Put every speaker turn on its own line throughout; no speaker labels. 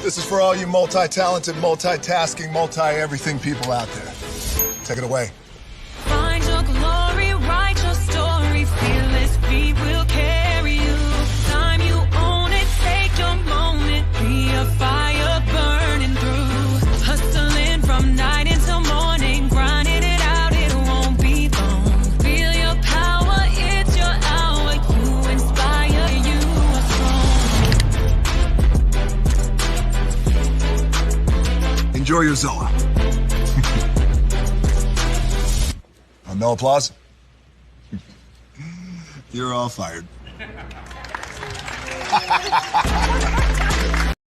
This is for all you multi-talented, multitasking, multi-everything people out there. Take it away.
Find your glory, write your story, fearless feet will carry you. Time you own it, take your moment, be a fire burning through. Hustling from night until morning, grinding it out, it won't be long. Feel your power, it's your hour, you inspire, you are strong.
Enjoy your Zoa. No applause? You're all fired.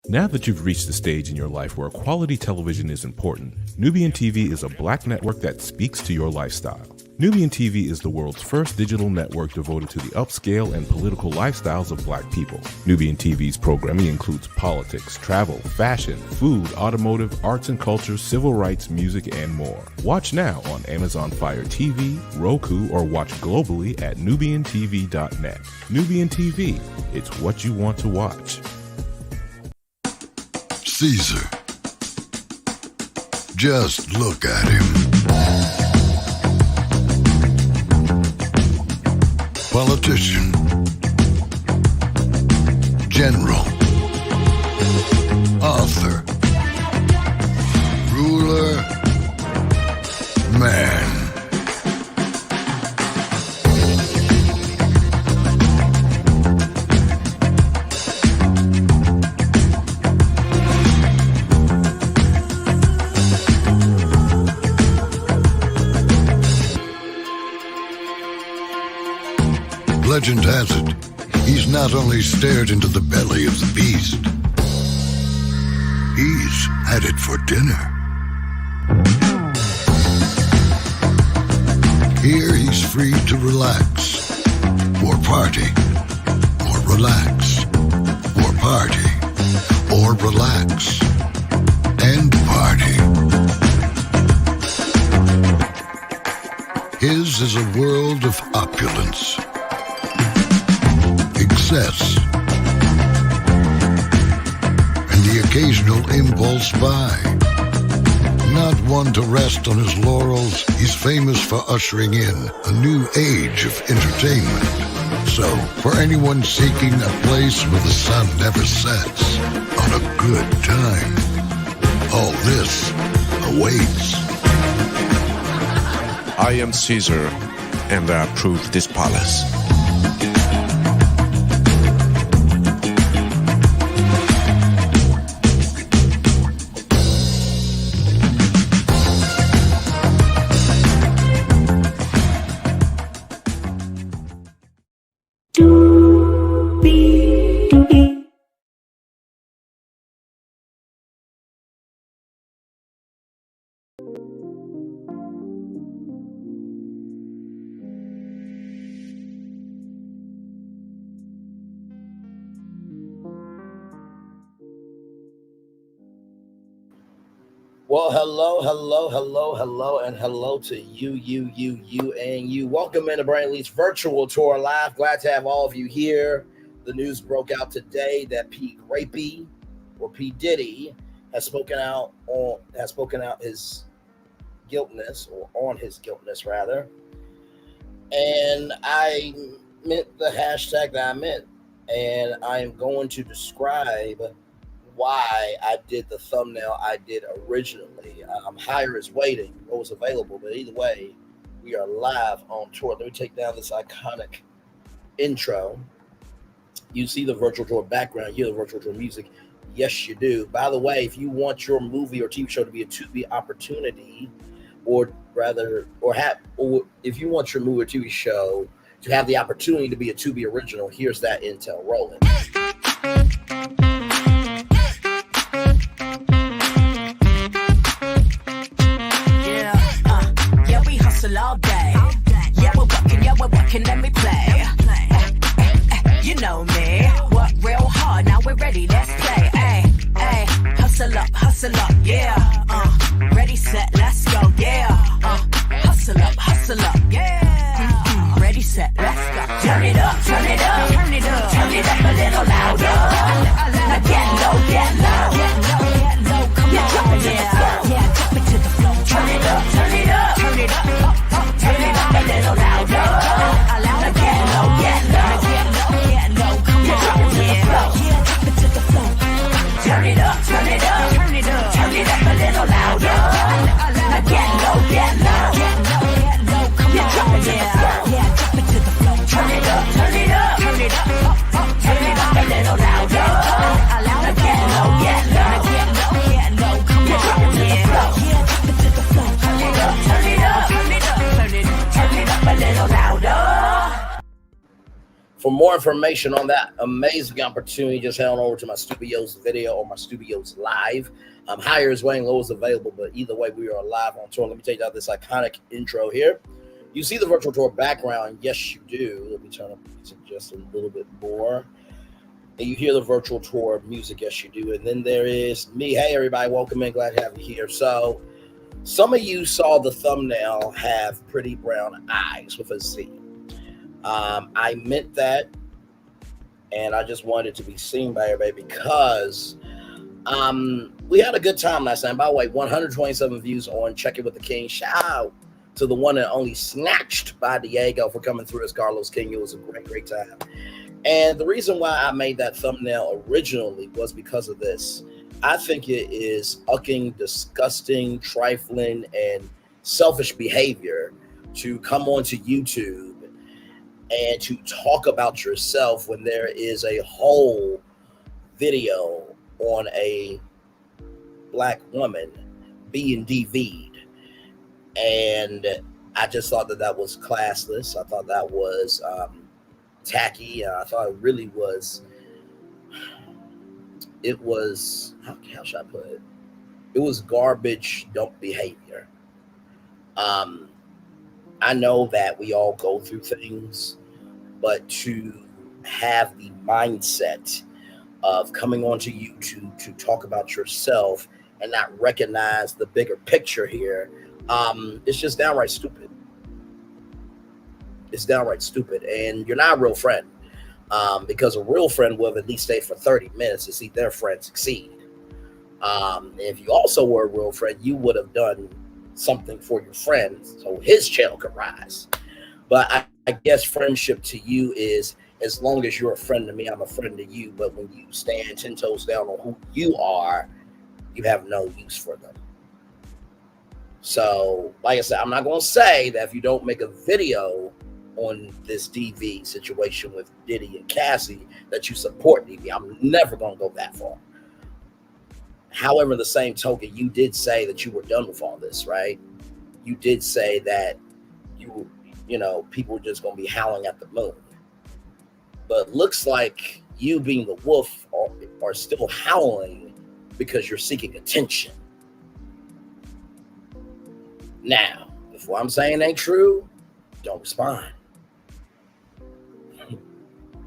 Now that you've reached the stage in your life where quality television is important, Nubian TV is a black network that speaks to your lifestyle. Nubian TV is the world's first digital network devoted to the upscale and political lifestyles of black people. Nubian TV's programming includes politics, travel, fashion, food, automotive, arts and culture, civil rights, music, and more. Watch now on Amazon Fire TV, Roku, or watch globally at nubiantv.net. Nubian TV, it's what you want to watch.
Caesar. Just look at him. Politician, general, author, ruler, man. Legend has it, he's not only stared into the belly of the beast, he's had it for dinner. Here he's free to relax, or party, or relax, or party, or relax, and party. His is a world of opulence, excess, and the occasional impulse buy. Not one to rest on his laurels, he's famous for ushering in a new age of entertainment. So, for anyone seeking a place where the sun never sets on a good time, all this awaits.
I am Caesar, and I approve this palace.
Well, hello, and hello to you, and you. Welcome into Brain Lee's virtual tour live. Glad to have all of you here. The news broke out today that Grapey, or P. Diddy, has spoken out his guiltiness, or on his guiltiness rather. And I meant the hashtag that I meant, and I am going to describe why I did the thumbnail I did originally. Higher is waiting, what was available, but either way, we are live on tour. Let me take down this iconic intro. You see the virtual tour background, you hear the virtual tour music. Yes, you do. By the way, if you want your movie or TV show to be a Tubi opportunity, or if you want your movie or TV show to have the opportunity to be a Tubi original, here's that intel rolling.
All day. Yeah, we're working, let me play. You know me, work real hard, now we're ready, let's play. Hustle up, yeah. Ready, set, let's go, yeah. Hustle up, yeah. Ready, set, let's go. Turn it up, a little louder. Now get low,
more information on that amazing opportunity, just head on over to my Studios video or my Studios live. Higher is weighing, low is available, but either way, we are live on tour. Let me take out this iconic intro here. You see the virtual tour background? Yes, you do. Let me turn up just a little bit more. And you hear the virtual tour music? Yes, you do. And then there is me. Hey, everybody, welcome in. Glad to have you here. So, some of you saw the thumbnail have pretty brown eyes with a Z. I meant that, and I just wanted it to be seen by everybody because we had a good time last night. By the way, 127 views on Check It With The King. Shout out to the one and only Snatched By Diego for coming through as Carlos King. It was a great time. And the reason why I made that thumbnail originally was because of this. I think it is ucking, disgusting, trifling, and selfish behavior to come onto YouTube and to talk about yourself when there is a whole video on a black woman being DV'd. And I just thought that was classless. I thought that was tacky. I thought it really was, how should I put it? It was garbage dump behavior. I know that we all go through things, but to have the mindset of coming onto YouTube to talk about yourself and not recognize the bigger picture here, it's just downright stupid. It's downright stupid, and you're not a real friend, because a real friend would have at least stayed for 30 minutes to see their friend succeed. If you also were a real friend, you would have done something for your friend so his channel could rise. But I guess friendship to you is, as long as you're a friend to me, I'm a friend to you. But when you stand 10 toes down on who you are, you have no use for them. So, like I said, I'm not going to say that if you don't make a video on this DV situation with Diddy and Cassie that you support DV. I'm never going to go that far. However, the same token, you did say that you were done with all this, right? You did say that you know, people were just going to be howling at the moon. But looks like you being the wolf are still howling because you're seeking attention. Now, if what I'm saying ain't true, don't respond.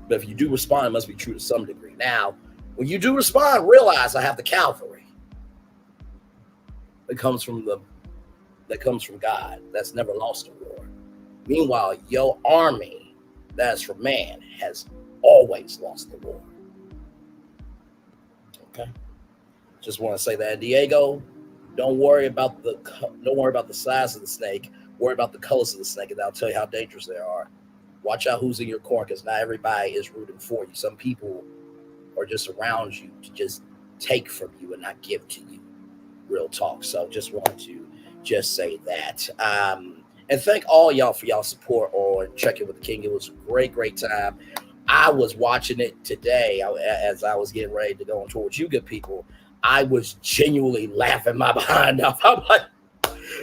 But if you do respond, it must be true to some degree. Now, when you do respond, realize I have the cavalry. That comes from God. That's never lost a war. Meanwhile, your army, that's from man, has always lost the war. Okay. Just want to say that, Diego. Don't worry about the size of the snake. Worry about the colors of the snake, and that'll tell you how dangerous they are. Watch out who's in your corner, because not everybody is rooting for you. Some people are just around you to just take from you and not give to you. Real talk. So just wanted to just say that. And thank all y'all for y'all support on Check It With The King. It was a great time. I was watching it today as I was getting ready to go on tour with you good people. I was genuinely laughing my behind off. I'm like,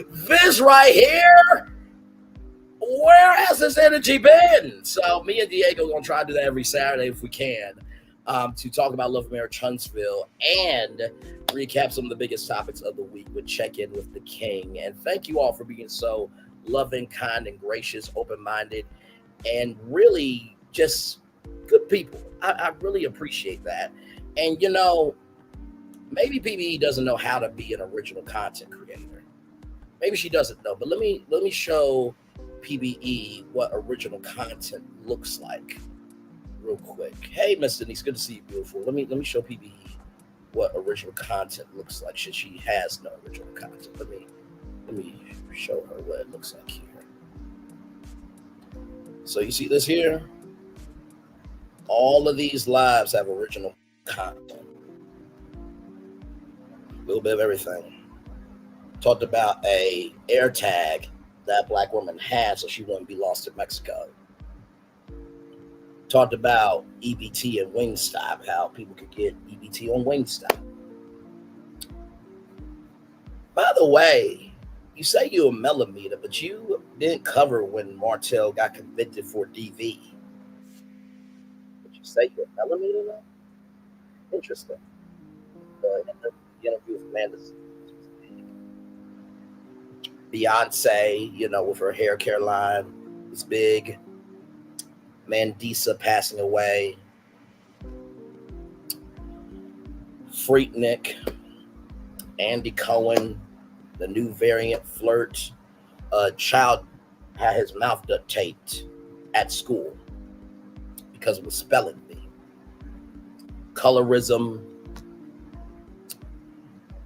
this right here? Where has this energy been? So me and Diego are going to try to do that every Saturday if we can, to talk about Love of Marriage Huntsville and recap some of the biggest topics of the week with Check In With The King. And thank you all for being so loving, kind, and gracious, open-minded, and really just good people. I really appreciate that. And, you know, maybe PBE doesn't know how to be an original content creator. Maybe she doesn't know, but let me show PBE what original content looks like real quick. Hey, Miss Denise, good to see you, beautiful. Let me show PBE what original content looks like. She has no original content. Let me show her what it looks like here. So you see this here? All of these lives have original content. A little bit of everything. Talked about a air tag that black woman had so she wouldn't be lost in Mexico. Talked about EBT and Wingstop, how people could get EBT on Wingstop. By the way, you say you're a millimeter, but you didn't cover when Martell got convicted for DV. say you're a millimeter now? Interesting. The interview with Amanda. Beyonce, you know, with her hair care line was big. Mandisa passing away. Freaknik, Andy Cohen, the new variant flirt. A child had his mouth duct taped at school because of a spelling bee. Colorism.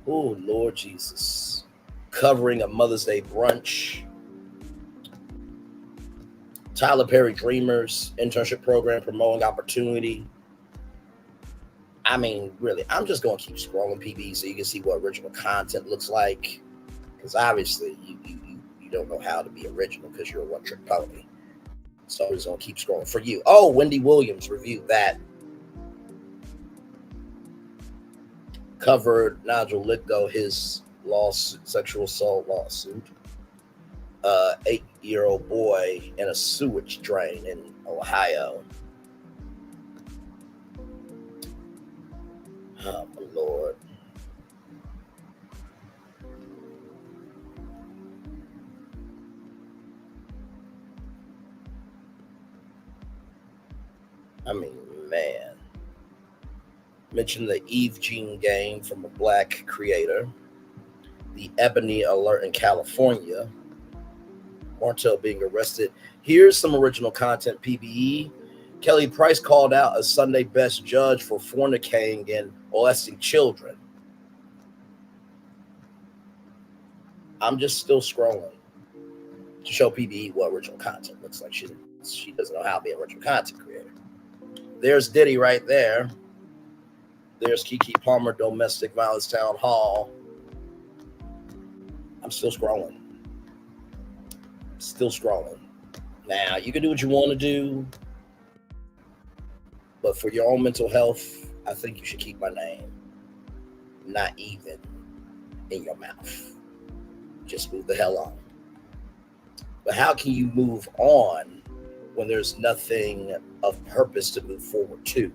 Oh, Lord Jesus. Covering a Mother's Day brunch. Tyler Perry Dreamers internship program promoting opportunity. I mean, really, I'm just going to keep scrolling, PB, so you can see what original content looks like. Because obviously, you don't know how to be original because you're a one-trick pony. So I'm just going to keep scrolling for you. Oh, Wendy Williams reviewed that. Covered Nigel Litgo, his sexual assault lawsuit. 8-year-old boy in a sewage drain in Ohio. Oh, my Lord. I mean, man. Mention the Eve Jean game from a black creator. The Ebony Alert in California. Martell being arrested. Here's some original content, PBE. Kelly Price called out a Sunday best judge for fornicating and molesting children. I'm just still scrolling to show PBE what original content looks like. She doesn't know how to be an original content creator. There's Diddy right there. There's Keke Palmer, Domestic Violence Town Hall. I'm still scrolling. Still scrolling. Now, you can do what you want to do, but for your own mental health, I think you should keep my name not even in your mouth. Just move the hell on. But how can you move on when there's nothing of purpose to move forward to?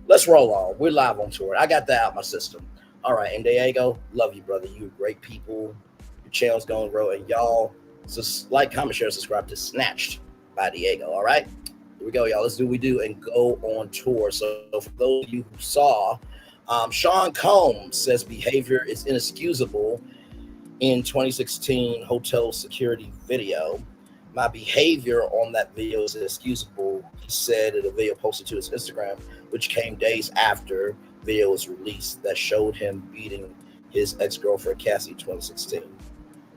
Let's roll on. We're live on tour. I got that out of my system. All right, and Diego, love you, brother. You're great people. Your channel's going to grow, and y'all, just like, comment, share, subscribe to Snatched by Diego. All right, here we go, y'all. Let's do what we do and go on tour. So for those of you who saw, Sean Combs says behavior is inexcusable in 2016 hotel security video. My behavior on that video is inexcusable, he said in a video posted to his Instagram, which came days after video was released that showed him beating his ex-girlfriend Cassie in 2016.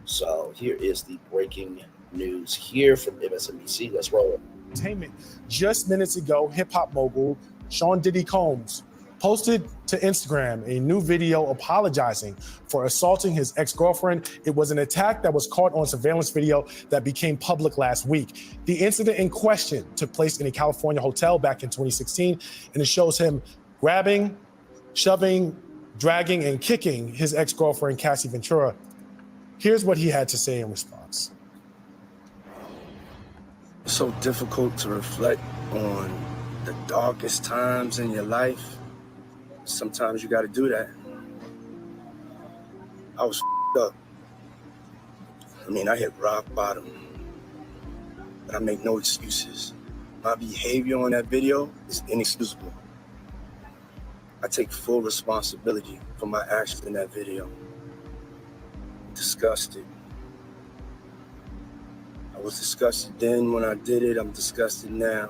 So here is the breaking news here from MSNBC. Let's roll it.
Entertainment. Just minutes ago, hip-hop mogul Sean Diddy Combs posted to Instagram a new video apologizing for assaulting his ex-girlfriend. It was an attack that was caught on surveillance video that became public last week. The incident in question took place in a California hotel back in 2016, and it shows him grabbing, shoving, dragging, and kicking his ex-girlfriend, Cassie Ventura. Here's what he had to say in response.
It's so difficult to reflect on the darkest times in your life. Sometimes you got to do that. I was up. I mean, I hit rock bottom, but I make no excuses. My behavior on that video is inexcusable. I take full responsibility for my actions in that video. Disgusted. I was disgusted then when I did it. I'm disgusted now.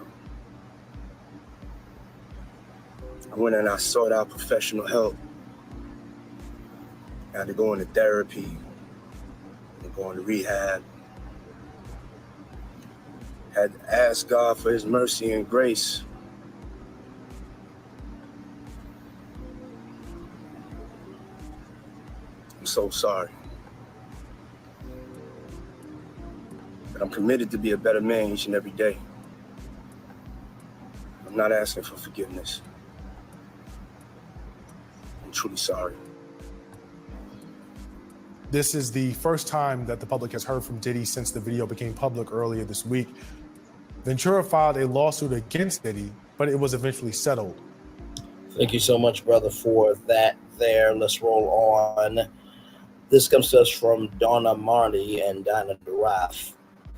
I went and I sought out professional help. I had to go into therapy and go into rehab. Had to ask God for his mercy and grace. I'm so sorry. But I'm committed to be a better man each and every day. I'm not asking for forgiveness. I'm truly sorry.
This is the first time that the public has heard from Diddy since the video became public earlier this week. Ventura filed a lawsuit against Diddy but it was eventually settled.
Thank you so much, brother, for that there. Let's roll on. This comes to us from Donna Marley and Dinah DeRaff.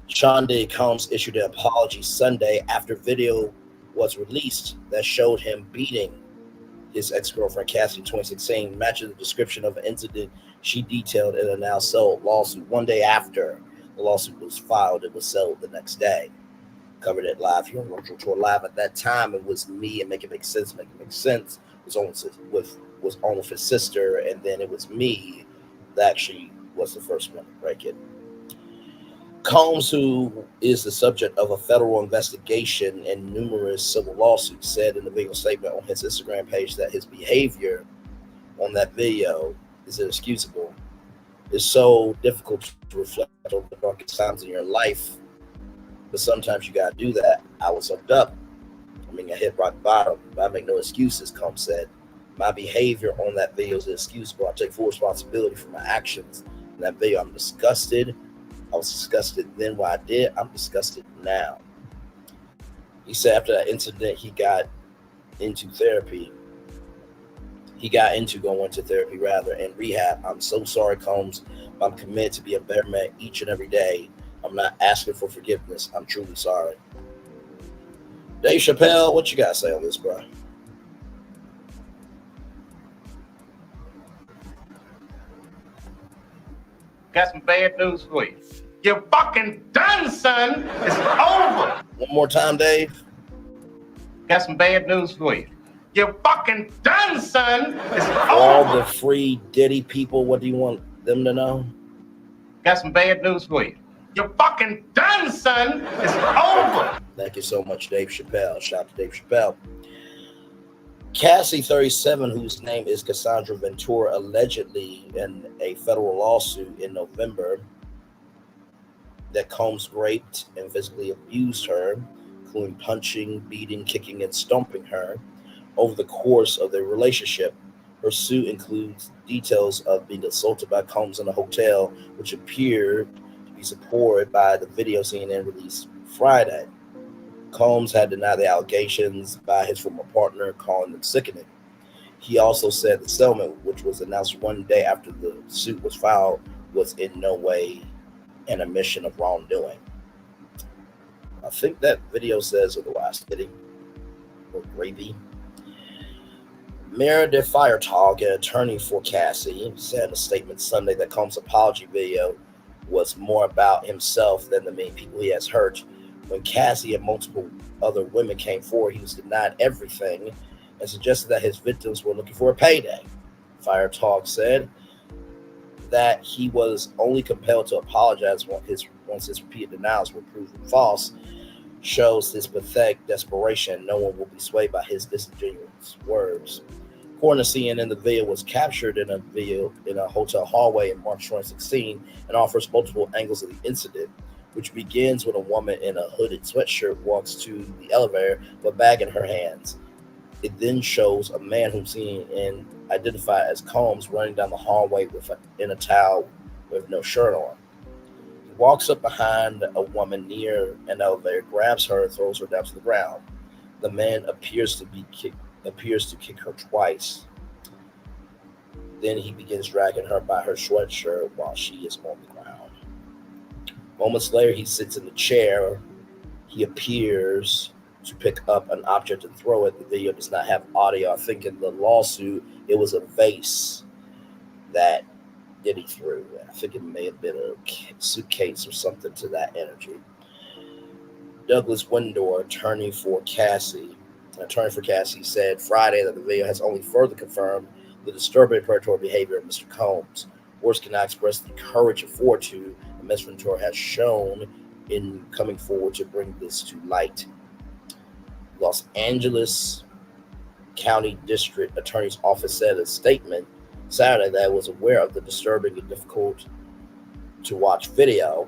Sean Diddy Combs issued an apology Sunday after video was released that showed him beating his ex-girlfriend Cassie in 2016, matching the description of an incident she detailed in a now settled lawsuit. One day after the lawsuit was filed, it was settled the next day. Covered it live here on Virtual Tour Live. At that time, it was me and Make It Make Sense. Make It Make Sense was on with his sister, and then it was me that actually was the first one to break it. Combs, who is the subject of a federal investigation and numerous civil lawsuits, said in the video statement on his Instagram page that his behavior on that video is inexcusable. It's so difficult to reflect on the darkest times in your life, but sometimes you gotta do that. I was hooked up. I hit rock bottom, but I make no excuses, Combs said. My behavior on that video is inexcusable. I take full responsibility for my actions. In that video, I'm disgusted. I was disgusted then what I did. I'm disgusted now. He said after that incident, he got into therapy. He got into going to therapy and rehab. I'm so sorry, Combs. I'm committed to be a better man each and every day. I'm not asking for forgiveness. I'm truly sorry. Dave Chappelle, what you got to say on this, bro?
Got some bad news for you. You're fucking done, son. It's over.
One more time, Dave.
Got some bad news for you. You're fucking done, son. It's over.
All the free Diddy people, what do you want them to know?
Got some bad news for you. You're fucking done, son. It's over.
Thank you so much, Dave Chappelle. Shout out to Dave Chappelle. Cassie, 37, whose name is Cassandra Ventura, allegedly in a federal lawsuit in November that Combs raped and physically abused her, including punching, beating, kicking, and stomping her over the course of their relationship. Her suit includes details of being assaulted by Combs in a hotel, which appeared to be supported by the video CNN released Friday. Combs had denied the allegations by his former partner, calling them sickening. He also said the settlement, which was announced one day after the suit was filed, was in no way an admission of wrongdoing. I think that video says otherwise, Diddy or Grapey. Meredith Firetalk, an attorney for Cassie, said in a statement Sunday that Combs' apology video was more about himself than the many people he has hurt. When Cassie and multiple other women came forward, he was denied everything and suggested that his victims were looking for a payday. Firetalk said that he was only compelled to apologize once his repeated denials were proven false, shows his pathetic desperation. No one will be swayed by his disingenuous words. According to CNN, the video was captured in a hotel hallway in March 2016 and offers multiple angles of the incident, which begins when a woman in a hooded sweatshirt walks to the elevator with a bag in her hands. It then shows a man who's seen and identified as Combs running down the hallway in a towel with no shirt on. He walks up behind a woman near an elevator, grabs her, and throws her down to the ground. The man appears to kick her twice. Then he begins dragging her by her sweatshirt while she is on the ground. Moments later, he sits in the chair. He appears to pick up an object and throw it. The video does not have audio. I think in the lawsuit, it was a vase that Diddy threw. I think it may have been a suitcase or something to that energy. Douglas Windor, attorney for Cassie, said Friday that the video has only further confirmed the disturbing predatory behavior of Mr. Combs. Words cannot express the courage and fortitude that Ms. Ventura has shown in coming forward to bring this to light. Los Angeles County District Attorney's Office said in a statement Saturday that it was aware of the disturbing and difficult to watch video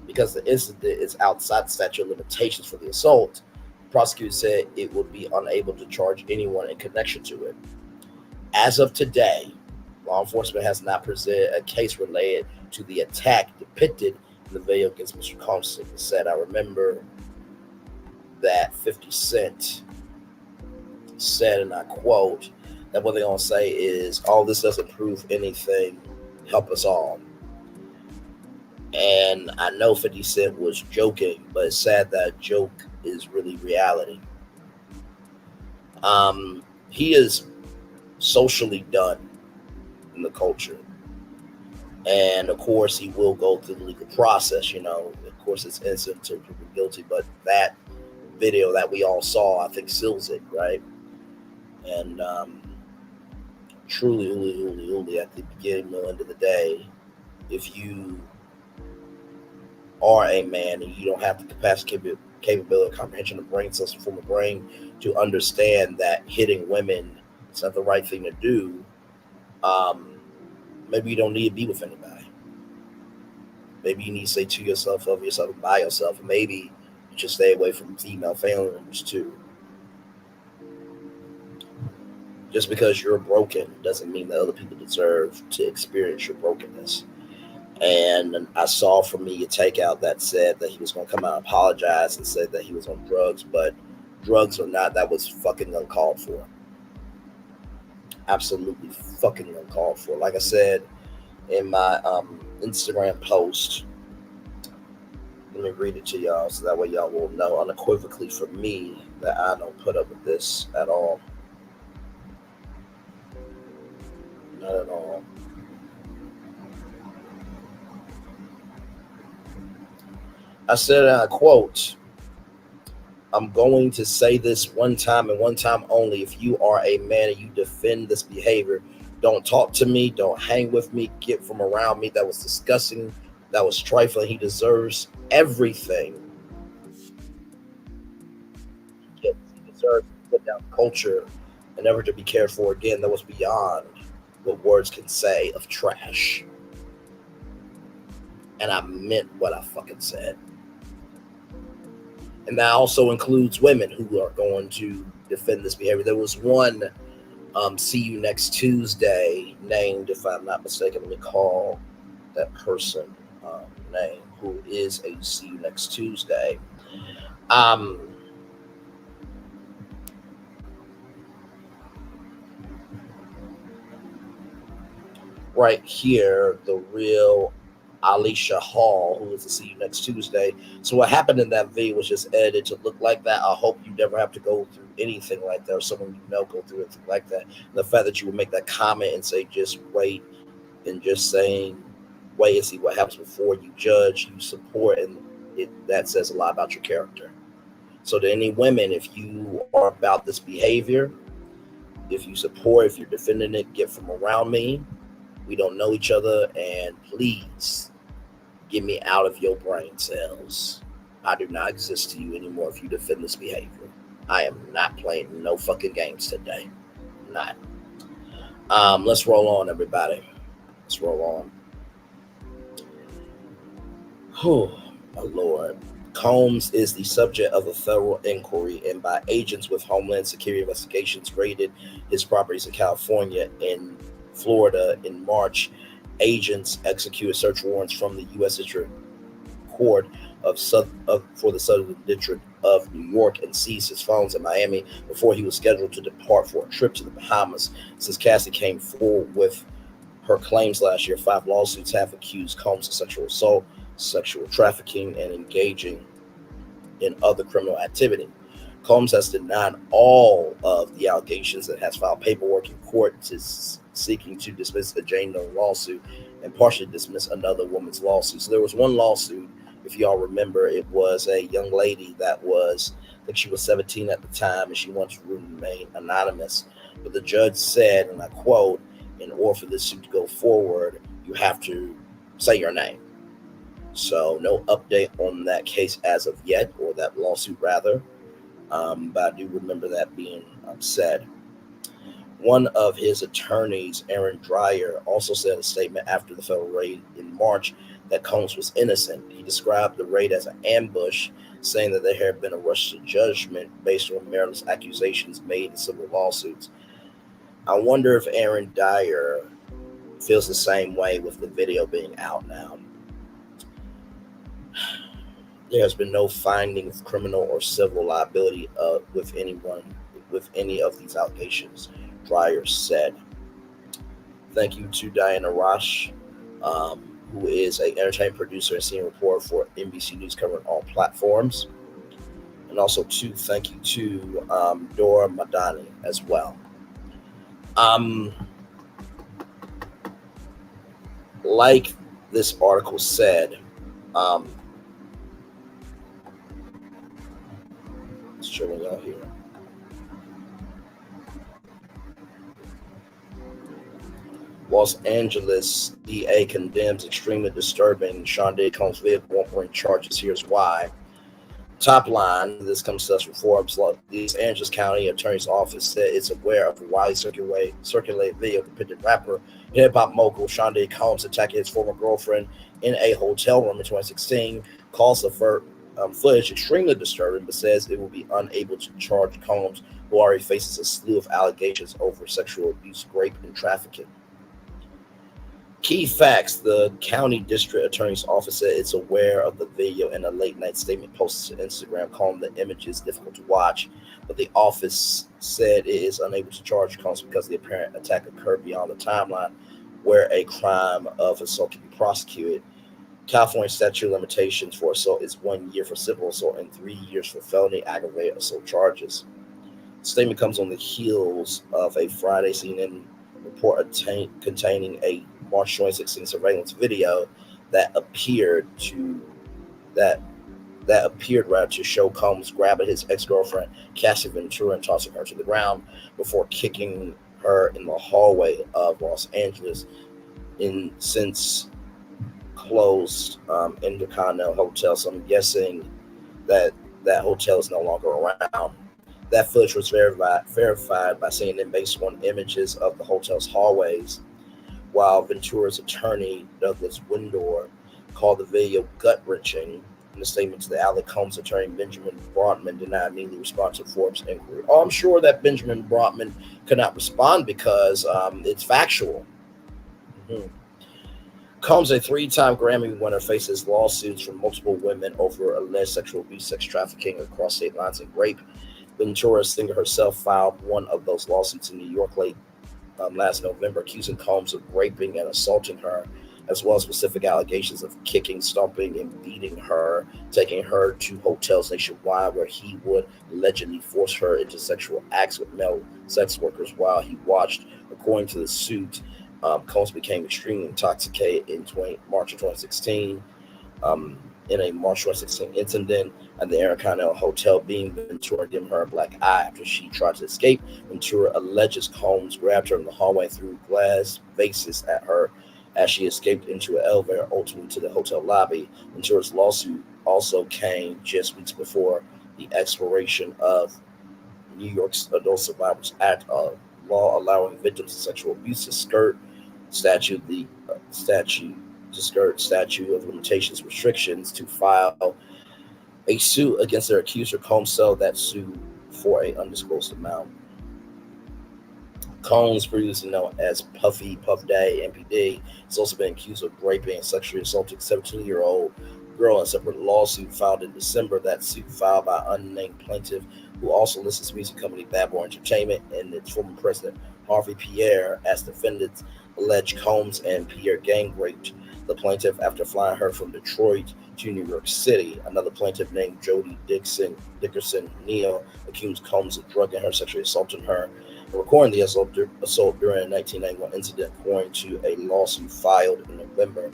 because the incident is outside the statute of limitations for the assault. The prosecutor said it would be unable to charge anyone in connection to it. As of today, law enforcement has not presented a case related to the attack depicted in the video against Mr. Combs. Said, I remember that 50 Cent said, and I quote, that what they're going to say is, all this doesn't prove anything, help us all. And I know 50 Cent was joking, but it's sad that joke is really reality. He is socially done in the culture. And of course, he will go through the legal process, you know. Of course, it's innocent until proven guilty, but that video that we all saw, I think, seals it, right? And truly, at the beginning and end of the day, if you are a man and you don't have the capacity, capability, comprehension of brain cells, form of brain to understand that hitting women is not the right thing to do, maybe you don't need to be with anybody. Maybe you need to say to yourself, of yourself, and by yourself, and maybe you should stay away from female family members too. Just because you're broken doesn't mean that other people deserve to experience your brokenness. And I saw from me a takeout that said that he was going to come out and apologize and said that he was on drugs, but drugs or not, that was fucking uncalled for. Absolutely fucking uncalled for. Like I said in my Instagram post, let me read it to y'all so that way y'all will know unequivocally from me that I don't put up with this at all. Not at all. I said, and I quote, I'm going to say this one time and one time only. If you are a man and you defend this behavior, don't talk to me, don't hang with me, get from around me. That was disgusting. That was trifling. He deserves everything. He deserves to put down culture and never to be cared for again. That was beyond what words can say of trash. And I meant what I fucking said. And that also includes women who are going to defend this behavior. There was one See You Next Tuesday named, if I'm not mistaken, let me call that person name, who is a See You Next Tuesday. Right here, the real Alicia Hall, who is to See You Next Tuesday. So what happened in that video was just edited to look like that. I hope you never have to go through anything like that, or someone you know go through anything like that. And the fact that you would make that comment and say, just wait, and just saying, wait and see what happens before you judge, you support, and that says a lot about your character. So to any women, if you are about this behavior, if you support, if you're defending it, get from around me. We don't know each other, and please get me out of your brain cells. I do not exist to you anymore if you defend this behavior. I am not playing no fucking games today. Not. Let's roll on, everybody. Let's roll on. Oh, my Lord. Combs is the subject of a federal inquiry, and by agents with Homeland Security investigations raided his properties in California and Florida in March. Agents executed search warrants from the U.S. District Court for the Southern District of New York and seized his phones in Miami before he was scheduled to depart for a trip to the Bahamas. Since Cassie came forward with her claims last year, 5 lawsuits have accused Combs of sexual assault, sexual trafficking, and engaging in other criminal activity. Combs has denied all of the allegations and has filed paperwork in court seeking to dismiss a Jane Doe lawsuit and partially dismiss another woman's lawsuit. So there was one lawsuit, if y'all remember, it was a young lady that was, I think she was 17 at the time, and she wanted to remain anonymous. But the judge said, and I quote, in order for this suit to go forward, you have to say your name. So no update on that case as of yet, or that lawsuit rather. But I do remember that being said. One of his attorneys, Aaron Dreyer, also said a statement after the federal raid in March that Combs was innocent. He described the raid as an ambush, saying that there had been a rush to judgment based on meritless accusations made in civil lawsuits. I wonder if Aaron Dreyer feels the same way with the video being out now. There has been no finding of criminal or civil liability with anyone with any of these allegations, Dreyer said. Thank you to Diana Rosh, who is an entertainment producer and senior reporter for NBC News covering all platforms. And also, thank you to Dora Madani as well. Like this article said, it's showing out here. Los Angeles DA condemns extremely disturbing Sean Diddy Combs' vehicle, won't bring charges. Here's why. Top line, this comes to us from Forbes. The Los Angeles County Attorney's Office said it's aware of a widely circulated video depicting rapper and hip-hop mogul Sean Diddy Combs attacking his former girlfriend in a hotel room in 2016. Calls the footage extremely disturbing, but says it will be unable to charge Combs, who already faces a slew of allegations over sexual abuse, rape, and trafficking. Key facts: the county district attorney's office said it's aware of the video in a late-night statement posted to Instagram, calling the images difficult to watch, but the office said it is unable to charge Combs because the apparent attack occurred beyond the timeline where a crime of assault can be prosecuted. California statute of limitations for assault is 1 year for civil assault and 3 years for felony aggravated assault charges. The statement comes on the heels of a Friday CNN report containing a March 2016 surveillance video that appeared to show Combs grabbing his ex-girlfriend Cassie Ventura and tossing her to the ground before kicking her in the hallway of Los Angeles in since closed Intercontinental Hotel. So I'm guessing that hotel is no longer around. That footage was verified by CNN based on images of the hotel's hallways, while Ventura's attorney, Douglas Windor, called the video gut-wrenching. In a statement to the outlet, Combs' attorney, Benjamin Brotman, did not immediately respond to Forbes' inquiry. Oh, I'm sure that Benjamin Brotman could not respond because it's factual. Combs, a three-time Grammy winner, faces lawsuits from multiple women over alleged sexual abuse, sex trafficking across state lines, and rape. Ventura singer herself filed one of those lawsuits in New York last November, accusing Combs of raping and assaulting her, as well as specific allegations of kicking, stomping, and beating her, taking her to hotels nationwide where he would allegedly force her into sexual acts with male sex workers while he watched. According to the suit, Combs became extremely intoxicated in March of 2016 in a March 2016 incident at the Intercontinental Hotel, being Ventura giving her a black eye after she tried to escape. Ventura alleges Combs grabbed her in the hallway, threw glass vases at her as she escaped into an elevator, ultimately to the hotel lobby. Ventura's lawsuit also came just weeks before the expiration of New York's Adult Survivors Act, a law allowing victims of sexual abuse to skirt statute of limitations restrictions to file a suit against their accuser. Combs settled that suit for an undisclosed amount. Combs, previously known as Puffy Puff Daddy MPD, has also been accused of raping and sexually assaulting a 17-year-old girl in a separate lawsuit filed in December. That suit filed by unnamed plaintiff, who also lists his music company Bad Boy Entertainment and its former president Harvey Pierre as defendants, alleged Combs and Pierre gang raped the plaintiff after flying her from Detroit to New York City. Another plaintiff named Jody Dickerson Neal accused Combs of drugging her, sexually assaulting her, and recording the assault during a 1991 incident, according to a lawsuit filed in November.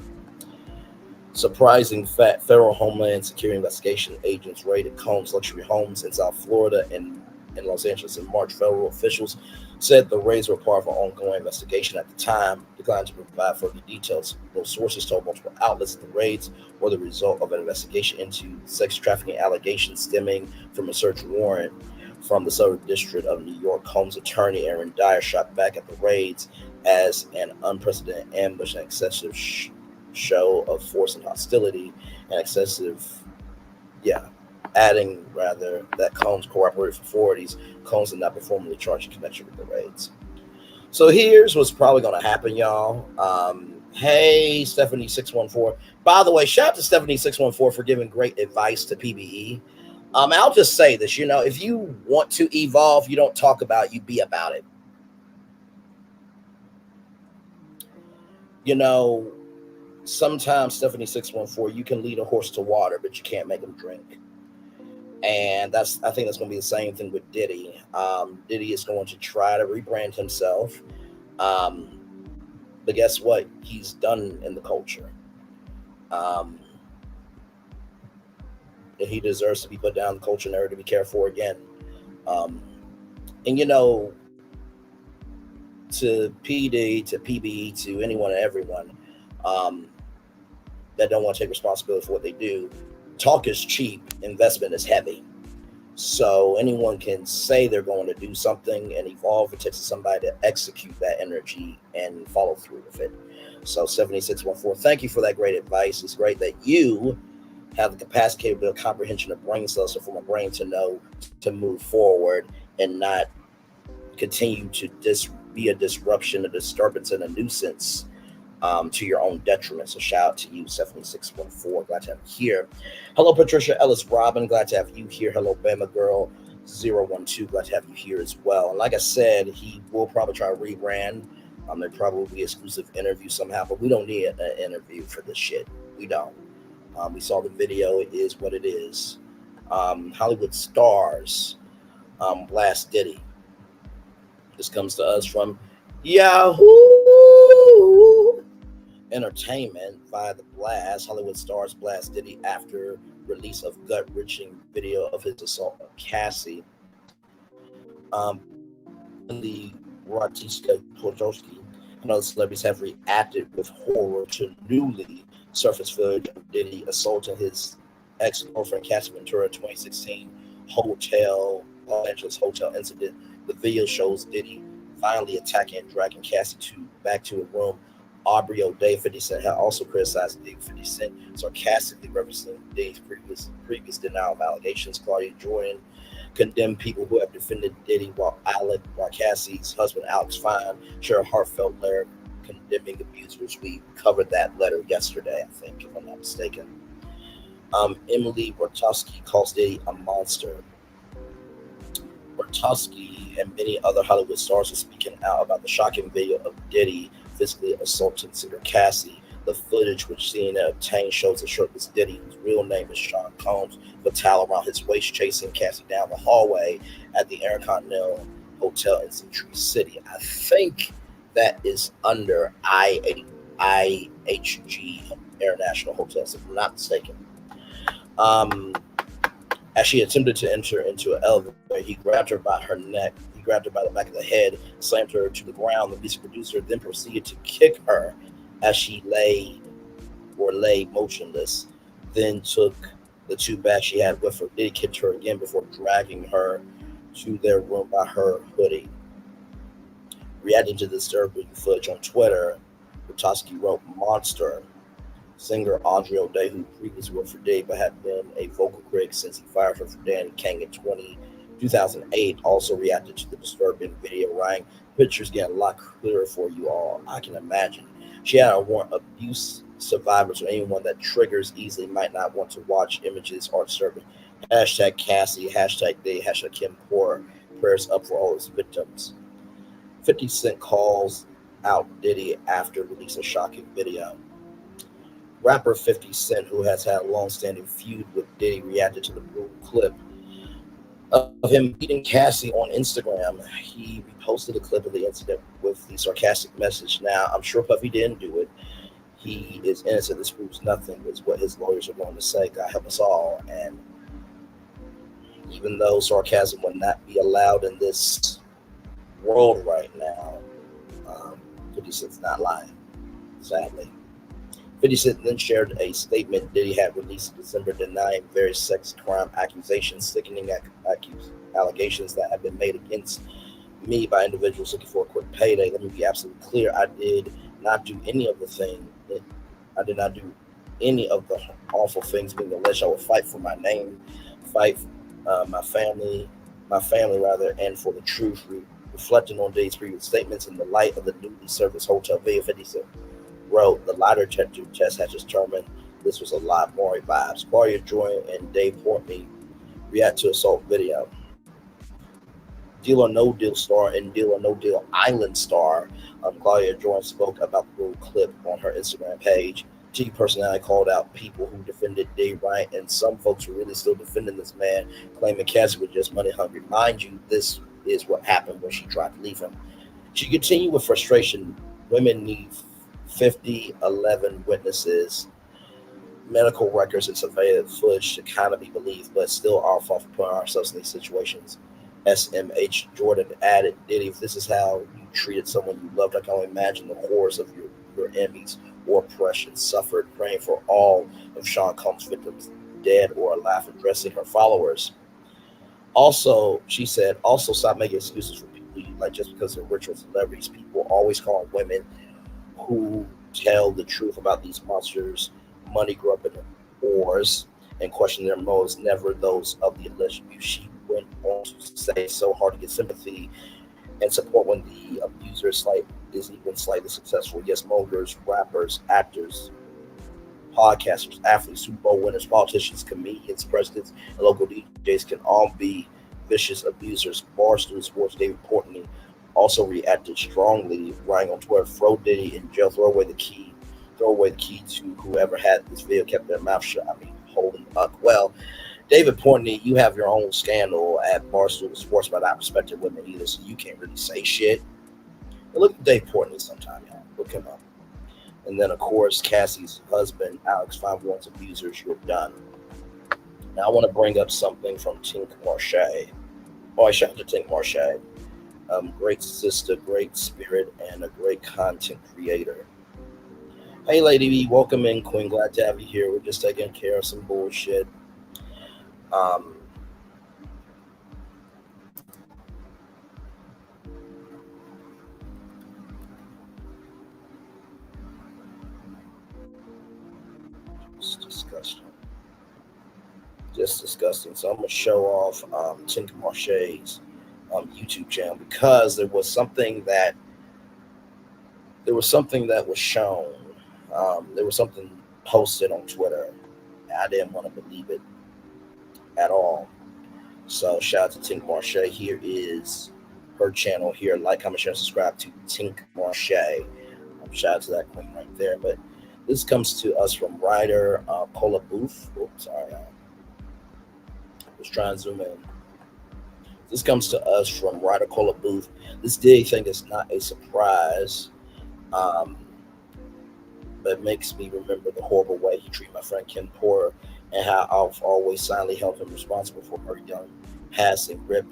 Surprising fact: federal Homeland Security investigation agents raided Combs' luxury homes in South Florida and in Los Angeles in March. Federal officials said the raids were part of an ongoing investigation at the time, declined to provide further details. Those sources told multiple outlets that the raids were the result of an investigation into sex trafficking allegations stemming from a search warrant from the Southern District of New York. Combs' attorney, Aaron Dyer, shot back at the raids as an unprecedented ambush and excessive show of force and hostility, and adding that Combs cooperated with authorities. Combs did not be formally charged in connection with the raids. So here's what's probably going to happen, y'all. Hey, Stephanie614. By the way, shout out to Stephanie614 for giving great advice to PBE. I'll just say this, if you want to evolve, you don't talk about it, you be about it. Sometimes, Stephanie 614, you can lead a horse to water, but you can't make him drink. And I think that's going to be the same thing with Diddy. Diddy is going to try to rebrand himself. But guess what? He's done in the culture. He deserves to be put down in the culture, never to be cared for again. To PD, to PBE, to anyone and everyone that don't want to take responsibility for what they do, talk is cheap, investment is heavy. So anyone can say they're going to do something and evolve. It takes somebody to execute that energy and follow through with it. So 7614, thank you for that great advice. It's great that you have the capacity, capability, comprehension of brain cells for my brain to know to move forward and not continue to be a disruption, a disturbance, and a nuisance to your own detriment. So shout out to you, 7614. Glad to have you here. Hello, Patricia Ellis Robin. Glad to have you here. Hello, Bama Girl 012. Glad to have you here as well. And like I said, he will probably try to rebrand. There probably be exclusive interview somehow, but we don't need an interview for this shit. We don't. We saw the video. It is what it is. Hollywood stars blast Diddy. This comes to us from Yahoo Entertainment via the blast. Hollywood stars blast Diddy after release of gut-wrenching video of his assault on Cassie. The Ratiska Podolsky and other celebrities have reacted with horror to newly surfaced footage of Diddy assaulting his ex-girlfriend Cassie Ventura 2016 Los Angeles hotel incident. The video shows Diddy violently attacking and dragging Cassie back to a room. Aubrey O'Day, 50 Cent, had also criticized Diddy. 50 Cent sarcastically referencing Diddy's previous denial of allegations. Claudia Jordan condemned people who have defended Diddy, while Cassie's husband Alex Fine shared a heartfelt letter condemning abusers. We covered that letter yesterday, I think, if I'm not mistaken. Emily Ratajkowski calls Diddy a monster. Ratajkowski and many other Hollywood stars are speaking out about the shocking video of Diddy physically assaulting singer Cassie. The footage which CNN obtained shows a shirtless Diddy, whose real name is Sean Combs, with a towel around his waist, chasing Cassie down the hallway at the Intercontinental Hotel in Century City. I think that is under IHG International Hotels, if I'm not mistaken. As she attempted to enter into an elevator, he grabbed her by her neck. He grabbed her by the back of the head, slammed her to the ground. The music producer then proceeded to kick her as she lay motionless, then took the two bags she had with her. Diddy kicked her again before dragging her to their room by her hoodie. Reacting to the disturbing footage on Twitter, Ratajkowski wrote, "Monster." Singer Audrey O'Day, who previously worked for Diddy but had been a vocal critic since he fired her for Danny Kang in 2008, also reacted to the disturbing video, writing, "Pictures get a lot clearer for you all. I can imagine." She had a warrant. Abuse survivors or anyone that triggers easily might not want to watch images or disturbing. Hashtag Cassie, hashtag Diddy, hashtag Kim Poor. Prayers up for all his victims. 50 Cent calls out Diddy after release a shocking video. Rapper 50 Cent, who has had a long-standing feud with Diddy, reacted to the brutal clip of him beating Cassie on Instagram. He reposted a clip of the incident with the sarcastic message. Now, I'm sure Puffy didn't do it. He is innocent. This proves nothing, is what his lawyers are going to say. God help us all. And even though sarcasm would not be allowed in this world right now, 50 Cent's not lying, sadly. 50 Cent then shared a statement Diddy had released in December denying various sex crime accusations, sickening allegations that have been made against me by individuals looking for a quick payday. Let me be absolutely clear. I did not do any of the awful things being alleged. I will fight for my name, fight my family, and for the truth. Reflecting on Diddy's previous statements in the light of the newly surfaced hotel video, 50 Cent wrote, "The lie detector test has determined this was a lot more vibes." Claudia Jordan and Dave Portnoy react to assault video. Deal or No Deal star and Deal or No Deal Island star Claudia Jordan spoke about the little clip on her Instagram page. TV personality called out people who defended Dave Bryant, and some folks were really still defending this man, claiming Cassie was just money hungry. Mind you, this is what happened when she tried to leave him. She continued with frustration. Women need 11 witnesses, medical records, and surveillance footage to kind of be believed, but still our fault for putting ourselves in these situations. SMH Jordan added, Diddy, if this is how you treated someone you loved, I can only imagine the horrors of your enemies or oppression suffered. Praying for all of Sean Combs' victims, dead or alive, addressing her followers. Also, she said, also stop making excuses for people you like just because they're rich or celebrities. People always call women who tell the truth about these monsters money grubbing whores and question their motives, never those of the alleged abuse. She went on to say it's so hard to get sympathy and support when the abuser is even slightly successful. Yes, molders, rappers, actors, podcasters, athletes, Super Bowl winners, politicians, comedians, presidents, and local DJs can all be vicious abusers. Barstool Sports David Portnoy also reacted strongly, writing on Twitter, throw Diddy in jail, throw away the key to whoever had this video, kept their mouth shut. I mean, holy fuck. Well, David Portnoy, you have your own scandal at Barstool Sports by not respecting women either, so you can't really say shit. But look at Dave Portnoy sometime, y'all. Look him up. And then, of course, Cassie's husband, Alex, 5 once abusers, you're done. Now, I want to bring up something from Tink Marche. Oh, I shout out to Tink Marche. Great sister, great spirit, and a great content creator. Hey, Lady B, welcome in, Queen. Glad to have you here. We're just taking care of some bullshit. Just disgusting. So I'm gonna show off Tink Marche's YouTube channel because there was something that was shown. There was something posted on Twitter. I didn't want to believe it at all. So shout out to Tink Marche. Here is her channel here. Like, comment, share, subscribe to Tink Marche. Shout out to that queen right there. But this comes to us from writer Cola Booth. Oops, sorry. Let's try and zoom in. This comes to us from writer Cola Booth. This Diddy thing is not a surprise. But it makes me remember the horrible way he treated my friend Kim Porter and how I've always silently held him responsible for her young passing. Rip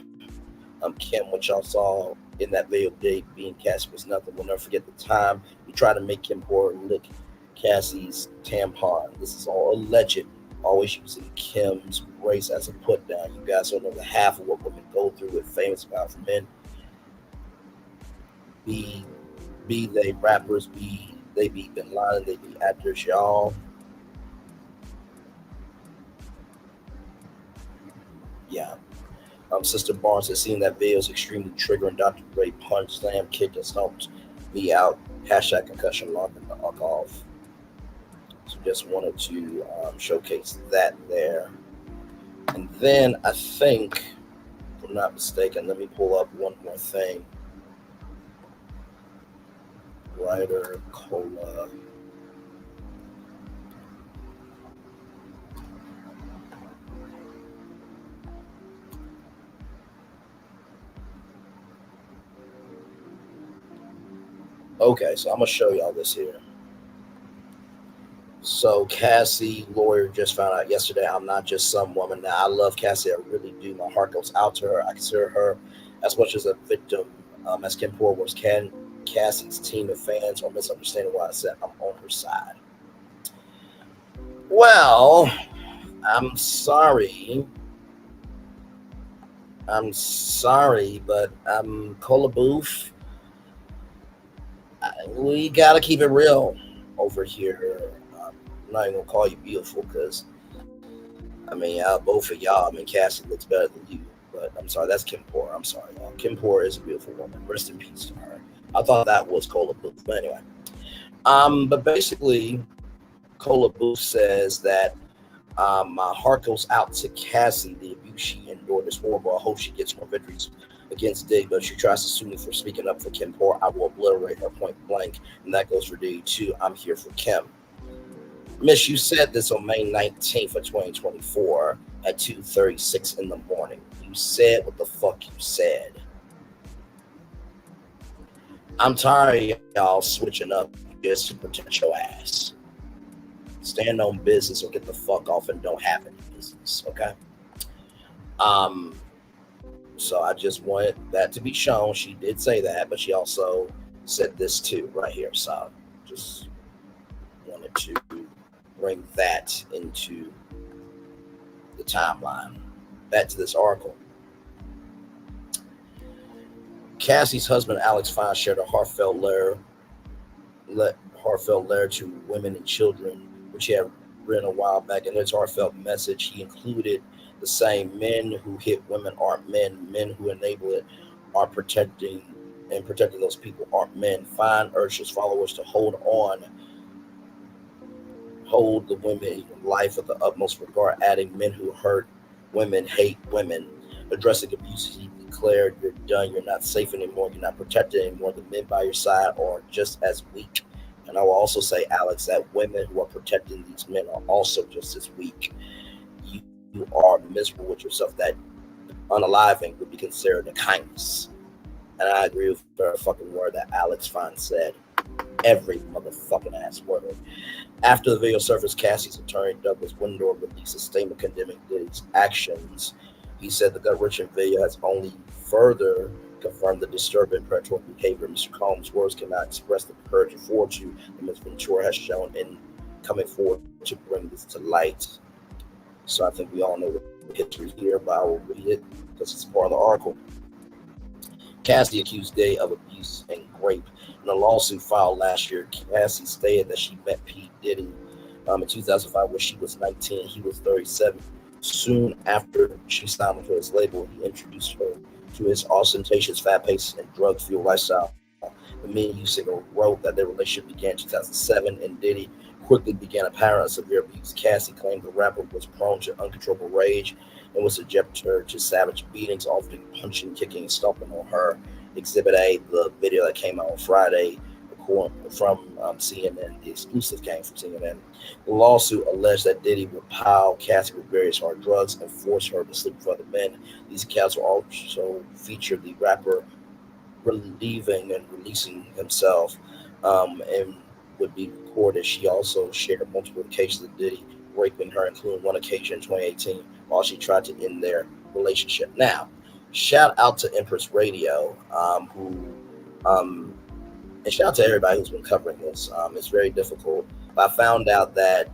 Kim, what y'all saw in that video Diddy being Cassie was nothing. We'll never forget the time we tried to make Kim Porter lick Cassie's tampon. This is all alleged. Always using Kim's race as a put down. You guys don't know the half of what women go through with famous powerful men. Be they rappers, they be Bin Laden, they be actors, y'all. Yeah. Sister Barnes has seen that video is extremely triggering. Dr. Dre punched, slammed, kicked, and stomped me out. Hashtag concussion lock and the fuck off. So just wanted to showcase that there. And then I think, if I'm not mistaken, let me pull up one more thing. Writer Cola. Okay, so I'm going to show y'all this here. So Cassie, lawyer, just found out yesterday I'm not just some woman. Now, I love Cassie. I really do. My heart goes out to her. I consider her as much as a victim as Kim Porter was. Cassie's team of fans are misunderstanding why I said I'm on her side. Well, I'm sorry, but Cola Booth. We gotta keep it real over here. I'm not even gonna call you beautiful because, I mean, both of y'all. I mean, Cassie looks better than you, but I'm sorry, that's Kim Porter. I'm sorry, y'all. Kim Porter is a beautiful woman. Rest in peace to her. I thought that was Cola Booth, but anyway. But basically, Cola Booth says that my heart goes out to Cassie, the abuser she endured is horrible. I hope she gets more victories against Dig, but she tries to sue me for speaking up for Kim Poor. I will obliterate her point blank, and that goes for Dig too. I'm here for Kim. Miss, you said this on May 19th of 2024 at 2:36 in the morning. You said what the fuck you said. I'm tired of y'all switching up just to protect your ass. Stand on business or get the fuck off and don't have any business, okay? So I just wanted that to be shown. She did say that, but she also said this too right here. So just wanted to bring that into the timeline. Back to this article. Cassie's husband, Alex Fine, shared a heartfelt letter to women and children, which he had written a while back. In his heartfelt message, he included the saying, "Men who hit women aren't men. Men who enable it are protecting those people aren't men." Fine urged his followers to hold the women life with the utmost regard, adding, "Men who hurt women hate women." Addressing abuse, he declared, "You're done. You're not safe anymore. You're not protected anymore. The men by your side are just as weak." And I will also say, Alex, that women who are protecting these men are also just as weak. You are miserable with yourself. That unaliving would be considered a kindness. And I agree with every fucking word that Alex Fine said. Every motherfucking ass word. After the video surfaced, Cassie's attorney, Douglas Windor, released a statement condemning Diddy's actions. He said the gut-wrenching video has only further confirmed the disturbing predatory behavior. Mr. Combs' words cannot express the courage and fortitude that Ms. Ventura has shown in coming forward to bring this to light. So I think we all know the history here, but I will read it because it's part of the article. Cassie accused Diddy of abuse and rape. In a lawsuit filed last year, Cassie stated that she met P. Diddy in 2005 when she was 19, he was 37. Soon after she signed onto his label, he introduced her to his ostentatious, fast-paced, and drug-fueled lifestyle. The Me and You single wrote that their relationship began in 2007, and Diddy quickly began a pattern of severe abuse. Cassie claimed the rapper was prone to uncontrollable rage and was subjected her to savage beatings, often punching, kicking, and stomping on her. Exhibit A, the video that came out on Friday from CNN, the exclusive came from CNN. The lawsuit alleged that Diddy would pile Cassie with various hard drugs and force her to sleep with other men. These accounts will also feature the rapper relieving and releasing himself and would be recorded. She also shared multiple occasions of Diddy raping her, including one occasion in 2018 while she tried to end their relationship. Now, shout out to Empress Radio, and shout out to everybody who's been covering this. It's very difficult. But I found out that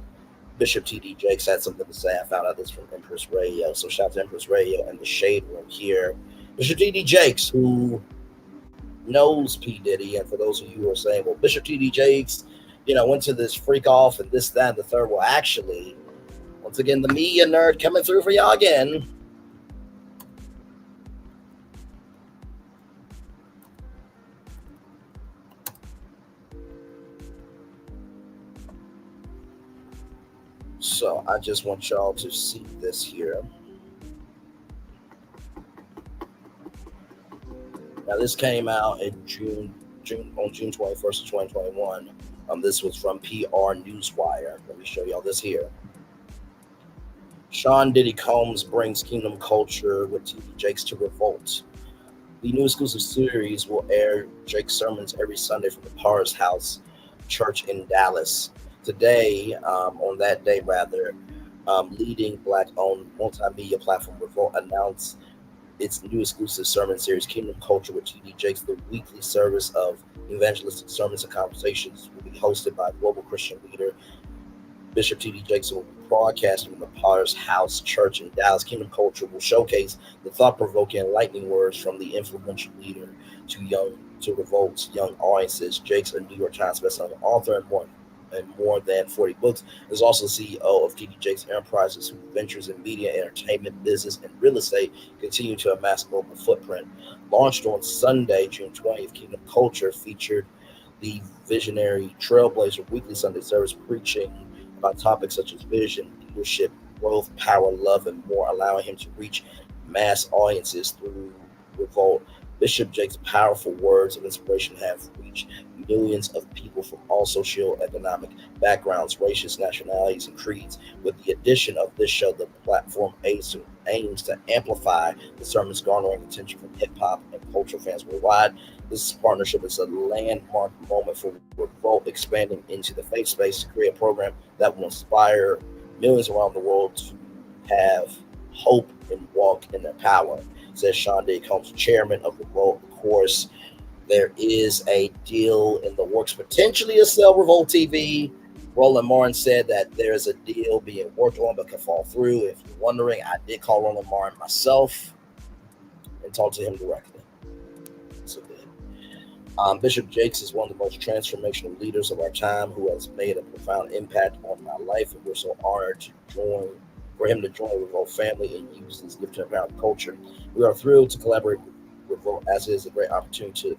Bishop T.D. Jakes had something to say. I found out this from Empress Radio. So shout out to Empress Radio and the Shade Room here. Bishop T.D. Jakes, who knows P. Diddy, and for those of you who are saying, well, Bishop T.D. Jakes, went to this freak off and this, that, and the third. Well, actually, once again, the media nerd coming through for y'all again. So I just want y'all to see this here. Now this came out in June 21st of 2021. This was from PR Newswire. Let me show y'all this here. Sean Diddy Combs brings Kingdom Culture with T.D. Jakes to revolt. The new exclusive series will air Jake's sermons every Sunday from the Potter's House Church in Dallas. Today, on that day, leading Black-owned multimedia platform Revolt announced its new exclusive sermon series, Kingdom Culture with T.D. Jakes. The weekly service of evangelistic sermons and conversations will be hosted by global Christian leader Bishop T.D. Jakes, will be broadcasting from the Potter's House Church in Dallas. Kingdom Culture will showcase the thought-provoking, enlightening words from the influential leader to Revolt's young audiences. Jakes, a New York Times bestselling author and more than 40 books, is also CEO of T.D. Jakes Enterprises, who ventures in media, entertainment, business, and real estate, continue to amass a global footprint. Launched on Sunday, June 20th, Kingdom Culture featured the visionary Trailblazer weekly Sunday service preaching about topics such as vision, leadership, growth, power, love, and more, allowing him to reach mass audiences through Revolt. Bishop Jakes' powerful words of inspiration have reached millions of people from all socioeconomic backgrounds, races, nationalities, and creeds. With the addition of this show, the platform aims to amplify the sermons, garnering attention from hip-hop and cultural fans worldwide. This partnership is a landmark moment for Revolt, expanding into the faith space to create a program that will inspire millions around the world to have hope and walk in their power, says Sean D. Combs, chairman of Revolt. Of course, there is a deal in the works potentially to sell Revolt TV. Roland Martin said that there is a deal being worked on but could fall through. If you're wondering, I did call Roland Martin myself and talk to him directly. So good. Bishop Jakes is one of the most transformational leaders of our time who has made a profound impact on my life, and we're so honored for him to join the Revolt family and use his gift to empower culture. We are thrilled to collaborate with Revolt, as it is a great opportunity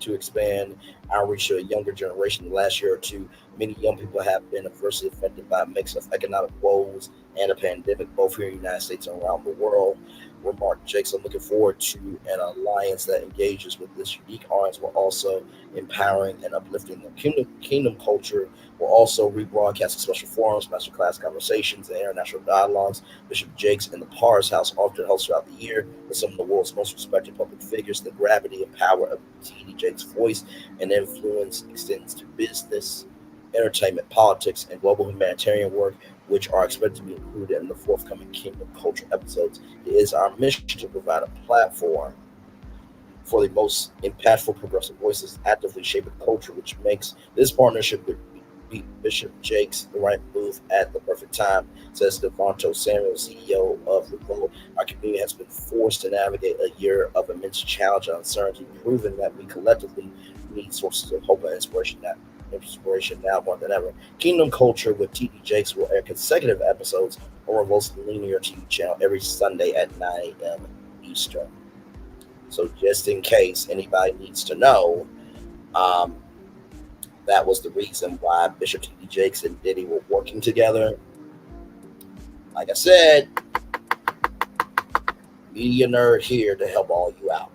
to expand our reach to a younger generation. The last year or two, many young people have been adversely affected by a mix of economic woes and a pandemic, both here in the United States and around the world. Remarked Jakes, I'm looking forward to an alliance that engages with this unique audience while also empowering and uplifting the kingdom culture. We'll also rebroadcast special forums, masterclass conversations, and international dialogues. Bishop Jakes in the Parr's House often hosts throughout the year with some of the world's most respected public figures. The gravity and power of T.D. Jakes' voice and influence extends to business, entertainment, politics, and global humanitarian work, which are expected to be included in the forthcoming Kingdom Culture episodes. It is our mission to provide a platform for the most impactful progressive voices actively shaping culture, which makes this partnership with Bishop Jakes the right move at the perfect time, says Devonto Samuel, CEO of Revolt. Our community has been forced to navigate a year of immense challenge and uncertainty, proving that we collectively need sources of hope and inspiration now more than ever. Kingdom Culture with T.D. Jakes will air consecutive episodes on Revolt's linear TV channel every Sunday at 9 a.m. Eastern. So just in case anybody needs to know, that was the reason why Bishop T.D. Jakes and Diddy were working together. Like I said, media nerd here to help all you out.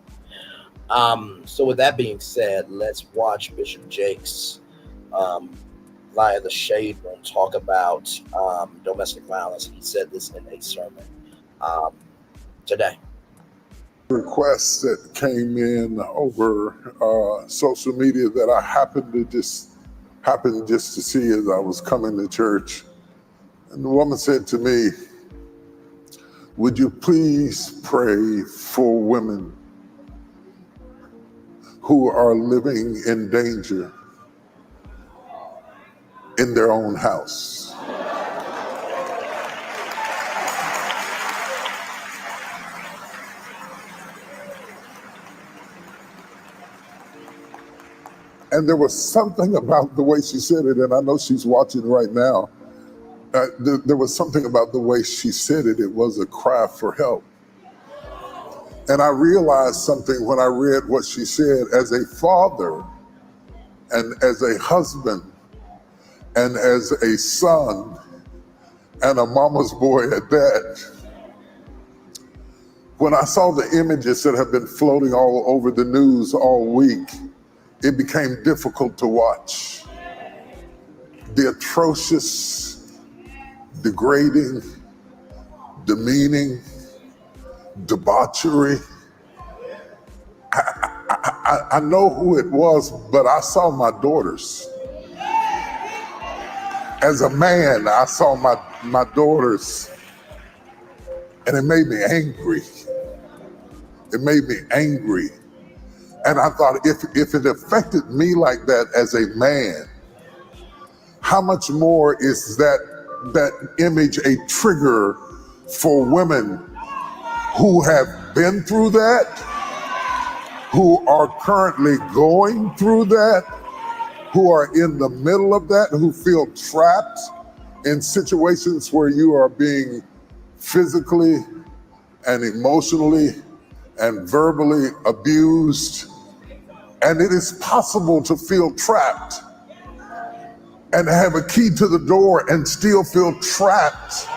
So with that being said, let's watch Bishop Jakes via the Shade Room talk about domestic violence. He said this in a sermon today.
Requests that came in over social media that I happened just to see as I was coming to church. And the woman said to me, would you please pray for women who are living in danger in their own house? And there was something about the way she said it, and I know she's watching right now. There was something about the way she said it. It was a cry for help. And I realized something when I read what she said. As a father and as a husband and as a son and a mama's boy at that, when I saw the images that have been floating all over the news all week, it became difficult to watch. The atrocious, degrading, demeaning, debauchery. I know who it was, but I saw my daughters. As a man, I saw my daughters, and it made me angry. It made me angry. And I thought, if it affected me like that as a man, how much more is that image a trigger for women who have been through that, who are currently going through that, who are in the middle of that, who feel trapped in situations where you are being physically and emotionally and verbally abused. And it is possible to feel trapped. and have a key to the door and still feel trapped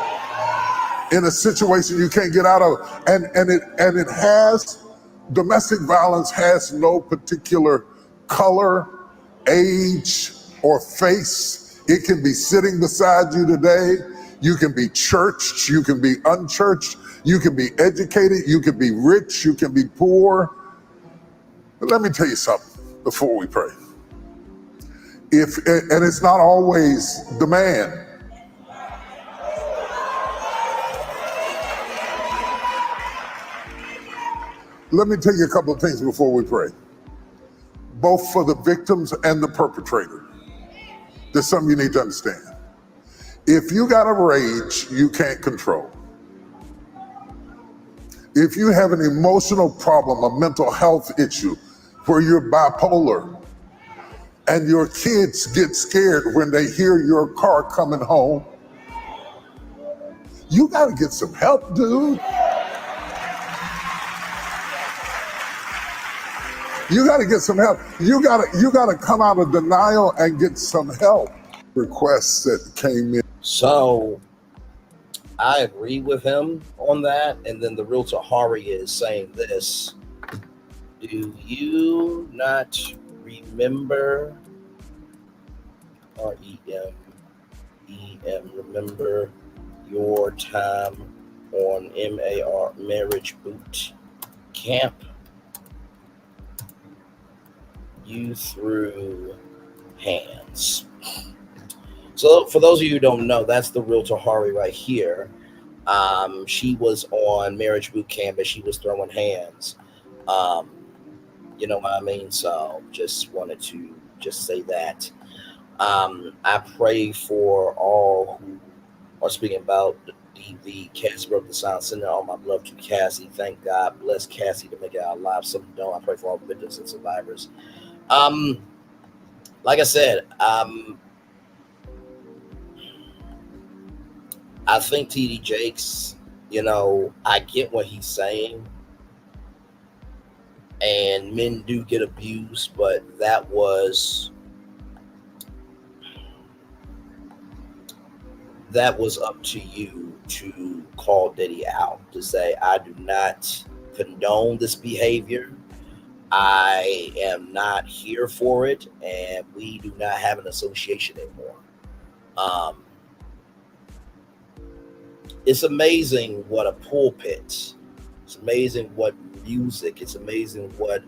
in a situation you can't get out of. And it has, domestic violence has no particular color, age, or face. It can be sitting beside you today. You can be churched, you can be unchurched, you can be educated, you can be rich, you can be poor. But let me tell you something before we pray. And it's not always the man. Let me tell you a couple of things before we pray. Both for the victims and the perpetrator. There's something you need to understand. If you got a rage you can't control, if you have an emotional problem, a mental health issue where you're bipolar, and your kids get scared when they hear your car coming home, you gotta get some help, dude. You gotta get some help. You gotta come out of denial and get some help. Requests that came in.
So I agree with him on that. And then the realtor Hari is saying this. Do you not remember REM, remember your time on MAR, marriage boot camp? You threw hands. So for those of you who don't know, that's the realtor Hari right here. She was on marriage boot camp and she was throwing hands. You know what I mean? So just wanted to just say that. I pray for all who are speaking about the DV'D. Cassie broke the silence. Sending all my love to Cassie. Thank God. Bless Cassie to make it out alive. Some don't. I pray for all the victims and survivors. Like I said, I think TD Jakes, you know, I get what he's saying. And men do get abused, but that was up to you to call Diddy out, to say, I do not condone this behavior. I am not here for it, and we do not have an association anymore. It's amazing what a pulpit, it's amazing what music, it's amazing what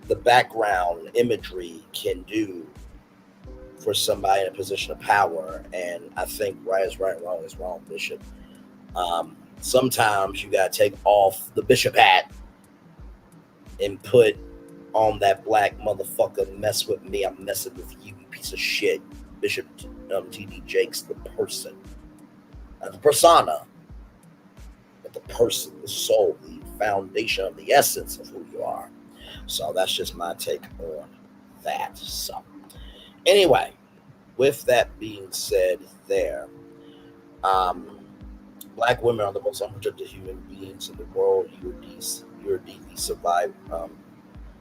the background imagery can do for somebody in a position of power. And I think right is right, wrong is wrong, Bishop. Sometimes you gotta take off the bishop hat and put on that black motherfucker. Mess with me, I'm messing with you, you piece of shit. Bishop TD Jakes, the person, not the persona, but the person, the soul, the foundation of the essence of who you are. So that's just my take on that. So anyway, with that being said, there, black women are the most unprotected human beings in the world. You're a DV survivor.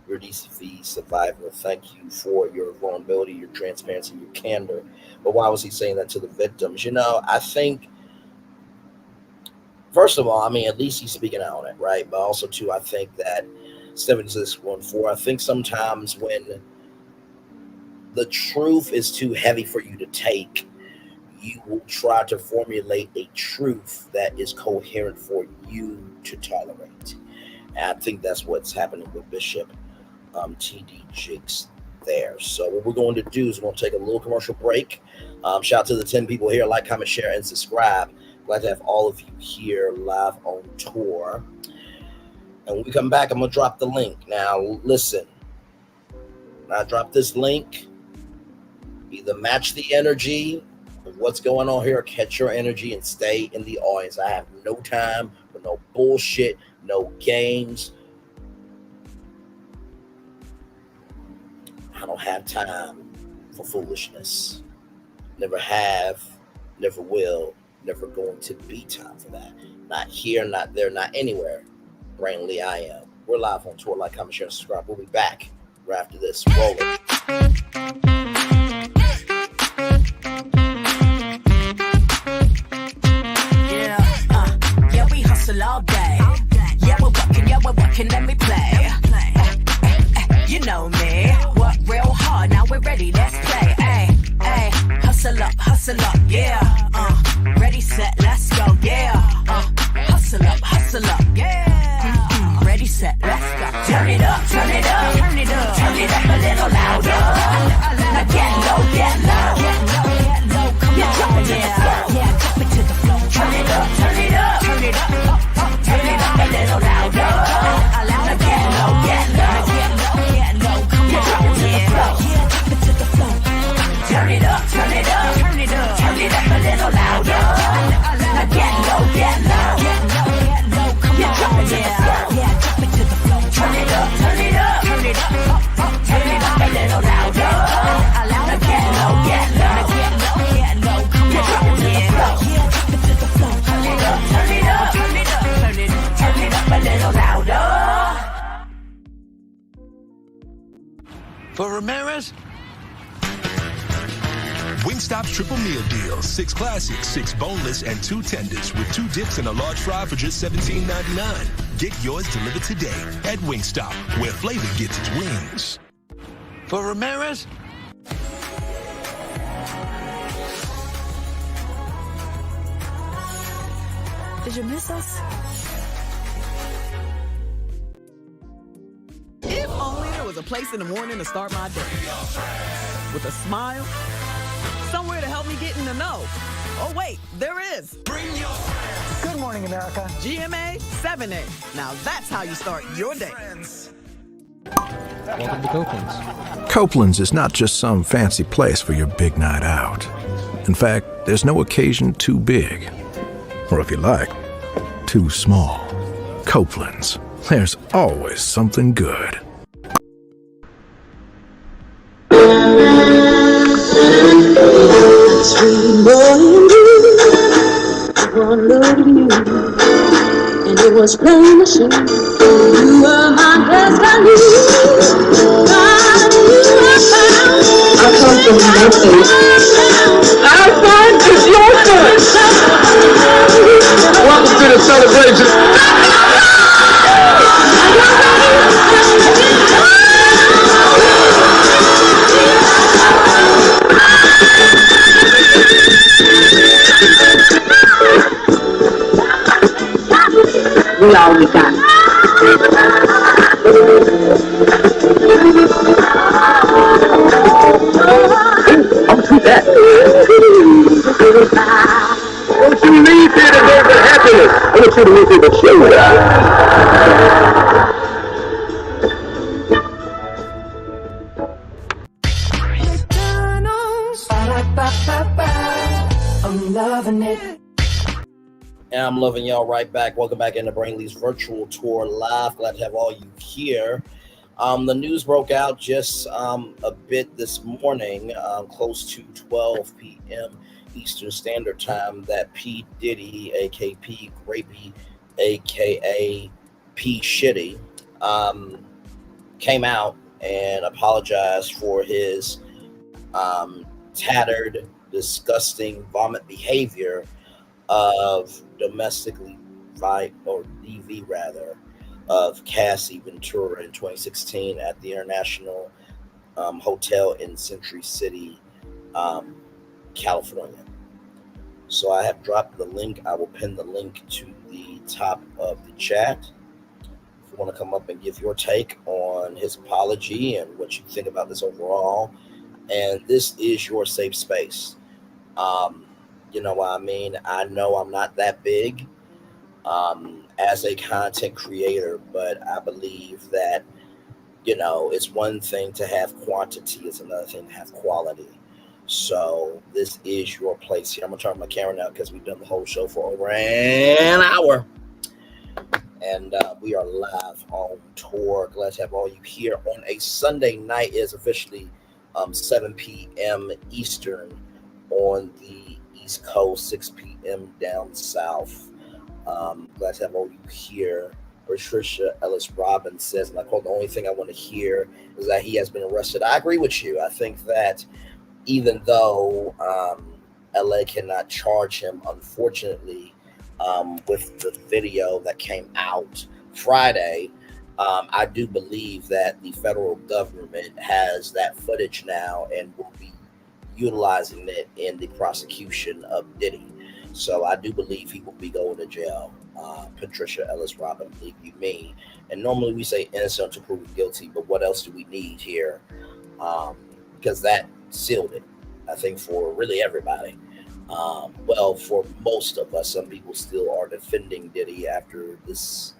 You're a DV survivor. Thank you for your vulnerability, your transparency, your candor. But why was he saying that to the victims? You know, I think, first of all, I mean, at least he's speaking out on it, right? But also, too, I think that 7614, I think sometimes when the truth is too heavy for you to take, you will try to formulate a truth that is coherent for you to tolerate. And I think that's what's happening with Bishop TD Jakes there. So what we're going to do is we're going to take a little commercial break. Shout out to the 10 people here. Like, comment, share, and subscribe. Glad to have all of you here live on tour. And when we come back, I'm going to drop the link. Now, listen. When I drop this link, either match the energy of what's going on here, or catch your energy and stay in the audience. I have no time for no bullshit, no games. I don't have time for foolishness. Never have, never will, never going to be time for that. Not here, not there, not anywhere. Brainly I am. We're live on tour. Like, comment, share, and subscribe. We'll be back right after this. Roll it.
hustle up, yeah. Ready, set, let's go, yeah. Hustle up, yeah. Ready, set, let's go. Turn it up, turn it up, turn it up, turn it up a little louder. Now get low, get low, get low, get low. Come on, drop it to the floor, yeah, drop it to the floor. Turn it up, turn it up, turn it up, turn it up a little louder. Now get low, get low, get low, get low. Come on, drop it to the floor, yeah, drop it to the floor. Turn it up, turn it up, turn it up, turn it up a little louder. Now get low, get low, get low, get low. Come on, drop it to the floor, yeah, drop it to the floor. Turn it up, turn it up, turn it up, turn it up a little louder. Now get low, get low, get low, get low. Come on, drop it to the floor, yeah, drop it to the floor. Turn it up, turn it up, turn it up, turn it up, turn it up a little louder.
For Ramirez? Wingstop's triple meal deal. 6 classics, 6 boneless, and 2 tenders with 2 dips and a large fry for just $17.99. Get yours delivered today at Wingstop, where flavor gets its wings. For Ramirez?
Did you miss us?
If only there was a place in the morning to start my day. With a smile, somewhere to help me get in the know. Oh wait, there is.
Good morning, America.
GMA 7A. Now that's how you start your day.
Welcome to Copeland's.
Copeland's is not just some fancy place for your big night out. In fact, there's no occasion too big. Or if you like, too small. Copeland's. There's always something good.
Sweet morning dew, one look at you, and it was plain to see you were my destiny. God, you are found. I come from my place. Our son is your son.
Welcome to the celebration.
We all we got. I'll do that.
Don't you leave here today with happiness. I want you to leave here with children.
I'm loving it.
And I'm loving y'all right back. Welcome back into Brainley's virtual tour live. Glad to have all you here. The news broke out just a bit this morning, close to 12 p.m. Eastern Standard Time, that P. Diddy, aka P. Grapey, aka P. Shitty, came out and apologized for his tattered, disgusting vomit behavior of domestically DV rather, of Cassie Ventura in 2016 at the International Hotel in Century City, California. So I have dropped the link. I will pin the link to the top of the chat. If you want to come up and give your take on his apology and what you think about this overall. And this is your safe space. You know what I mean? I know I'm not that big as a content creator, but I believe that, you know, it's one thing to have quantity, it's another thing to have quality. So this is your place here. I'm going to turn my camera now because we've done the whole show for over an hour. And we are live on tour. Glad to have all you here on a Sunday night. It is officially 7 p.m. Eastern on the East Coast, 6 p.m. down south. Glad to have all you here. Patricia Ellis Robbins says, and I quote, the only thing I want to hear is that he has been arrested. I agree with you. I think that even though LA cannot charge him, unfortunately, with the video that came out Friday, I do believe that the federal government has that footage now and will be utilizing it in the prosecution of Diddy. So I do believe he will be going to jail. Patricia Ellis Robin, believe you me. And normally we say innocent to proven guilty, but what else do we need here? Because that sealed it, I think, for really everybody. Well, for most of us. Some people still are defending Diddy after this,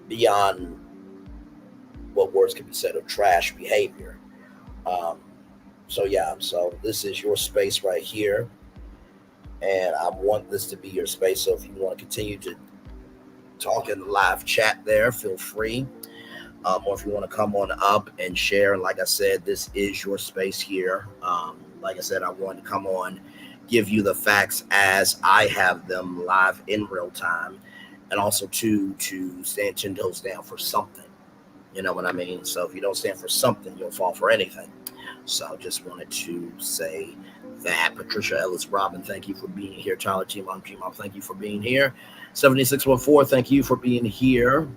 beyond what words can be said of trash behavior. So this is your space right here. And I want this to be your space. So if you want to continue to talk in the live chat there, feel free. Or if you want to come on up and share. And like I said, this is your space here. Like I said, I want to come on, give you the facts as I have them live in real time. And also to stand 10 toes down for something. You know what I mean? So if you don't stand for something, you'll fall for anything. So just wanted to say that. Patricia Ellis Robin, thank you for being here. Tyler G-Mom, thank you for being here. 7614, thank you for being here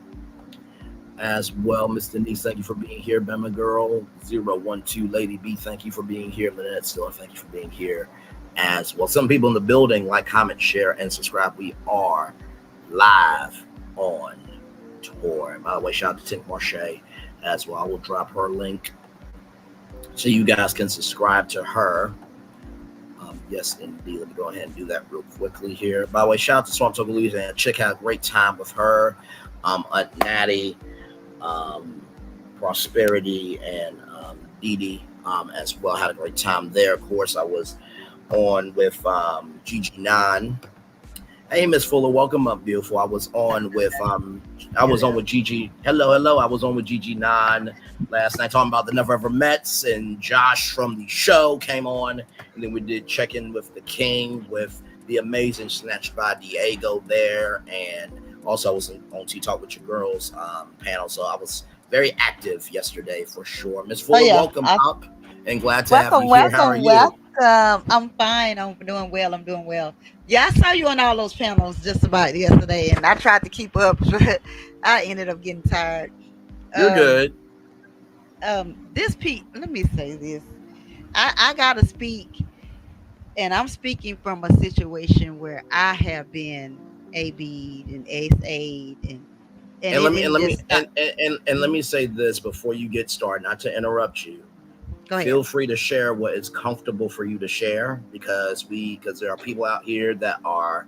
as well. Miss Denise, thank you for being here. Bama Girl 012, Lady B, thank you for being here. Lynette Stiller, thank you for being here as well. Some people in the building, like, comment, share, and subscribe. We are live on tour. And by the way, shout out to Tink Marche as well. I will drop her link so you guys can subscribe to her. Yes, indeed. Let me go ahead and do that real quickly here. By the way, shout out to Swamp Toga Louisiana. Chick had a great time with her. Aunt Natty, Prosperity, and Dee as well. Had a great time there. Of course, I was on with Gigi9. Hey, Miss Fuller, welcome up, beautiful. I was on with Gigi. Hello. I was on with Gigi9 last night talking about the Never Ever Mets, and Josh from the show came on, and then we did check in with the King with the amazing Snatched by Diego there, and also I was on Tea Talk with Your Girls panel, so I was very active yesterday for sure. Miss Fuller, welcome up, and glad to have you here. How are you?
I'm fine. I'm doing well. Yeah, I saw you on all those panels just about yesterday, and I tried to keep up, but I ended up getting tired.
You're good.
This Pete, let me say this. I gotta speak, and I'm speaking from a situation where I have been AB'd and AC'd
and let me say this before you get started, not to interrupt you. Feel free to share what is comfortable for you to share, because there are people out here that are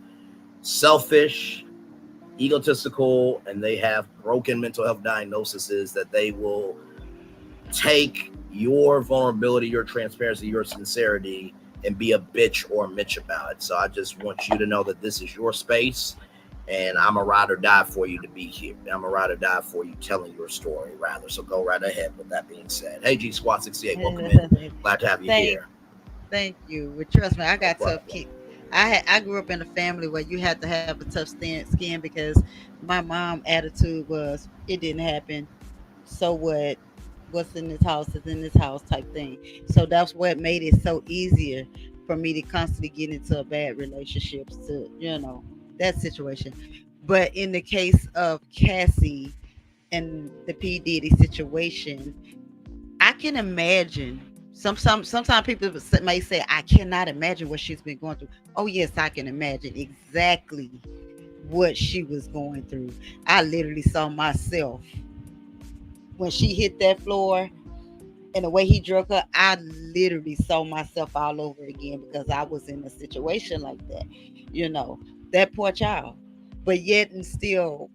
selfish, egotistical, and they have broken mental health diagnoses that they will take your vulnerability, your transparency, your sincerity, and be a bitch or a Mitch about it. So I just want you to know that this is your space, and I'm a ride or die for you to be here. I'm a ride or die for you telling your story, rather. So go right ahead with that being said. Hey, G Squad 68, welcome in. Glad to have you here.
Thank you. But trust me, I got tough kids. I grew up in a family where you had to have a tough skin, because my mom's attitude was, it didn't happen, so what? What's in this house is in this house type thing. So that's what made it so easier for me to constantly get into a bad relationships, to, that situation. But in the case of Cassie and the P. Diddy situation, I can imagine. Sometimes people may say, I cannot imagine what she's been going through. Oh, yes, I can imagine exactly what she was going through. I literally saw myself when she hit that floor and the way he drug her. I literally saw myself all over again, because I was in a situation like that. That poor child. But yet and still,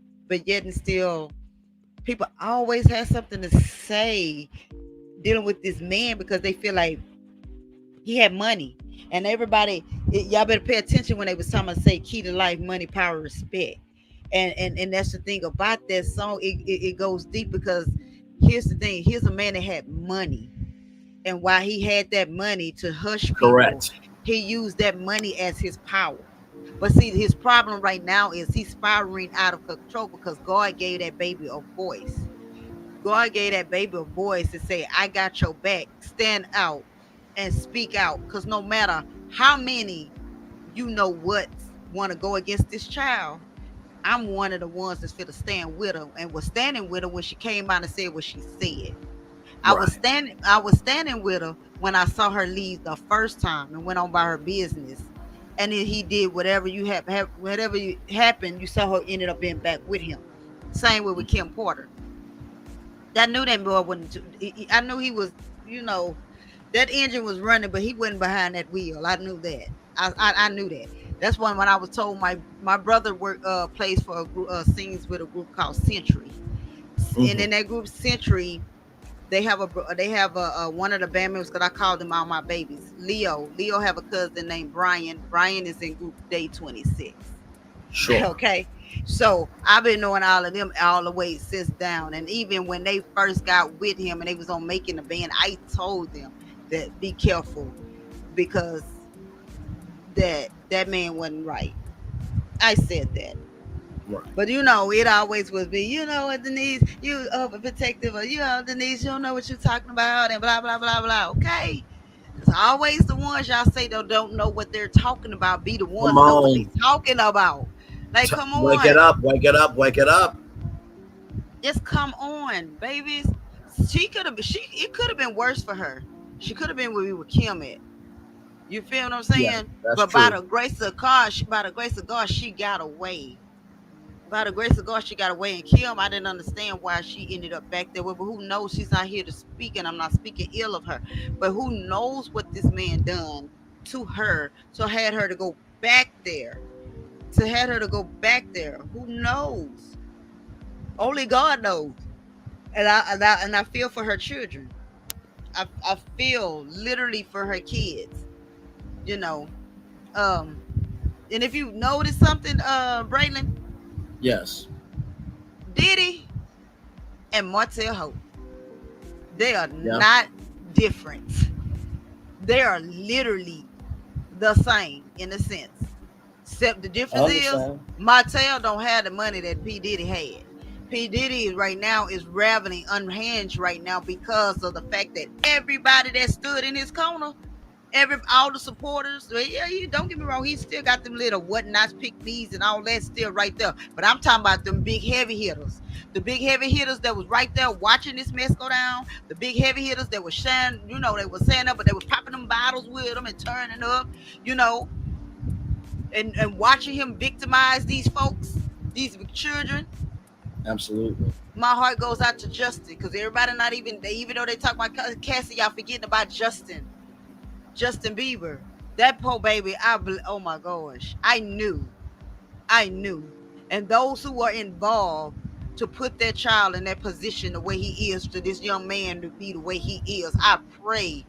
people always have something to say dealing with this man, because they feel like he had money. And everybody, y'all better pay attention when they was talking about, say, key to life, money, power, respect. And that's the thing about that song. It goes deep, because here's the thing. Here's a man that had money. And while he had that money to hush people,
correct,
he used that money as his power. But see, his problem right now is he's spiraling out of control, because God gave that baby a voice. God gave that baby a voice to say, I got your back. Stand out and speak out. Because no matter how many want to go against this child, I'm one of the ones that's going to stand with her, and was standing with her when she came out and said what she said. I was standing with her when I saw her leave the first time and went on by her business. And then he did whatever happened. You saw her ended up being back with him. Same way with Kim Porter. I knew that boy wouldn't. I knew he was. That engine was running, but he wasn't behind that wheel. I knew that. I knew that. That's when I was told my brother plays for a group, sings with a group called Century, and in that group Century, they have a one of the band members that I called them all my babies. Leo have a cousin named Brian. Brian is in group Day 26.
Sure.
Okay. So I've been knowing all of them all the way since down. And even when they first got with him and they was on making the band, I told them that be careful because that man wasn't right. I said that.
Right.
But it always would be, Denise, you overprotective, or Denise, you don't know what you're talking about, and blah blah blah blah. Okay. It's always the ones y'all say they don't know what they're talking about. Be the ones know what they're talking about. Like, come on.
Wake it up, wake it up, wake it up.
Just come on, babies. It could have been worse for her. She could have been where we with Kim at. You feel what I'm saying?
Yeah,
but true. By the grace of God, she got away. By the grace of God, she got away. And Kim, I didn't understand why she ended up back there. But who knows? She's not here to speak, and I'm not speaking ill of her. But who knows what this man done to her? So had her to go back there. Who knows? Only God knows. And I feel for her children. I feel literally for her kids. And if you notice something, Braylon.
Yes.
Diddy and Martell Hope, they are not different. They are literally the same in a sense. Except the difference is Martell don't have the money that P. Diddy had. P. Diddy right now is raveling unhinged right now because of the fact that everybody that stood in his corner, all the supporters, you don't get me wrong, he still got them little whatnots, pick these and all that still right there. But I'm talking about them big heavy hitters. The big heavy hitters that was right there watching this mess go down. The big heavy hitters that was shining, they was standing up, but they was popping them bottles with them and turning up, and watching him victimize these folks, these children.
Absolutely.
My heart goes out to Justin because everybody even though they talk about Cassie, y'all forgetting about Justin Bieber. That poor baby, oh my gosh, I knew. And those who are involved to put their child in that position the way he is, to this young man to be the way he is, I pray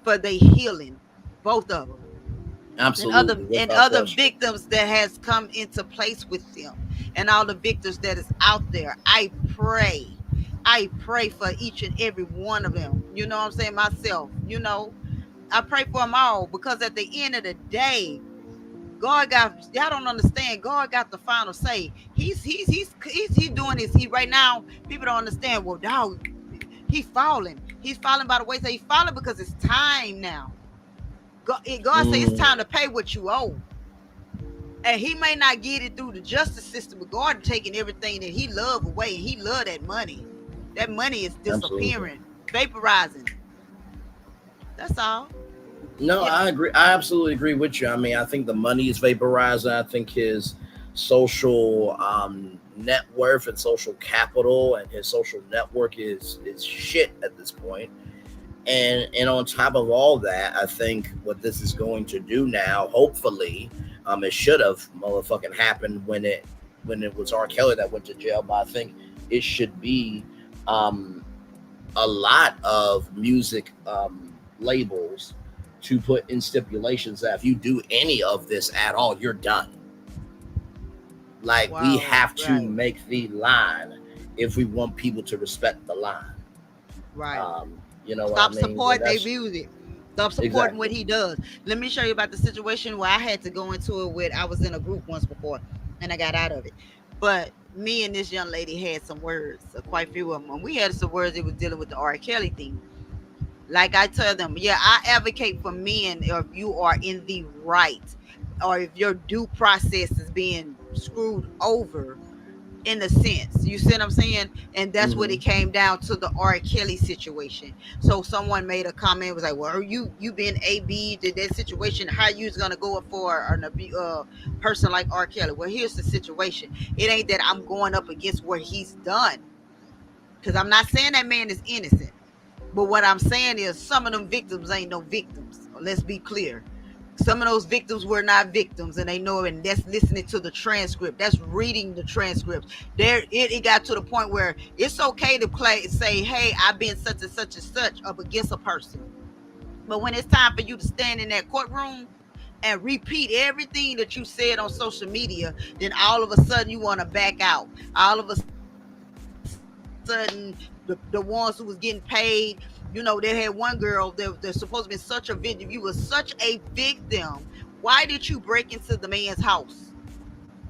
for their healing, both of them.
Absolutely.
And other victims that has come into place with them, and all the victims that is out there. I pray for each and every one of them. You know what I'm saying? Myself, I pray for them all because at the end of the day, y'all don't understand. God got the final say. He's doing this. He right now, people don't understand. Well, dog, he's falling. He's falling by the wayside. He's falling because it's time now. God says it's time to pay what you owe. And he may not get it through the justice system, but God taking everything that he loved away, and he loved that money. That money is disappearing, vaporizing. That's all.
No, I agree. I absolutely agree with you. I mean, I think the money is vaporizing. I think his social net worth and social capital and his social network is shit at this point. And on top of all that, I think what this is going to do now, hopefully, it should have motherfucking happened when it was R. Kelly that went to jail, but I think it should be a lot of music labels to put in stipulations that if you do any of this at all, you're done. Like, we have to make the line if we want people to respect the line.
Right.
Stop
supporting their music. Stop supporting what he does. Let me show you about the situation where I had to go into it with. I was in a group once before, and I got out of it. But me and this young lady had some words, quite a few of them. And we had some words that was dealing with the R. Kelly thing. Like I tell them, I advocate for men if you are in the right, or if your due process is being screwed over, in a sense. You see what I'm saying? And that's what it came down to, the R. Kelly situation. So someone made a comment, was like, well, you been AB to that situation, how you's gonna go up for a person like R. Kelly? Well, here's the situation. It ain't that I'm going up against what he's done, because I'm not saying that man is innocent, but what I'm saying is some of them victims ain't no victims. Let's be clear. Some of those victims were not victims, and they know it. And that's listening to the transcript. That's reading the transcript. It got to the point where it's okay to say, "Hey, I've been such and such and such up against a person," but when it's time for you to stand in that courtroom and repeat everything that you said on social media, then all of a sudden you want to back out. All of a sudden, the ones who was getting paid. They had one girl there's supposed to be such a victim. You were such a victim. Why did you break into the man's house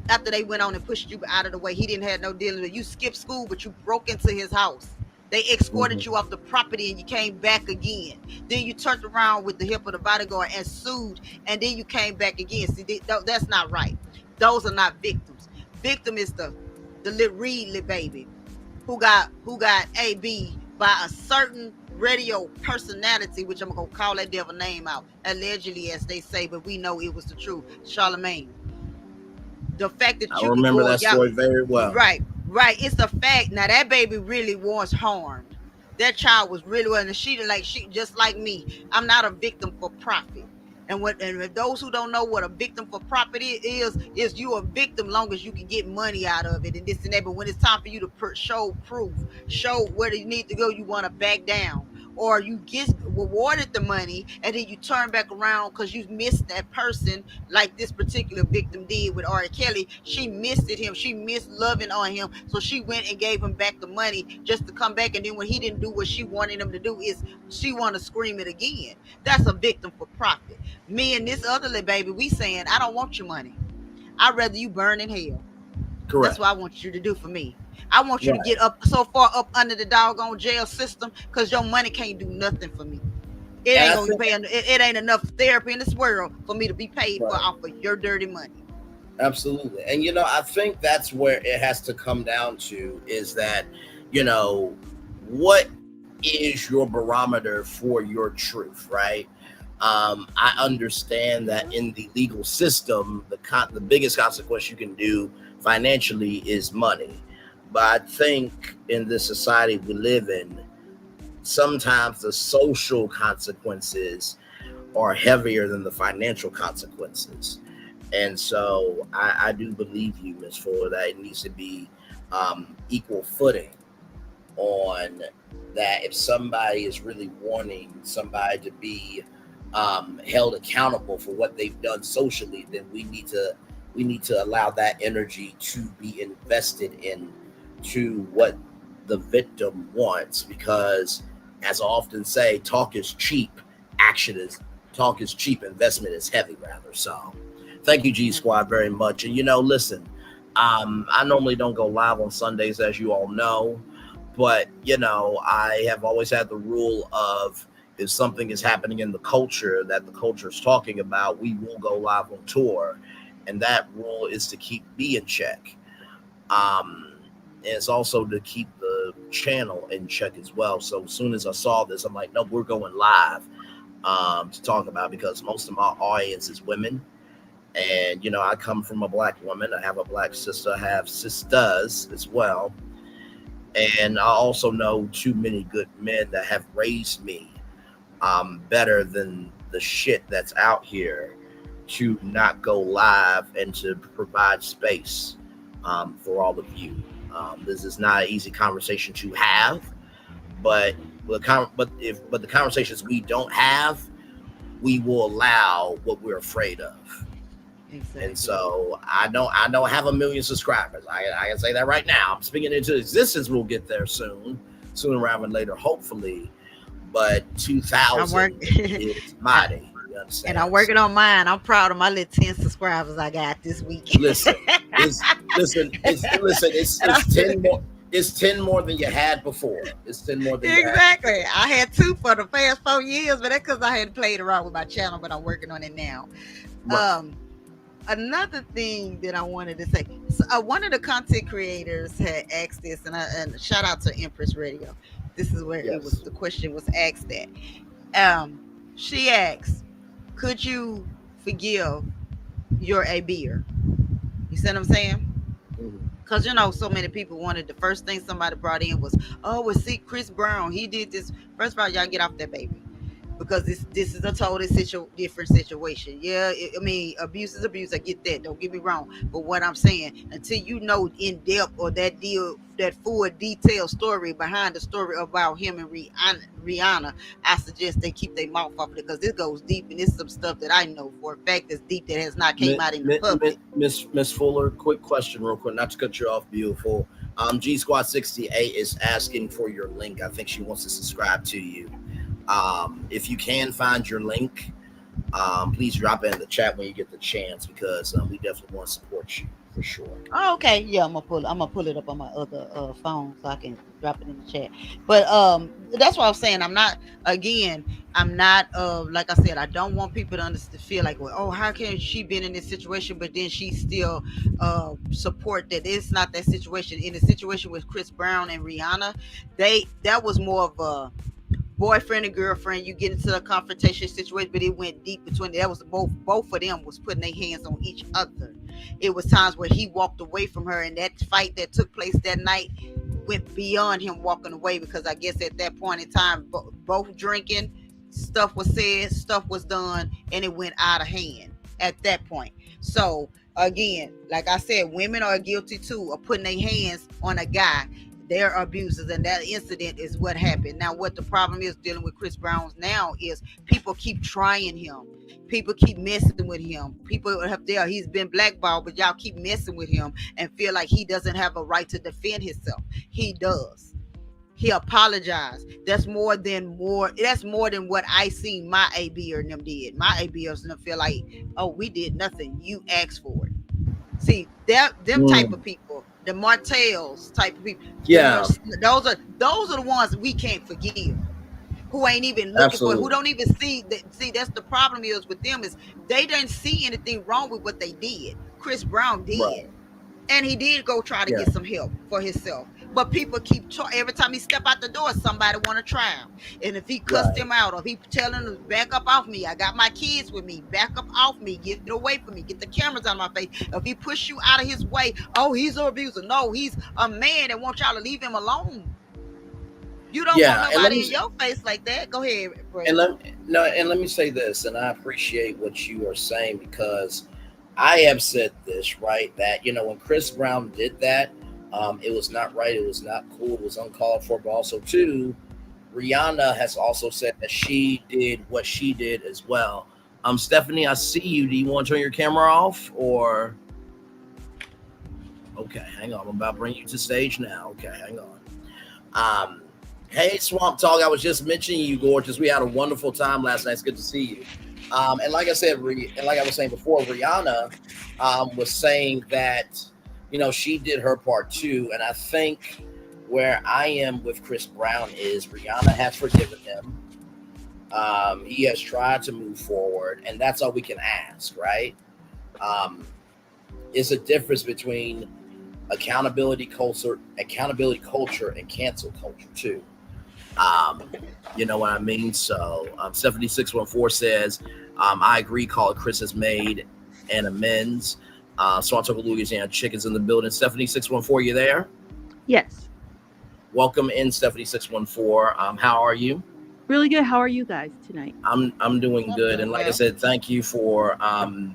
after they went on and pushed you out of the way? He didn't have no dealing with it. You skipped school, but you broke into his house. They escorted you off the property and you came back again. Then you turned around with the help of the bodyguard and sued, and then you came back again. See, that's not right. Those are not victims. Victim is the little Reed baby who got AB by a certain radio personality, which I'm gonna call that devil name out, allegedly, as they say, but we know it was the truth. Charlemagne. The fact that
I remember that story very well.
Right. It's the fact. Now that baby really was harmed. That child was really, and she just like me. I'm not a victim for profit. And those who don't know what a victim for profit is you a victim long as you can get money out of it and this and that. But when it's time for you to show proof, show where you need to go, you want to back down, or you get rewarded the money and then you turn back around because you missed that person, like this particular victim did with R. Kelly. She missed him. She missed loving on him, so she went and gave him back the money just to come back. And then when he didn't do what she wanted him to do, she want to scream it again. That's a victim for profit. Me and this other little baby, we saying, I don't want your money. I'd rather you burn in hell. Correct. That's what I want you to do for me. I want you to get up so far up under the doggone jail system, because your money can't do nothing for me. It ain't gonna be paying. It ain't enough therapy in this world for me to be paid for off of your dirty money.
Absolutely. And I think that's where it has to come down to, is that what is your barometer for your truth, right? I understand that in the legal system, the biggest consequence you can do financially is money. But I think in this society we live in, sometimes the social consequences are heavier than the financial consequences. And so I do believe you, Ms. Fuller, that it needs to be equal footing on that. If somebody is really wanting somebody to be held accountable for what they've done socially, then we need to allow that energy to be invested into what the victim wants, because as I often say, talk is cheap, talk is cheap, investment is heavy, rather. So thank you, G Squad, very much. And listen, I normally don't go live on Sundays, as you all know, but I have always had the rule of, if something is happening in the culture that the culture is talking about, we will go live on tour. And that rule is to keep me in check. And it's also to keep the channel in check as well. So as soon as I saw this, I'm like, no, we're going live to talk about, because most of my audience is women. And, I come from a black woman. I have a black sister. I have sisters as well. And I also know too many good men that have raised me better than the shit that's out here, to not go live and to provide space for all of you. This is not an easy conversation to have, but the conversations we don't have, we will allow what we're afraid of. Exactly. And so I don't have 1 million subscribers. I can say that right now. I'm speaking into existence. We'll get there sooner rather than later, hopefully. But 2,000 is mighty.
And I'm working on mine. I'm proud of my little 10 subscribers I got this week.
Listen, it's 10 more. It's 10 more than you had before. It's 10 more than you had.
Exactly. I had 2 for the past 4 years, but that's because I hadn't played around with my channel, but I'm working on it now. Right. another thing that I wanted to say. So, one of the content creators had asked this, and shout out to Empress Radio. This is where it was. The question was asked that. She asked, "Could you forgive your AB'er?" You see what I'm saying? Because so many people wanted, the first thing somebody brought in was, oh, well, see, Chris Brown, he did this. First of all, y'all get off that baby, because this is a totally different situation. Yeah, I mean, abuse is abuse. I get that. Don't get me wrong. But what I'm saying, until you know in depth or that full detailed story behind the story about him and Rihanna, I suggest they keep their mouth off of it, because this goes deep, and it's some stuff that I know for a fact that's deep that has not came out in the public.
Miss Fuller, quick question, real quick, not to cut you off, beautiful. G Squad 68 is asking for your link. I think she wants to subscribe to you. If you can find your link, please drop it in the chat when you get the chance, because we definitely want to support you for sure.
Oh, okay, yeah, I'm gonna pull it up on my other phone so I can drop it in the chat. But that's what I'm saying. I'm not like I said, I don't want people to feel like, well, oh, how can she been in this situation, but then she still support that it's not that situation. In the situation with Chris Brown and Rihanna, that was more of a boyfriend and girlfriend. You get into a confrontation situation, but it went deep between them. That was both of them was putting their hands on each other. It was times where he walked away from her, and that fight that took place that night went beyond him walking away, because I guess at that point in time, both drinking, stuff was said, stuff was done, and it went out of hand at that point. So again, like I said, women are guilty too of putting their hands on a guy. They're abusers, and that incident is what happened. Now, what the problem is dealing with Chris Brown now is people keep trying him. People keep messing with him. People up there, he's been blackballed, but y'all keep messing with him and feel like he doesn't have a right to defend himself. He does. He apologized. That's more than what I seen my AB'er and them did. My AB'ers and them feel like, oh, we did nothing. You asked for it. See, them type of people, the Martells type of people.
Yeah,
those are the ones we can't forgive. Who ain't even looking for, who don't even see that. See, that's the problem is with them, is they didn't see anything wrong with what they did. Chris Brown did. Right. And he did go try to get some help for himself. But people keep every time he step out the door, somebody want to try him. And if he cussed him out, or if he telling him, back up off me, I got my kids with me, back up off me, get away from me, get the cameras out of my face. If he push you out of his way, oh, he's an abuser. No, he's a man that wants y'all to leave him alone. You don't want nobody in your face like that. Go ahead, Brady.
And let me say this, and I appreciate what you are saying, because I have said this, right, that, when Chris Brown did that, it was not right. It was not cool. It was uncalled for. But also, too, Rihanna has also said that she did what she did as well. Stephanie, I see you. Do you want to turn your camera off, or? Okay, hang on. I'm about to bring you to stage now. Okay, hang on. Hey, Swamp Talk. I was just mentioning you, gorgeous. We had a wonderful time last night. It's good to see you. And like I said, and like I was saying before, Rihanna was saying that, she did her part too. And I think where I am with Chris Brown is Rihanna has forgiven him. He has tried to move forward, and that's all we can ask, right? It's a difference between accountability culture, and cancel culture too. You know what I mean? So 7614 says, I agree, call Chris has made an amends. So I'll talk about Louisiana Chickens in the building. Stephanie 614, you there?
Yes.
Welcome in, Stephanie 614. How are you?
Really good. How are you guys tonight?
I'm doing good. And like I said, thank you for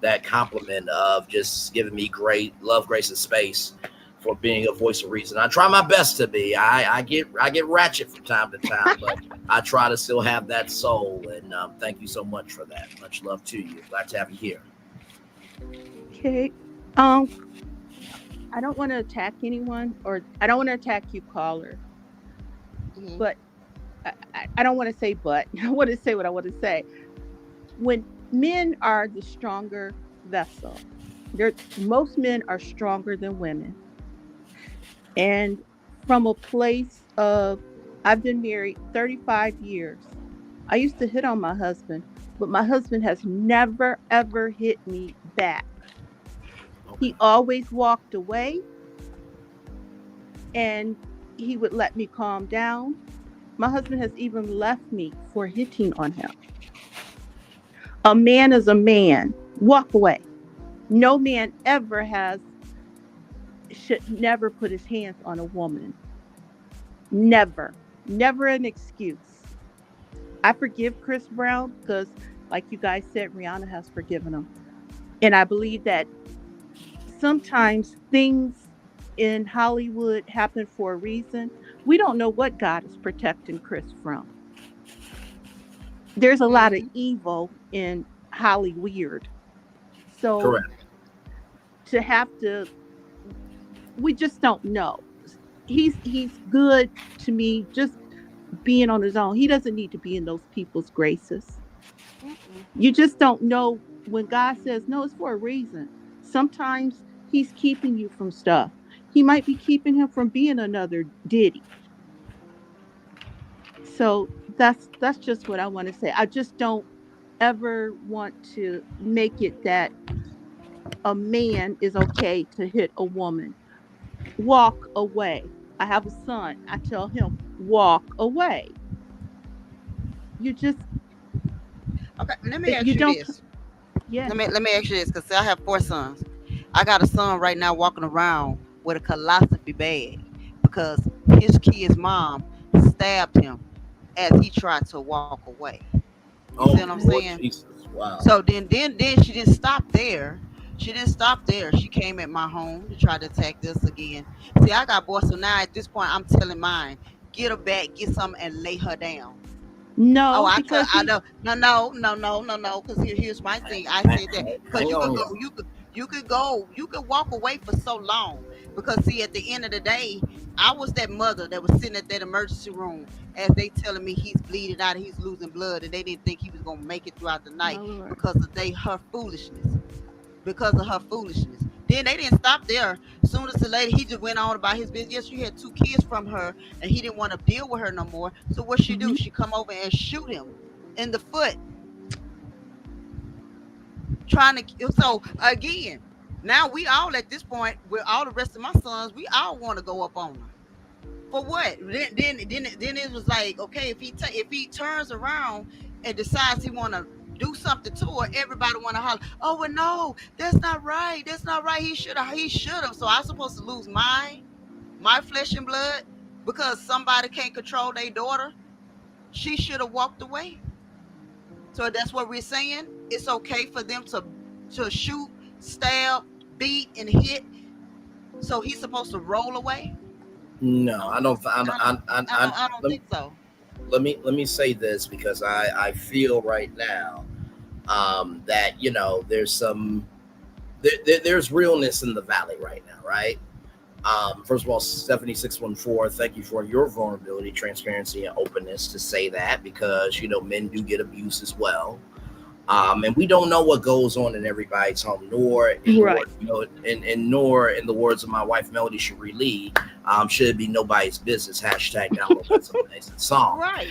that compliment of just giving me great love, grace, and space for being a voice of reason. I try my best to be. I get ratchet from time to time, but I try to still have that soul. And thank you so much for that. Much love to you. Glad to have you here.
Okay. I don't want to attack anyone, or I don't want to attack you, caller. Mm-hmm. But I don't want to say but. I want to say what I want to say. When men are the stronger vessel, most men are stronger than women. And from a place of, I've been married 35 years. I used to hit on my husband, but my husband has never, ever hit me back. He always walked away, and he would let me calm down. My husband has even left me for hitting on him. A man is a man. Walk away. No man ever should never put his hands on a woman. Never. Never an excuse. I forgive Chris Brown because, like you guys said, Rihanna has forgiven him. And I believe that sometimes things in Hollywood happen for a reason. We don't know what God is protecting Chris from. There's a lot of evil in Hollywood. So
Correct.
to have to, we just don't know. He's good to me just being on his own. He doesn't need to be in those people's graces. You just don't know when God says no, it's for a reason. Sometimes he's keeping you from stuff. He might be keeping him from being another Diddy. So that's just what I want to say. I just don't ever want to make it that a man is okay to hit a woman. Walk away. I have a son. I tell him, walk away. You just
Okay, let me ask
you
you
don't.
this.
Yeah.
Let me ask you this, because I have 4 sons. I got a son right now walking around with a colostomy bag because his kid's mom stabbed him as he tried to walk away. You see what I'm saying?
Jesus. Wow.
So then she didn't stop there. She didn't stop there. She came at my home to try to attack us again. See, I got boys, so now at this point I'm telling mine, get her back, get something, and lay her down.
No,
I
because
know. No. Because here's my thing. I said that because you could walk away for so long. Because see, at the end of the day, I was that mother that was sitting at that emergency room as they telling me he's bleeding out, he's losing blood, and they didn't think he was gonna make it throughout the night because of her foolishness. Because of her foolishness. Then they didn't stop there. As soon as the lady, he just went on about his business. Yes, you had 2 kids from her, and he didn't want to deal with her no more. So what she do? She come over and shoot him in the foot, trying to. So again, now we all at this point with all the rest of my sons, we all want to go up on her. For what? Then it was like, okay, if he turns around and decides he want to do something to her, everybody want to holler, oh well, no, that's not right, he should have. So I'm supposed to lose my flesh and blood because somebody can't control their daughter? She should have walked away. So that's what we're saying. It's okay for them to shoot, stab, beat, and hit, so he's supposed to roll away?
No, I don't
think so.
Let me say this, because I feel right now that, you know, there's there's realness in the valley right now, right? First of all, 7614, thank you for your vulnerability, transparency, and openness to say that, because, you know, men do get abused as well. And we don't know what goes on in everybody's home, nor in the words of my wife, Melody Cherie Lee, should it be nobody's business. Hashtag download that's an amazing song.
Right.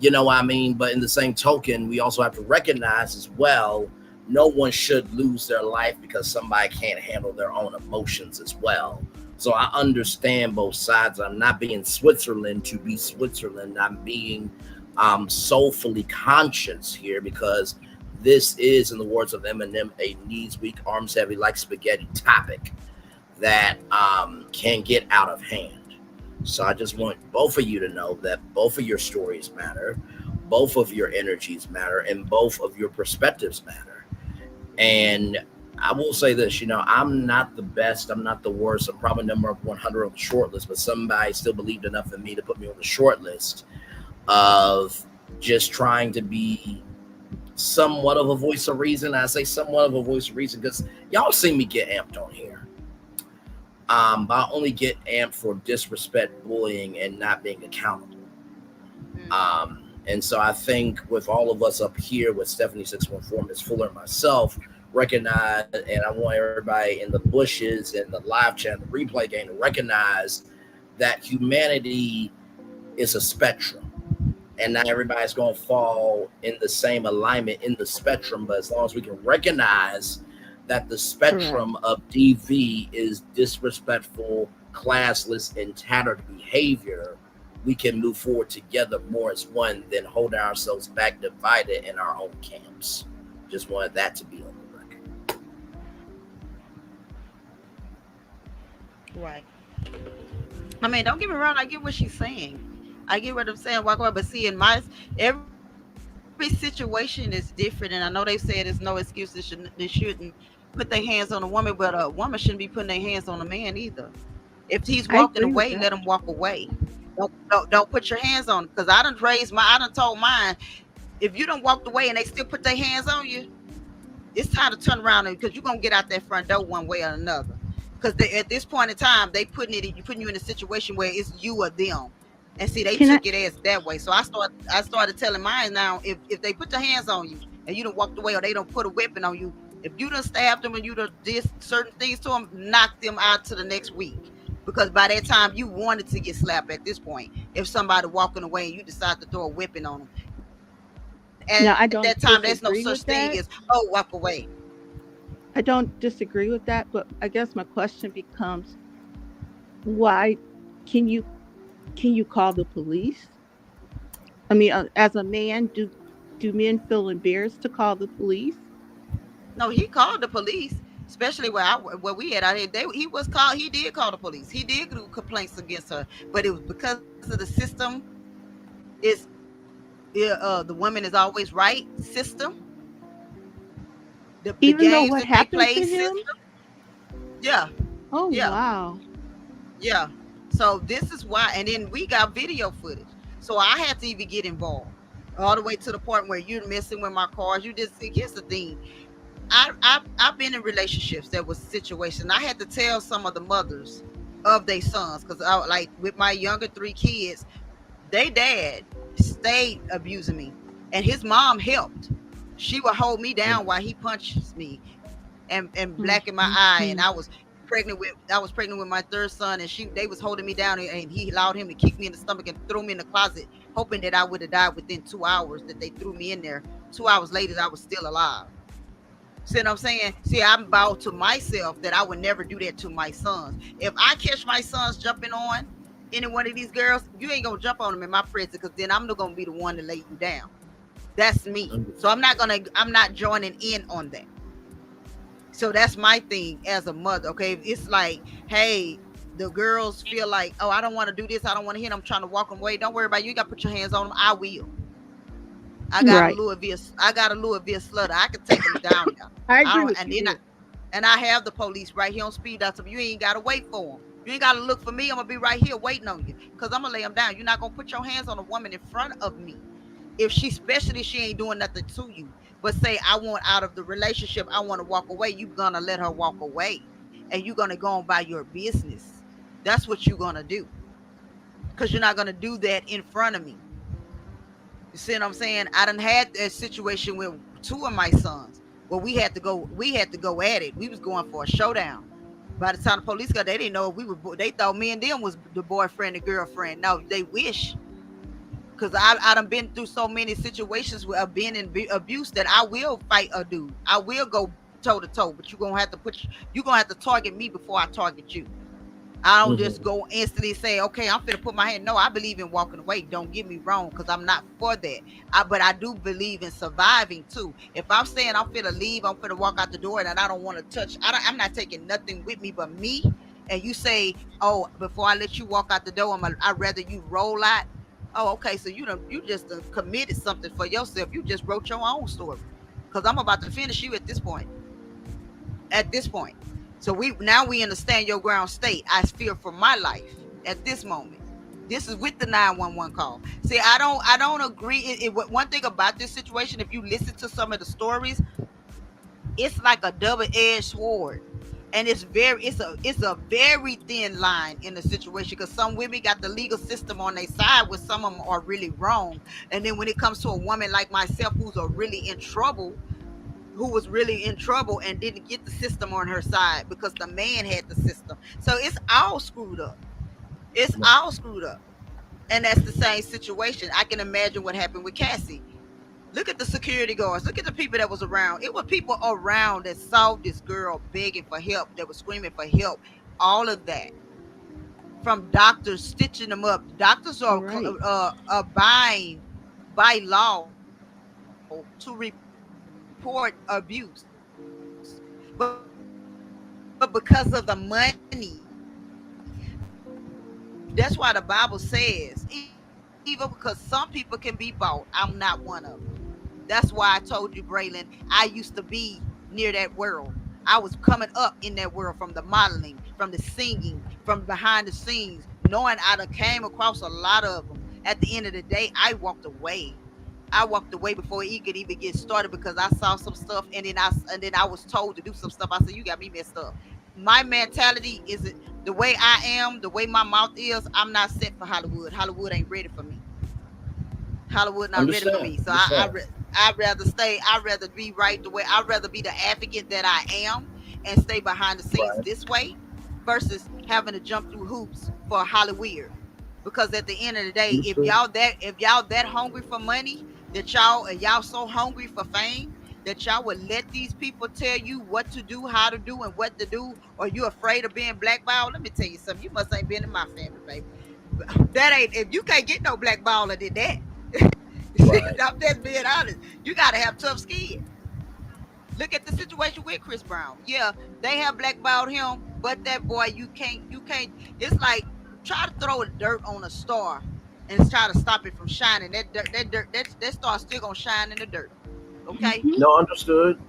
You know what I mean? But in the same token, we also have to recognize as well, no one should lose their life because somebody can't handle their own emotions as well. So I understand both sides. I'm not being Switzerland to be Switzerland. I'm being soulfully conscious here, because this is, in the words of Eminem, a knees weak, arms heavy like spaghetti topic that can get out of hand. So I just want both of you to know that both of your stories matter, both of your energies matter, and both of your perspectives matter. And I will say this, you know, I'm not the best, I'm not the worst, I'm probably number 100 on the short list, but somebody still believed enough in me to put me on the short list of just trying to be somewhat of a voice of reason. I say somewhat of a voice of reason because y'all see me get amped on here. But I only get amped for disrespect, bullying, and not being accountable. And so I think with all of us up here, with Stephanie 614, Ms. Fuller, and myself, recognize, and I want everybody in the bushes and the live chat, the replay game, to recognize that humanity is a spectrum. And not everybody's going to fall in the same alignment in the spectrum. But as long as we can recognize that the spectrum of DV is disrespectful, classless, and tattered behavior, we can move forward together more as one than holding ourselves back divided in our own camps. Just wanted that to be on the record.
Right. I mean, don't get me wrong. I get what she's saying. I get what I'm saying. Walk away, but see, in every situation is different, and I know they said there's no excuse. They shouldn't put their hands on a woman, but a woman shouldn't be putting their hands on a man either. If he's walking away, let him walk away. Don't put your hands on him, because I done told mine, if you don't walk away and they still put their hands on you, it's time to turn around, because you're gonna get out that front door one way or another. Because at this point in time, they putting you in a situation where it's you or them. And see, they took it as that way. So I started telling mine now, if they put their hands on you and you done walked away, or they don't put a weapon on you, if you done stabbed them and you done did certain things to them, knock them out to the next week. Because by that time, you wanted to get slapped at this point. If somebody walking away and you decide to throw a weapon on them. And
now, I don't
at that time, there's no
disagree
such
with
thing
that.
as, walk away.
I don't disagree with that, but I guess my question becomes, why can you call the police? I mean, as a man, do men feel embarrassed to call the police?
No, he called the police, especially where we had out here. He did call the police. He did do complaints against her, but it was because of the system. The woman is always right system.
Even though what happened to him?
Yeah.
Oh,
yeah.
Wow.
Yeah. So this is why, and then we got video footage. So I had to even get involved, all the way to the point where you're messing with my cars. Here's the thing. I've been in relationships that was situations. I had to tell some of the mothers of their sons, because like with my younger 3 kids, they dad stayed abusing me, and his mom helped. She would hold me down while he punches me and blacken my eye. And I was pregnant with my 3rd son, and they was holding me down, and he allowed him to kick me in the stomach and throw me in the closet, hoping that I would have died within 2 hours that they threw me in there. 2 hours later, I was still alive. See what I'm saying? See, I'm vowed to myself that I would never do that to my sons. If I catch my sons jumping on any one of these girls, you ain't gonna jump on them in my presence, because then I'm not gonna be the one to lay you down. That's me. So I'm not joining in on that. So that's my thing as a mother. Okay, it's like, hey, the girls feel like, I don't want to do this, I don't want to hit them, I'm trying to walk them away. Don't worry about it. You got to put your hands on them. I will. I got a Louisville slutter. I can take them down now.
I agree with you.
And I have the police right here on speed dial. So you ain't got to wait for them. You ain't got to look for me. I'm gonna be right here waiting on you, because I'm gonna lay them down. You're not gonna put your hands on a woman in front of me. If she ain't doing nothing to you, but say, I want out of the relationship, I want to walk away, you're gonna let her walk away, and you're gonna go on by your business. That's what you're gonna do, because you're not gonna do that in front of me. You see what I'm saying? I done had a situation with 2 of my sons where we had to go at it. We was going for a showdown. By the time the police got, they didn't know if they thought me and them was the boyfriend and girlfriend. No, they wish. Because I done been through so many situations where I've been in abuse that I will fight a dude. I will go toe to toe, but you're gonna have to target me before I target you. I don't just go instantly say, okay, I'm finna put my hand. No, I believe in walking away. Don't get me wrong, because I'm not for that. But I do believe in surviving too. If I'm saying I'm finna leave, I'm finna walk out the door, and I don't want to touch, I'm not taking nothing with me but me. And you say, oh, before I let you walk out the door, I'd rather you roll out. Oh, okay. So you just committed something for yourself. You just wrote your own story, because I'm about to finish you at this point. So we understand your ground state. I fear for my life at this moment. This is with the 911 call. See, I don't agree. One thing about this situation, if you listen to some of the stories, it's like a double-edged sword, and it's a very thin line in the situation, because some women got the legal system on their side, where some of them are really wrong, and then when it comes to a woman like myself who was really in trouble and didn't get the system on her side because the man had the system. So it's all screwed up. And that's the same situation. I can imagine what happened with Cassie. Look at the security guards. Look at the people that was around. It was people around that saw this girl begging for help, that was screaming for help. All of that. From doctors stitching them up. Doctors are abiding by law to report abuse. But because of the money, that's why the Bible says, even because some people can be bought, I'm not one of them. That's why I told you, Braylon, I used to be near that world. I was coming up in that world, from the modeling, from the singing, from behind the scenes, knowing I done came across a lot of them. At the end of the day, I walked away. I walked away before he could even get started, because I saw some stuff, and then I was told to do some stuff. I said, you got me messed up. My mentality is the way I am, the way my mouth is. I'm not set for Hollywood. Hollywood ain't ready for me. Hollywood not ready for me. So I'd rather stay. I'd rather be right the way. I'd rather be the advocate that I am and stay behind the scenes this way, versus having to jump through hoops for Hollywood. Because at the end of the day, if y'all that hungry for money, that y'all so hungry for fame, that y'all would let these people tell you what to do, how to do, and what to do, or you afraid of being blackballed, let me tell you something. You must ain't been in my family, baby. That ain't, if you can't get no blackballer than that. I'm just being honest. You gotta have tough skin. Look at the situation with Chris Brown. Yeah, they have blackballed him, but that boy, you can't. It's like, try to throw dirt on a star and try to stop it from shining. That star still gonna shine in the dirt. Okay.
No, understood.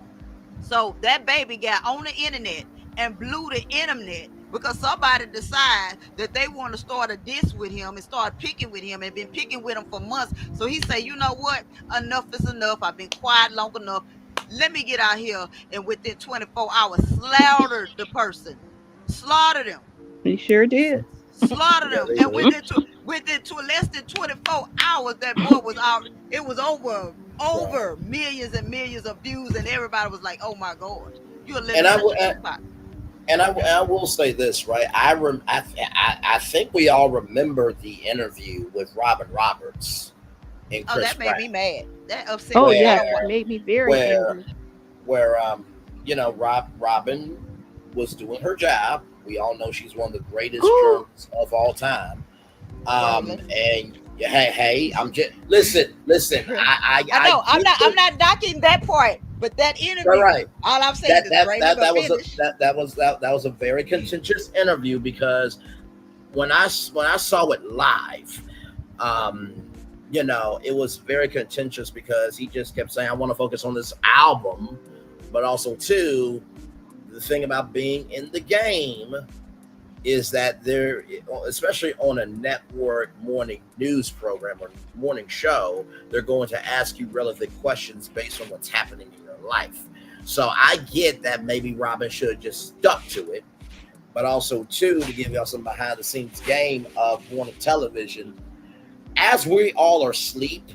So that baby got on the internet and blew the internet because somebody decided that they want to start a diss with him and start picking with him, and been picking with him for months. So he said, you know what? Enough is enough. I've been quiet long enough. Let me get out here, and within 24 hours, slaughtered the person. Slaughtered him.
He sure did.
Slaughtered him. And within less than 24 hours, that boy was out. It was over millions and millions of views, and everybody was like, "Oh my God, you're living."
And I will say this, right? I think we all remember the interview with Robin Roberts and Chris
that made
Brown.
me mad. That upset.
Oh yeah, that made me very angry.
Where Robin was doing her job. We all know she's one of the greatest journalists of all time. And hey, I'm just listen. I know
I'm not knocking that part, but that interview.
Right.
All I'm saying is
that was a very contentious interview, because when I saw it live, it was very contentious, because he just kept saying, I want to focus on this album, but also too, the thing about being in the game is that there, especially on a network morning news program or morning show, they're going to ask you relevant questions based on what's happening in your life. So I get that maybe Robin should have just stuck to it, but also too, to give y'all some behind the scenes game of morning television, as we all are asleep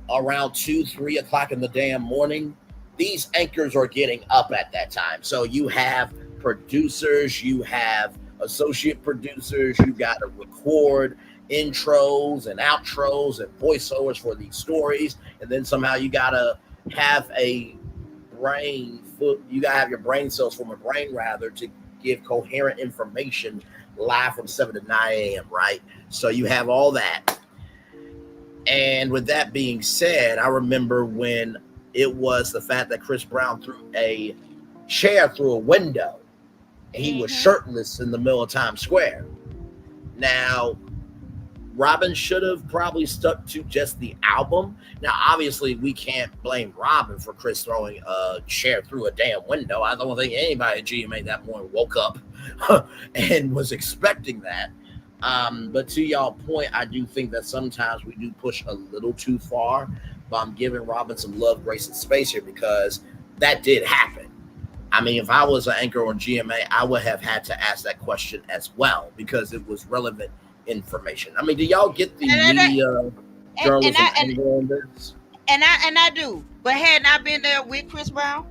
around 2-3 o'clock in the damn morning, these anchors are getting up at that time. So you have producers, you have associate producers, you got to record intros and outros and voiceovers for these stories, and then somehow you got to have your brain cells from a brain rather to give coherent information live from 7 to 9 a.m. right? So you have all that. And with that being said, I remember when it was the fact that Chris Brown threw a chair through a window. He was shirtless in the middle of Times Square. Now, Robin should have probably stuck to just the album. Now, obviously, we can't blame Robin for Chris throwing a chair through a damn window. I don't think anybody at GMA that morning woke up and was expecting that. But to y'all point, I do think that sometimes we do push a little too far. But I'm giving Robin some love, grace, and space here, because that did happen. I mean, if I was an anchor on GMA, I would have had to ask that question as well, because it was relevant information. I mean, do y'all get the media journalism angle on this?
And I do. But hadn't I been there with Chris Brown?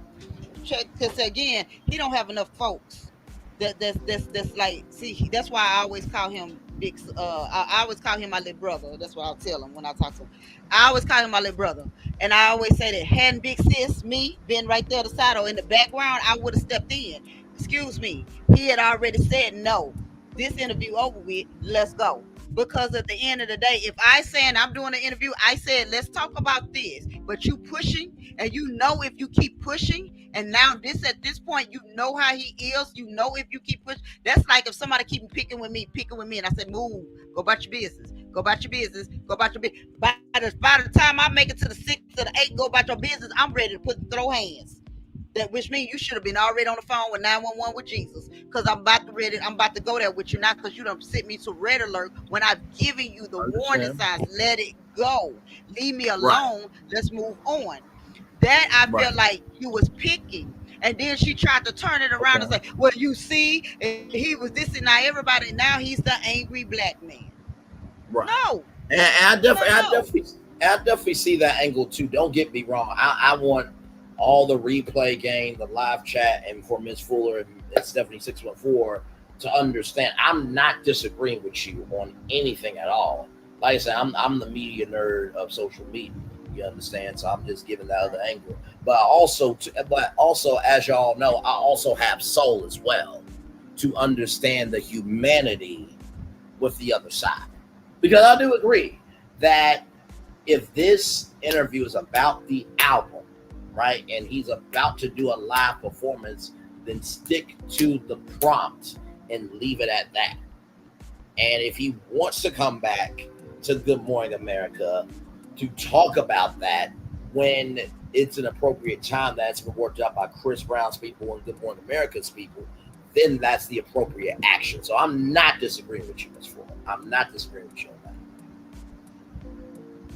Because again, he don't have enough folks. That's like, see, that's why I always call him big. I always call him my little brother. That's what I'll tell him when I talk to him. I always call him my little brother, and I always say that hadn't Big Sis me been right there the side or in the background, I would have stepped in. Excuse me. He had already said no. This interview over with. Let's go. Because at the end of the day, if I saying I'm doing an interview, I said let's talk about this. But you pushing, and you know if you keep pushing, and now this at this point, you know how he is. You know if you keep pushing, that's like if somebody keep picking with me, and I said move, go about your business, go about your business, go about your business. By the time I make it to the 6 or the 8, go about your business, I'm ready to throw hands. That which means you should have been already on the phone with 911 with Jesus, because I'm about to go there with you, not because you don't sit me to red alert when I've given you the warning signs. Let it go, leave me alone. Let's move on. That I felt like you was picking, and then she tried to turn it around and say, well, you see, he was this and now everybody, now he's the angry black man. No,
and I definitely see that angle too. Don't get me wrong. I want all the replay game, the live chat, and for Ms. Fuller and Stephanie 614 to understand I'm not disagreeing with you on anything at all. Like I said, I'm the media nerd of social media. You understand? So I'm just giving that other angle. But also, as y'all know, I also have soul as well to understand the humanity with the other side. Because I do agree that if this interview is about the album, right, and he's about to do a live performance, then stick to the prompt and leave it at that. And if he wants to come back to Good Morning America to talk about that when it's an appropriate time that's been worked out by Chris Brown's people and Good Morning America's people, then that's the appropriate action. So I'm not disagreeing with you, Ms. Fuller. I'm not disagreeing with you on that.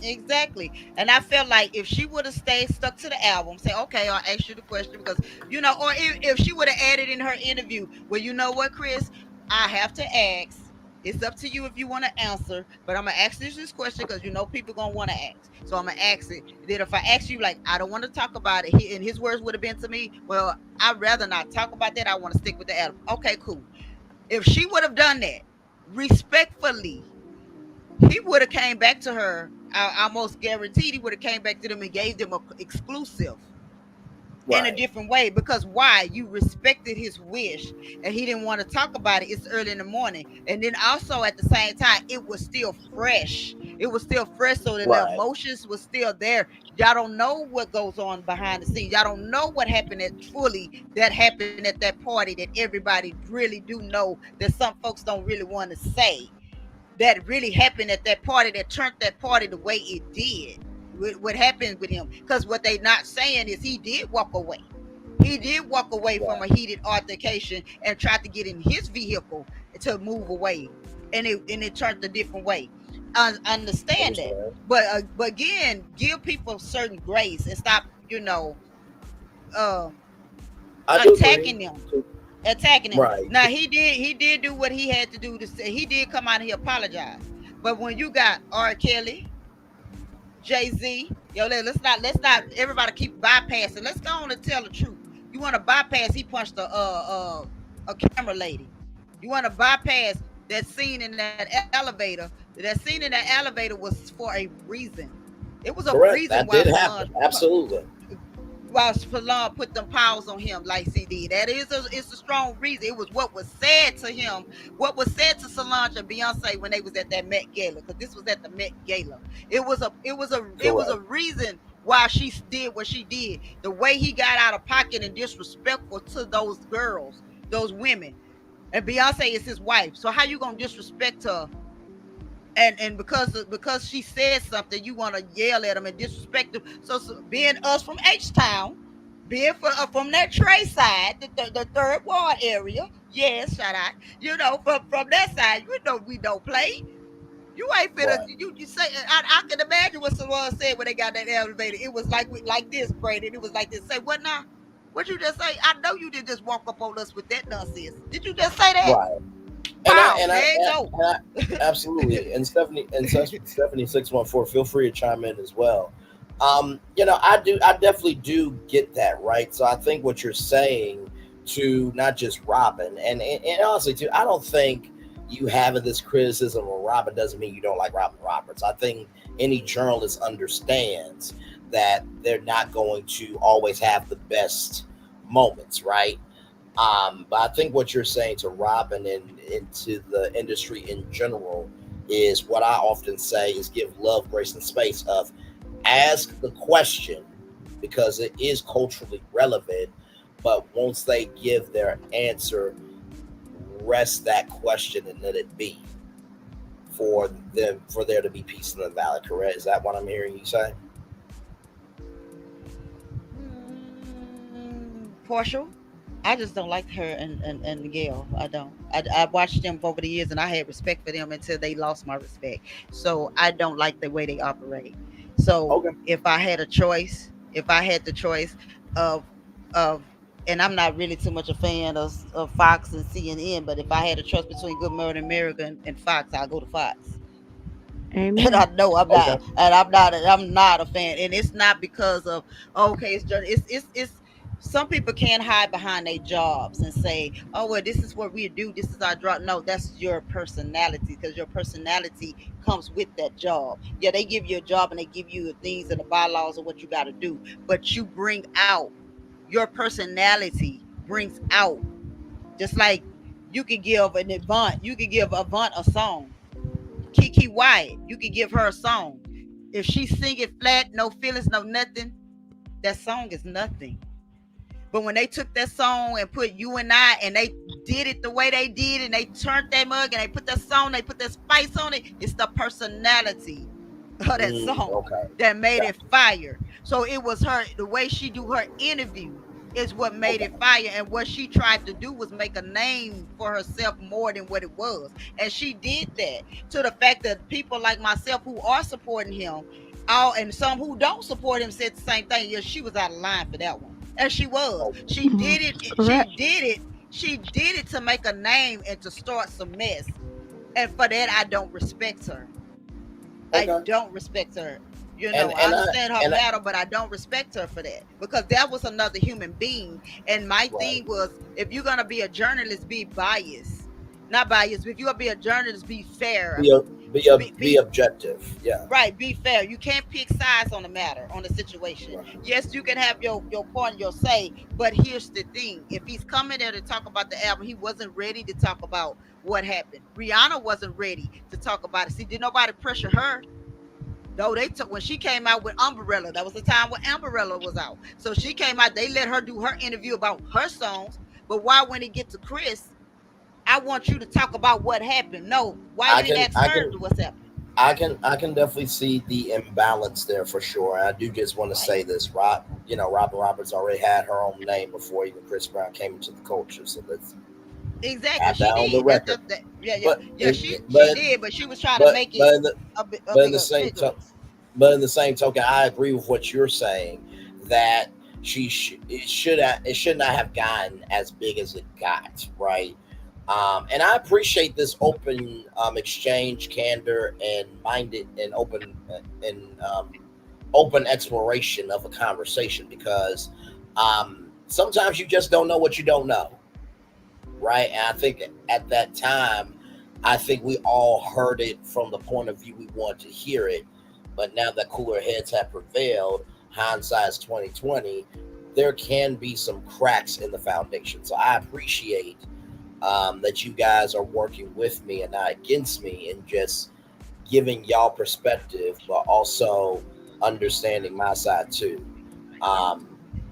Exactly. And I felt like if she would have stuck to the album, say, okay, I'll ask you the question, because, you know, or if she would have added in her interview, well, you know what, Chris, I have to ask. It's up to you if you want to answer, but I'm going to ask this question because, you know, people going to want to ask. So I'm going to ask it. Then if I ask you, like, I don't want to talk about it, and his words would have been to me, well, I'd rather not talk about that. I want to stick with the album. Okay, cool. If she would have done that respectfully, he would have came back to her. I almost guaranteed he would have came back to them and gave them an exclusive in a different way. Because why? You respected his wish, and he didn't want to talk about it. It's early in the morning, and then also at the same time, it was still fresh. It was still fresh, so that the emotions was still there. Y'all don't know what goes on behind the scenes. Y'all don't know what happened that happened at that party that everybody really do know that some folks don't really want to say. That really happened at that party, that turned that party the way it did. What happened with him? Because what they not saying is he did walk away. He did walk away from a heated altercation and tried to get in his vehicle to move away, and it turned a different way. Understand that, but again, give people certain grace and stop, you know, attacking them. Attacking him. Right. Now he did do what he had to do to say. He did come out and he apologized. But when you got R. Kelly, Jay-Z, let's not everybody keep bypassing. Let's go on and tell the truth. You want to bypass? He punched a camera lady. You want to bypass that scene in that elevator? That scene in that elevator was for a reason. It was a reason
that why did happen. Absolutely.
While Stallone put them powers on him like he did. That is it's a strong reason. It was what was said to him, what was said to Solange and Beyonce when they was at that Met Gala, because this was at the Met Gala. It was a reason why she did what she did. The way he got out of pocket and disrespectful to those girls, those women. And Beyonce is his wife. So how you gonna disrespect her? And because she said something, you want to yell at them and disrespect them. So being us from H-Town, being from that Trey side, the third ward area, yes, shout out. You know, from that side, you know we don't play. You ain't finna. You say I can imagine what someone said when they got that elevator. It was like this, Brandon. It was like this. Say what now? What you just say? I know you didn't just walk up on us with that nonsense. Did you just say that?
Right. I absolutely. And Stephanie 614, feel free to chime in as well. You know, I definitely do get that, right? So I think what you're saying to not just Robin and honestly too, I don't think you having this criticism of Robin doesn't mean you don't like Robin Roberts. I think any journalist understands that they're not going to always have the best moments, right? But I think what you're saying to Robin and into the industry in general is what I often say is give love, grace, and space of ask the question because it is culturally relevant, but once they give their answer, rest that question and let it be for there to be peace in the valley. Correct? Is that what I'm hearing you say?
Partial. I just don't like her and Miguel. I don't. I watched them over the years and I had respect for them until they lost my respect. So I don't like the way they operate. So if I had the choice of and I'm not really too much a fan of Fox and CNN, but if I had a choice between Good Morning America and Fox, I'll go to Fox.
Amen.
And I know I'm not, and I'm not a fan. And it's not because of it's some people can't hide behind their jobs and say, oh well, this is what we do, this is our job. No, that's your personality, because your personality comes with that job. Yeah, they give you a job and they give you the things and the bylaws of what you got to do, but you bring out your personality, brings out, just like you could give Avant a song. Kiki Wyatt, you could give her a song. If she sing it flat, no feelings, no nothing, that song is nothing. But when they took that song and put You and I, and they did it the way they did, and they turned that mug and they put that song, they put that spice on it, it's the personality of that song that made it fire. So it was her, the way she do her interview is what made it fire. And what she tried to do was make a name for herself more than what it was. And she did that to the fact that people like myself who are supporting him, and some who don't support him said the same thing. Yeah, she was out of line for that one. And she was. She did it. She did it to make a name and to start some mess. And for that, I don't respect her. I don't respect her. You know, I understand her battle, but I don't respect her for that, because that was another human being. And my thing was, if you're gonna be a journalist, be biased, not biased. If you're gonna be a journalist, be fair.
Be objective. Yeah.
Right. Be fair. You can't pick sides on the matter, on the situation. Right. Yes, you can have your point, your say, but here's the thing: if he's coming there to talk about the album, he wasn't ready to talk about what happened. Rihanna wasn't ready to talk about it. See, did nobody pressure her? No, they took when she came out with Umbrella. That was the time when Umbrella was out. So she came out. They let her do her interview about her songs. But why, when it get to Chris, I want you to talk about what happened? No, why didn't ask her what's happening?
I can definitely see the imbalance there for sure. I do just want to say this, Robin Roberts already had her own name before even Chris Brown came into the culture. So let's
exactly
she did. The record.
She did, but she was trying to make it
in the same token, I agree with what you're saying, that it should not have gotten as big as it got, right? And I appreciate this open exchange, candor, and minded and open exploration of a conversation, because sometimes you just don't know what you don't know, right? And I think at that time, I think we all heard it from the point of view we want to hear it. But now that cooler heads have prevailed, hindsight's 2020, there can be some cracks in the foundation. So I appreciate that you guys are working with me and not against me, and just giving y'all perspective, but also understanding my side too.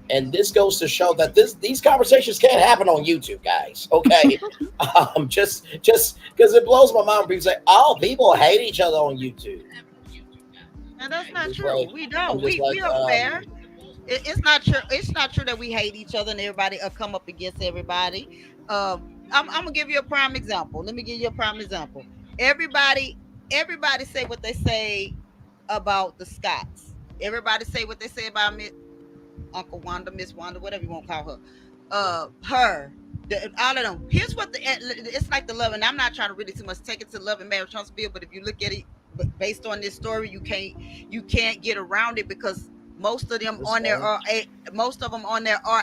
And this goes to show that these conversations can't happen on YouTube, guys. Okay, just because it blows my mind. People say, "Oh, people hate each other on YouTube,"
and that's not true. We don't. We are fair. It's not true. It's not true that we hate each other and everybody come up against everybody. I'm gonna give you a prime example. Let me give you a prime example. Everybody say what they say about the Scotts. Everybody say what they say about Uncle Wanda, Miss Wanda, whatever you want to call her. All of them. Here's what it's like the love, and I'm not trying to really too much take it to love and marriage Huntsville, but if you look at it based on this story, you can't get around it, because most of them on there are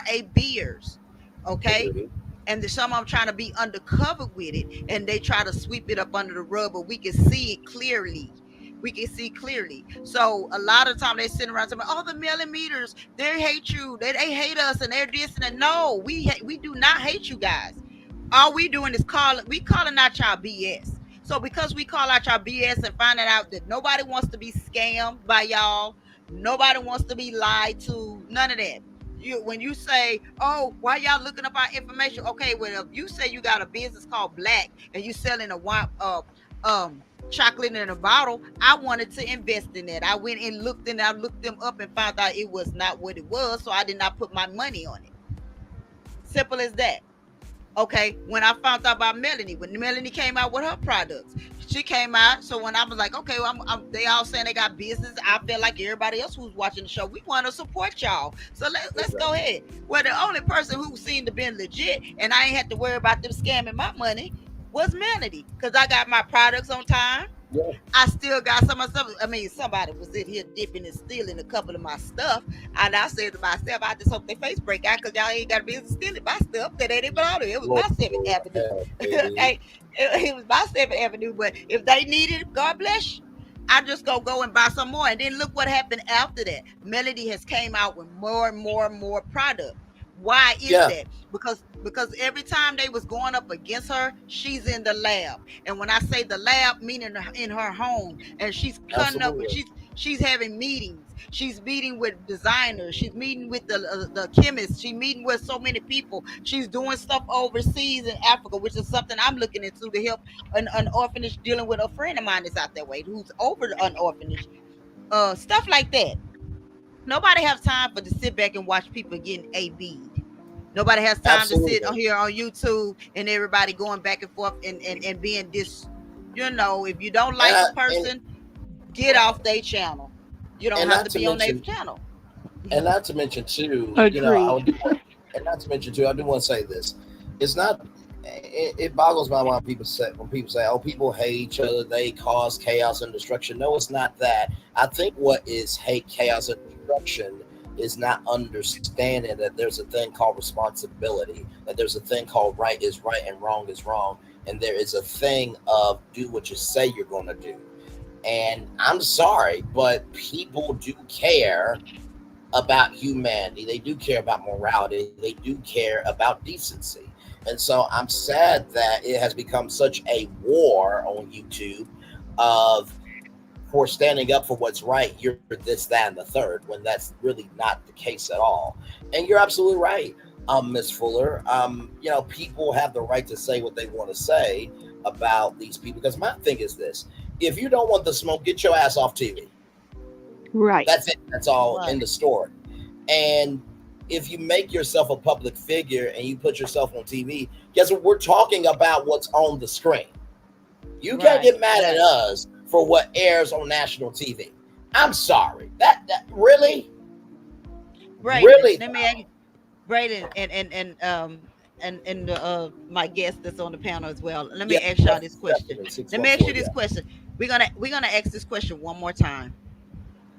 A beers. Okay. and some of them trying to be undercover with it, and they try to sweep it up under the rug, but we can see it clearly. We can see clearly. So a lot of time they sit around saying, "Oh, the millimeters, they hate you. They hate us, and they're this and that." No, we do not hate you guys. All we doing is calling out y'all BS. So because we call out y'all BS and finding out that nobody wants to be scammed by y'all, nobody wants to be lied to, none of that. When you say, "Oh, why y'all looking up our information?" Okay, well, if you say you got a business called Black and you selling a wine, chocolate in a bottle, I wanted to invest in that. I went and looked them up and found out it was not what it was, so I did not put my money on it. Simple as that. Okay, when I found out about Melanie, when Melanie came out with her products, she came out. So when I was like, okay, well, they all saying they got business, I feel like everybody else who's watching the show, we want to support y'all. So let's go ahead. Well, the only person who seemed to be legit and I ain't had to worry about them scamming my money was Melanie, because I got my products on time. Yeah. I still got some of stuff. I mean, somebody was in here dipping and stealing a couple of my stuff. And I said to myself, I just hope their face break out, because y'all ain't got business stealing my stuff that ain't even on it. It was my 7th Avenue. Okay. It was my 7th Avenue. But if they need it, God bless you. I just go and buy some more. And then look what happened after that. Melody has came out with more and more product. Why is that? Because every time they was going up against her, she's in the lab. And when I say the lab, meaning in her home, and she's cutting up, she's having meetings. She's meeting with designers. She's meeting with the chemists. She's meeting with so many people. She's doing stuff overseas in Africa, which is something I'm looking into to help an orphanage dealing with a friend of mine that's out that way, who's over an orphanage. Stuff like that. Nobody has time to sit back and watch people getting AB'd. Nobody has time to sit here on YouTube and everybody going back and forth and being this, if you don't like a person, get off their channel. You don't have to be on their channel.
And not to mention too,
Agreed.
I do want to say this. It's not, it boggles my mind when people say, "Oh, people hate each other, they cause chaos and destruction." No, it's not that. I think what is hate, chaos, and destruction is not understanding that there's a thing called responsibility, that there's a thing called right is right and wrong is wrong, and there is a thing of do what you say you're going to do. And I'm sorry, but people do care about humanity. They do care about morality. They do care about decency. And so I'm sad that it has become such a war on YouTube for standing up for what's right. You're this, that, and the third, when that's really not the case at all. And you're absolutely right, Ms. Fuller. People have the right to say what they want to say about these people. Because my thing is this: if you don't want the smoke, get your ass off TV.
Right.
That's it. That's all in the story. And if you make yourself a public figure and you put yourself on TV, guess what? We're talking about what's on the screen. You can't get mad at us for what airs on national TV. I'm sorry. That really?
Right.
Really?
Let me ask Braden and my guest that's on the panel as well. Let me ask y'all this question. Let me ask you this question. We're gonna ask this question one more time.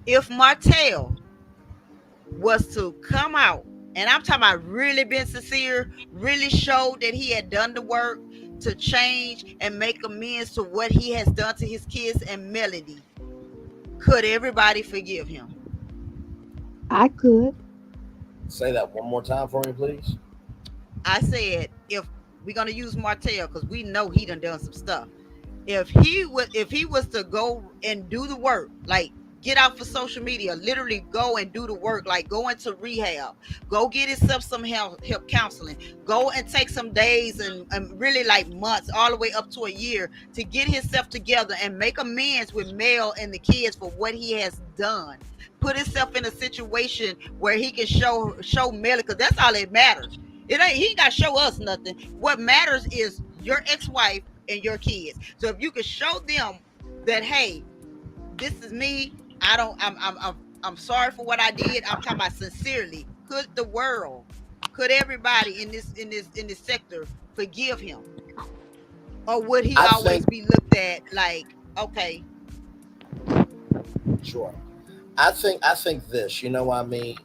If Martell was to come out, and I'm talking about really been sincere, really showed that he had done the work to change and make amends to what he has done to his kids and Melody, could everybody forgive him?
I could.
Say that one more time for me, please.
I said, if we're gonna use Martell, because we know he done some stuff. If he was to go and do the work, like get out for social media, literally go and do the work, like go into rehab, go get himself some help counseling, go and take some days and really like months, all the way up to a year, to get himself together and make amends with Mel and the kids for what he has done. Put himself in a situation where he can show Mel, because that's all that matters. He ain't got to show us nothing. What matters is your ex-wife and your kids. So if you can show them that, hey, this is me. I'm sorry for what I did. I'm talking about sincerely. Could the world, could everybody in this sector forgive him? Or would he always be looked at like, okay?
Sure. I think this, you know what I mean?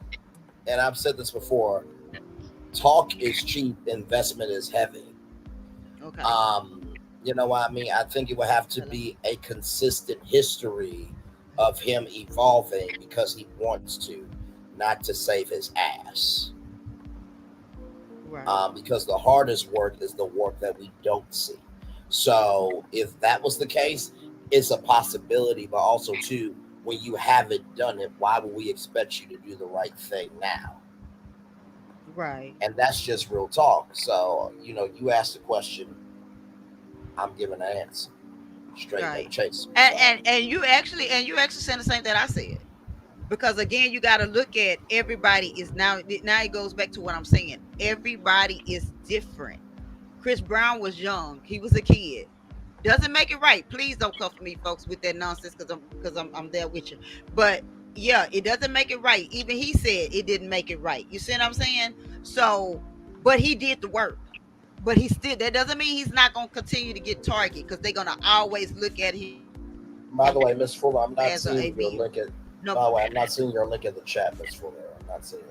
And I've said this before. talk is cheap, investment is heavy.
Okay.
You know what I mean? I think it would have to be a consistent history of him evolving because he wants to, not to save his ass.
Right.
Because the hardest work is the work that we don't see. So if that was the case, it's a possibility, but also too, when you haven't done it, why would we expect you to do the right thing now?
Right.
And that's just real talk. So, you know, you asked the question, I'm giving an answer. Straight
Right.
up chase.
And you actually saying the same thing I said. Because again, you got to look at everybody is now it goes back to what I'm saying. Everybody is different. Chris Brown was young. He was a kid. Doesn't make it right. Please don't come for me, folks, with that nonsense because I'm there with you. But yeah, it doesn't make it right. Even he said it didn't make it right. You see what I'm saying? So, but he did the work. But he still, that doesn't mean he's not going to continue to get targeted because they're going to always look at him.
By the way, Miss Fuller, I'm not
As a
seeing your
AB.
link at.
No.
By the way, I'm not seeing your link in the chat, Miss Fuller. I'm not seeing it.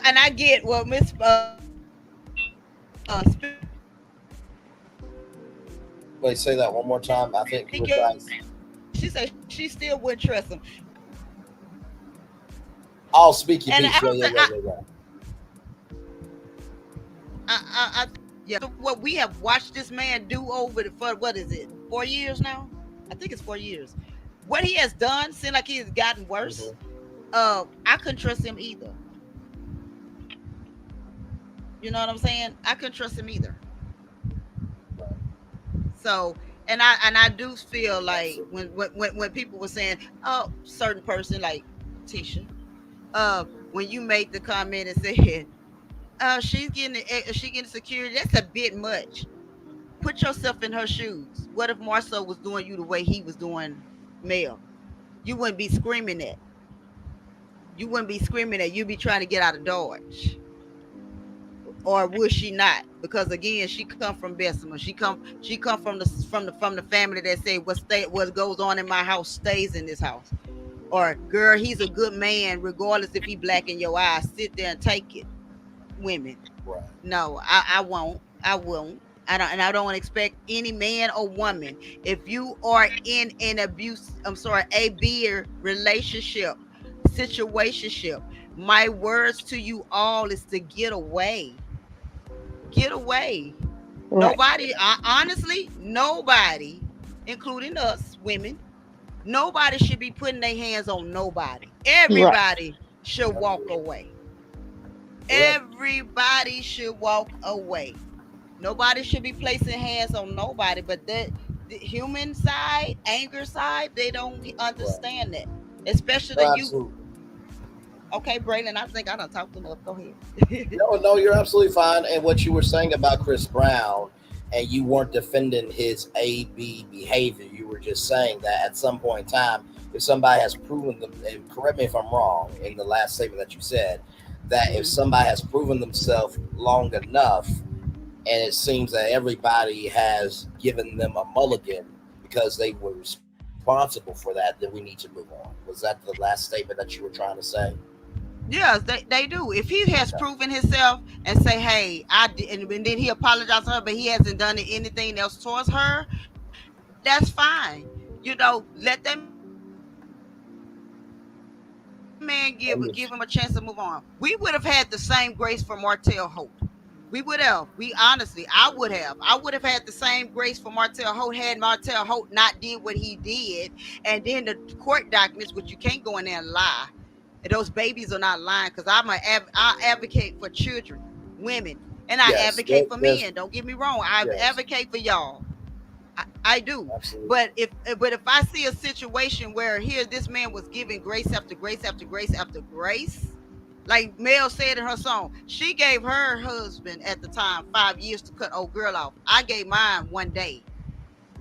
And I get what Miss
Wait, say that one more time. I think you were trying.
she said she still wouldn't trust him.
I'll speak your
And
piece.
Yeah. So what we have watched this man do over for what is it? 4 years now? I think it's 4 years. What he has done seems like he has gotten worse. I couldn't trust him either. You know what I'm saying? I couldn't trust him either. So, and I do feel like when people were saying, oh, certain person like Tisha, when you made the comment and said, she's getting security, that's a bit much. Put yourself in her shoes. What if Marcel was doing you the way he was doing Mel? You wouldn't be screaming that. You wouldn't be screaming that. You'd be trying to get out of Dodge. Or would she not? Because again, she come from Bessemer. She come from the family that say what goes on in my house stays in this house. Or girl, he's a good man, regardless if he black in your eyes. Sit there and take it. Women.
Right.
No, I won't. I won't. I don't expect any man or woman. If you are in an a beer relationship, situationship, my words to you all is to get away. Get away. Right. Nobody, honestly, nobody, including us women, nobody should be putting their hands on nobody. Everybody should walk away. Everybody should walk away. Nobody should be placing hands on nobody, but the human side, anger side, they don't understand that. Especially you. Okay, Braylon, I think I done talked enough. Go ahead.
No, you're absolutely fine. And what you were saying about Chris Brown, and you weren't defending his AB behavior. You were just saying that at some point in time, if somebody has proven them, and correct me if I'm wrong in the last statement that you said, that if somebody has proven themselves long enough, and it seems that everybody has given them a mulligan because they were responsible for that, then we need to move on. Was that the last statement that you were trying to say?
Yes, they do. If he has proven himself and say, hey, I did, and then he apologized to her, but he hasn't done anything else towards her, that's fine. You know, let them man give him a chance to move on. We would have had the same grace for Martell Holt. We would have. I would have had the same grace for Martell Holt had Martell Holt not did what he did. And then the court documents, which you can't go in there and lie. And those babies are not lying, because I advocate for children, women, and I advocate for men. Don't get me wrong. I advocate for y'all. I do. Absolutely. But if I see a situation where here this man was giving grace after grace after grace after grace, like Mel said in her song, she gave her husband at the time 5 years to cut old girl off. I gave mine 1 day.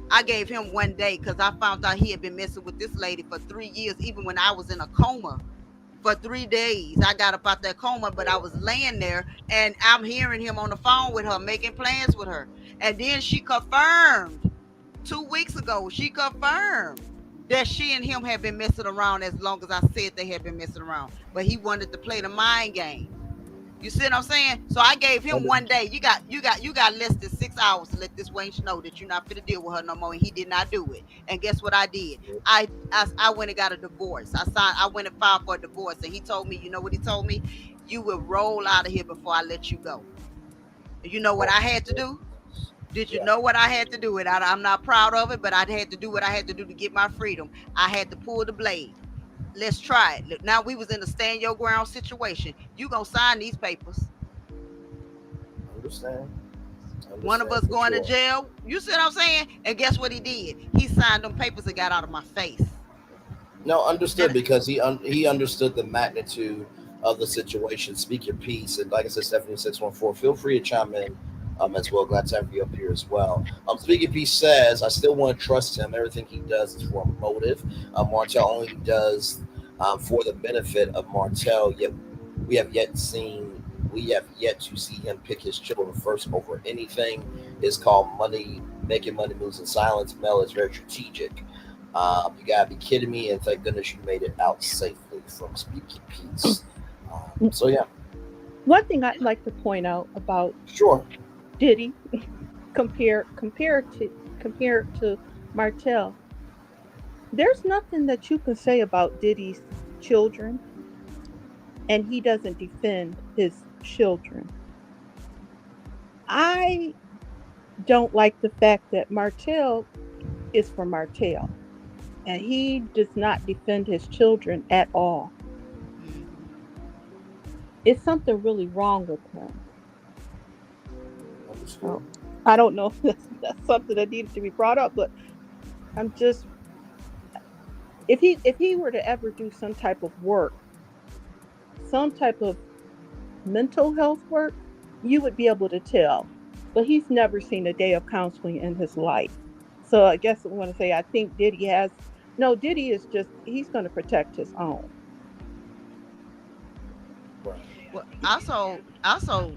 I gave him 1 day because I found out he had been messing with this lady for 3 years, even when I was in a coma. For 3 days, I got up out that coma, but I was laying there and I'm hearing him on the phone with her, making plans with her. And then she confirmed 2 weeks ago, she confirmed that she and him had been messing around as long as I said they had been messing around. But he wanted to play the mind game. You see what I'm saying? So I gave him one day. You got less than 6 hours to let this wench know that you're not finna deal with her no more. And he did not do it. And guess what I did? I went and got a divorce. I went and filed for a divorce. And he told me, you know what he told me? You will roll out of here before I let you go. You know what I had to do? Did you know what I had to do? And I'm not proud of it, but I had to do what I had to do to get my freedom. I had to pull the blade. Let's try it. Look, now we was in a stand your ground situation. You gonna sign these papers.
Understand.
One of us going to jail. You see what I'm saying? And guess what he did? He signed them papers and got out of my face.
No, understood, because he understood the magnitude of the situation. Speak your piece. And like I said, Stephanie 614, feel free to chime in as well. Glad to have you up here as well. Speak your piece says, I still want to trust him. Everything he does is for a motive. Martell only does for the benefit of Martell, yet we have yet to see him pick his children first over anything. It's called money, making money moves in silence. Mel is very strategic. You gotta be kidding me, and thank goodness you made it out safely from Speak Your Piece. So yeah.
One thing I'd like to point out about Diddy, compare to Martell. There's nothing that you can say about Diddy's children, and he doesn't defend his children. I don't like the fact that Martell is for Martell, and he does not defend his children at all. It's something really wrong with him. So, I don't know if that's something that needs to be brought up, but I'm just, if he were to ever do some type of work, some type of mental health work, you would be able to tell. But he's never seen a day of counseling in his life. So I guess I want to say, I think Diddy is just, he's going to protect his own.
Well, also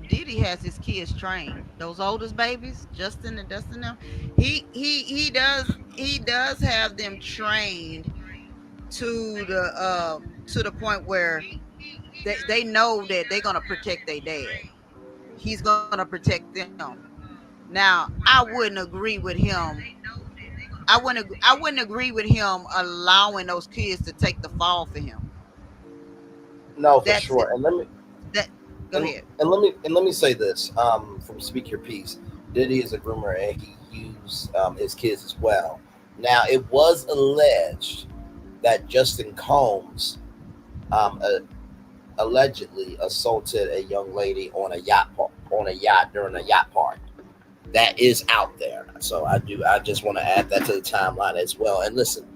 Diddy has his kids trained. Those oldest babies, Justin and Dustin, them, he does have them trained to the point where they know that they're gonna protect their dad. He's gonna protect them. Now, I wouldn't agree with him. I wouldn't agree with him allowing those kids to take the fall for him.
No, for sure. And
go ahead.
And let me say this from Speak Your Piece. Diddy is a groomer, and he used his kids as well. Now, it was alleged that Justin Combs allegedly assaulted a young lady on a yacht during a yacht party. That is out there. So I just want to add that to the timeline as well. And listen,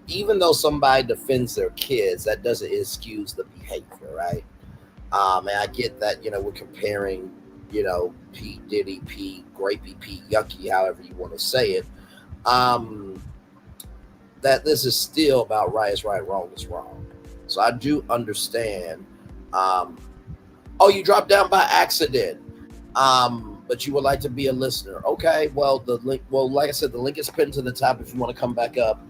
even though somebody defends their kids, that doesn't excuse the behavior, right? And I get that, we're comparing, P. Diddy, P. Grapey, P. Yucky, however you want to say it. That this is still about right is right, wrong is wrong. So I do understand. You dropped down by accident. But you would like to be a listener. Okay, well, like I said, the link is pinned to the top if you want to come back up.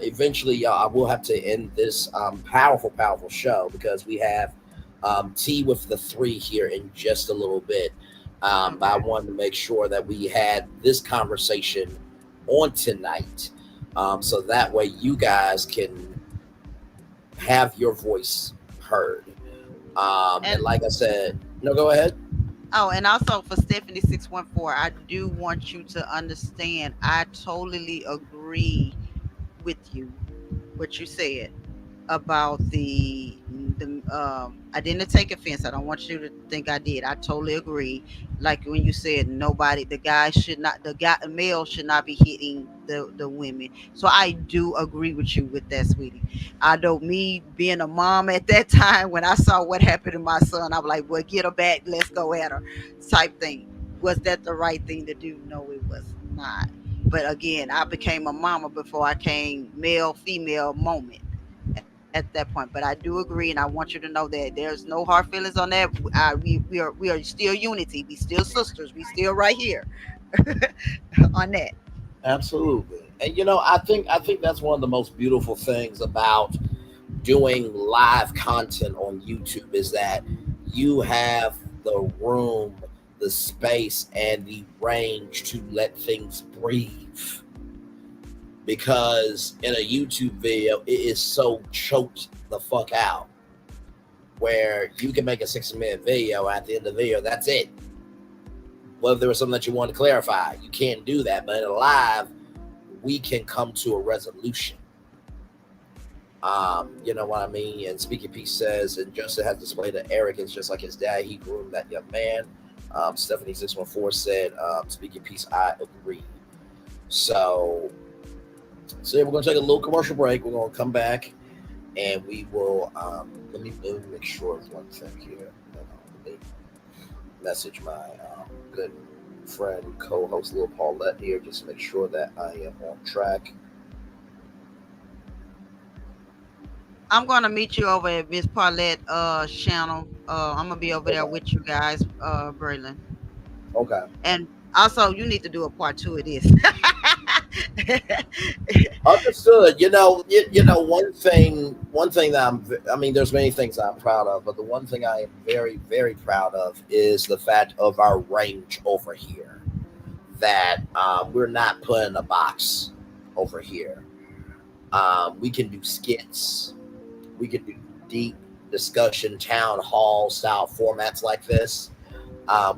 Eventually, y'all, I will have to end this powerful show because we have T with the 3 here in just a little bit. But I wanted to make sure that we had this conversation on tonight, so that way you guys can have your voice heard. And like I said, no, go ahead.
Oh, and also for Stephanie 614, I do want you to understand, I totally agree with you, what you said about I didn't take offense. I don't want you to think I did. I totally agree. Like when you said the male should not be hitting the women. So I do agree with you with that, sweetie. I know, me being a mom at that time, when I saw what happened to my son, I was like, well, get her back, let's go at her type thing. Was that the right thing to do? No, it was not. But again, I became a mama before I came male female moment at that point. But I do agree, and I want you to know that there's no hard feelings on that. We are still unity. We still sisters. We still right here on that.
Absolutely. And I think that's one of the most beautiful things about doing live content on YouTube is that you have the room, the space, and the range to let things breathe. Because in a YouTube video, it is so choked the fuck out, where you can make a 60-minute video. At the end of the video, that's it. Well, if there was something that you want to clarify, you can't do that. But in a live, we can come to a resolution. You know what I mean? And Speaking Peace says, and Justin has displayed the arrogance just like his dad. He groomed that young man. Stephanie 614 said, Speaking Peace, I agree. So yeah, we're going to take a little commercial break. We're going to come back and we will, let me make sure of one thing here. Let me message my good friend, co-host Lil Paulette here, just to make sure that I am on track.
I'm gonna meet you over at Miss Paulette channel. I'm gonna be over there with you guys, Braylon.
Okay.
And also, you need to do a part 2 of this.
Understood. One thing that there's many things I'm proud of, but the one thing I am very, very proud of is the fact of our range over here. That we're not put in a box over here. We can do skits. We can do deep discussion, town hall style formats like this.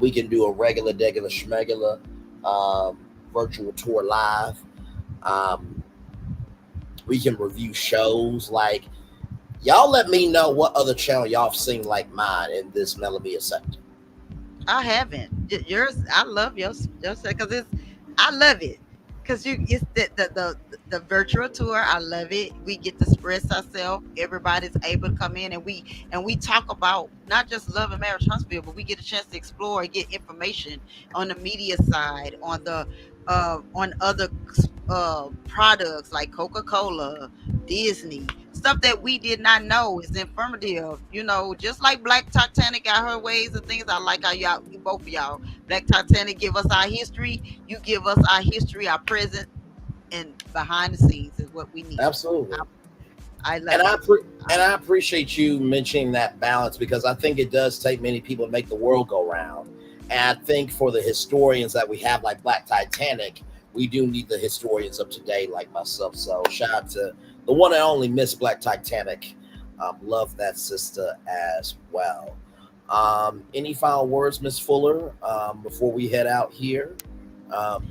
We can do a regular, schmegular virtual tour live. We can review shows. Like, y'all let me know what other channel y'all have seen like mine in this Melamia sector.
I haven't. Yours, I love yours because I love it. Because it's the virtual tour. I love it. We get to express ourselves. Everybody's able to come in and we talk about not just love and marriage Huntsville, but we get a chance to explore and get information on the media side, on the on other products like Coca-Cola, Disney, stuff that we did not know is informative. Just like Black Titanic got her ways and things. I like how both of y'all, Black Titanic, give us our history. You give us our history, our present, and behind the scenes is what we need.
Absolutely.
I love it.
I appreciate you mentioning that balance, because I think it does take many people to make the world go round. And I think for the historians that we have, like Black Titanic, we do need the historians of today like myself. So shout out to the one and only Miss Black Titanic. Love that sister as well. Any final words, Miss Fuller, before we head out here?
I'm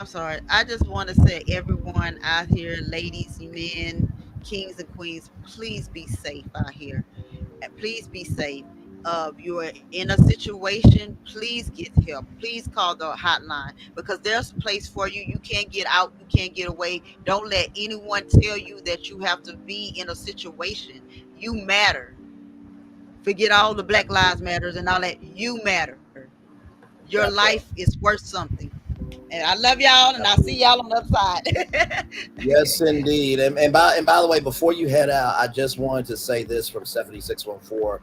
sorry. I just want to say, everyone out here, ladies, men, kings and queens, please be safe out here. Please be safe. You are in a situation, please get help. Please call the hotline, because there's a place for you. You can't get out. You can't get away. Don't let anyone tell you that you have to be in a situation. You matter. Forget all the Black Lives Matters and all that. You matter. Your life is worth something. And I love y'all, and I'll see y'all on the other side.
Yes, indeed. And by the way, before you head out, I just wanted to say this from Stephanie 614.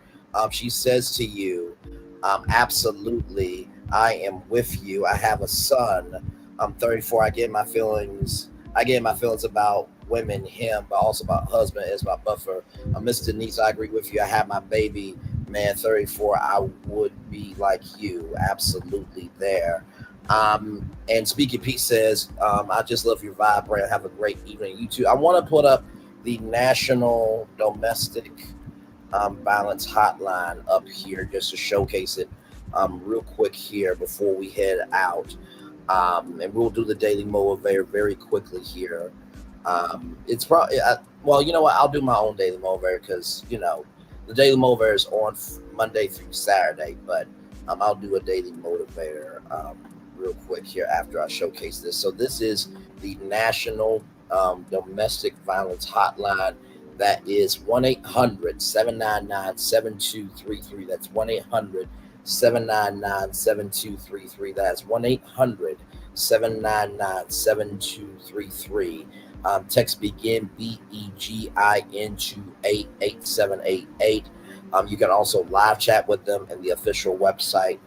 She says to you, absolutely, I am with you. I have a son. I'm 34. I get my feelings about women, him, but also about husband as my buffer. Miss Denise, I agree with you. I have my baby, man, 34. I would be like you. Absolutely there. And Speaking Peace says, I just love your vibe, Brand. Have a great evening. You too. I want to put up the National Domestic Violence Hotline up here just to showcase it real quick here before we head out. And we'll do the Daily Motivator very quickly here. It's probably, well, you know what? I'll do my own Daily Motivator because, the Daily Motivator is on Monday through Saturday, but I'll do a Daily Motivator real quick here after I showcase this. So this is the National Domestic Violence Hotline. That is 1-800-799-7233. That's 1-800-799-7233. That's 1-800-799-7233. Text BEGIN, BEGIN, to 88788. You can also live chat with them in the official website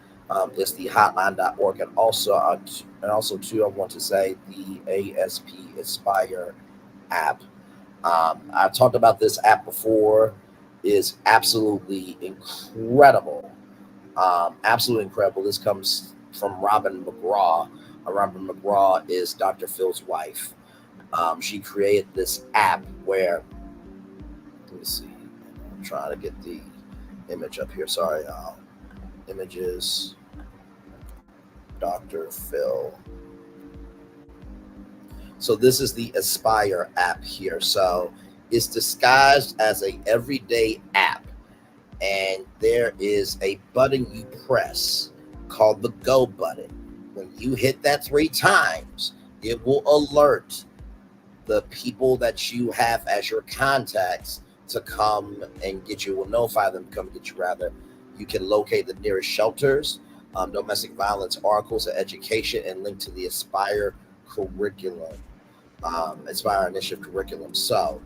It's the hotline.org, and also too, I want to say the ASP Aspire app. I've talked about this app before. Is absolutely incredible. Absolutely incredible. This comes from Robin McGraw. Robin McGraw is Dr. Phil's wife. She created this app where, let me see, I'm trying to get the image up here. Sorry, images, Dr. Phil. So this is the Aspire app here. So it's disguised as a everyday app, and there is a button you press called the go button. When you hit that 3 times, it will alert the people that you have as your contacts to come and get you. Will notify them to come get you. Rather, you can locate the nearest shelters, domestic violence articles, and education, and link to the Aspire curriculum, Aspire Initiative curriculum. So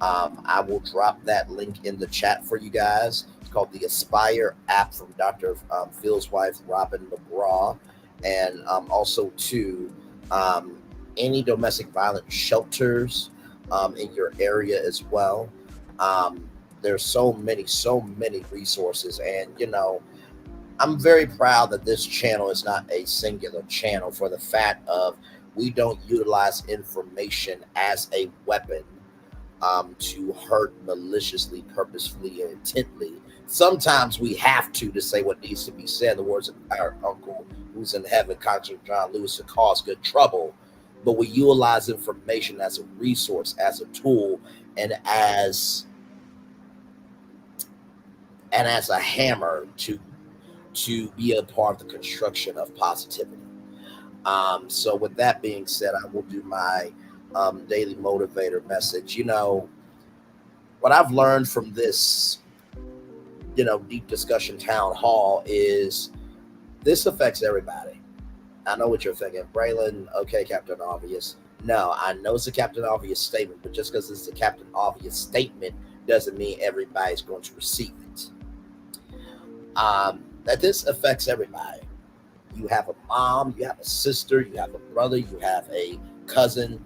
I will drop that link in the chat for you guys. It's called the Aspire app from Dr. Phil's wife, Robin McGraw, and also to any domestic violence shelters in your area as well. There's so many resources, and I'm very proud that this channel is not a singular channel, for the fact of we don't utilize information as a weapon to hurt maliciously, purposefully, and intently. Sometimes we have to say what needs to be said. The words of our uncle who's in heaven, Congressman John Lewis, to cause good trouble. But we utilize information as a resource, as a tool, and as a hammer to be a part of the construction of positivity. So with that being said, I will do my daily motivator message. What I've learned from this, deep discussion town hall is this affects everybody. I know what you're thinking, Braylon. Okay, Captain Obvious. No, I know it's a Captain Obvious statement, but just because it's a Captain Obvious statement doesn't mean everybody's going to receive it. That this affects everybody. You have a mom, you have a sister, you have a brother, you have a cousin.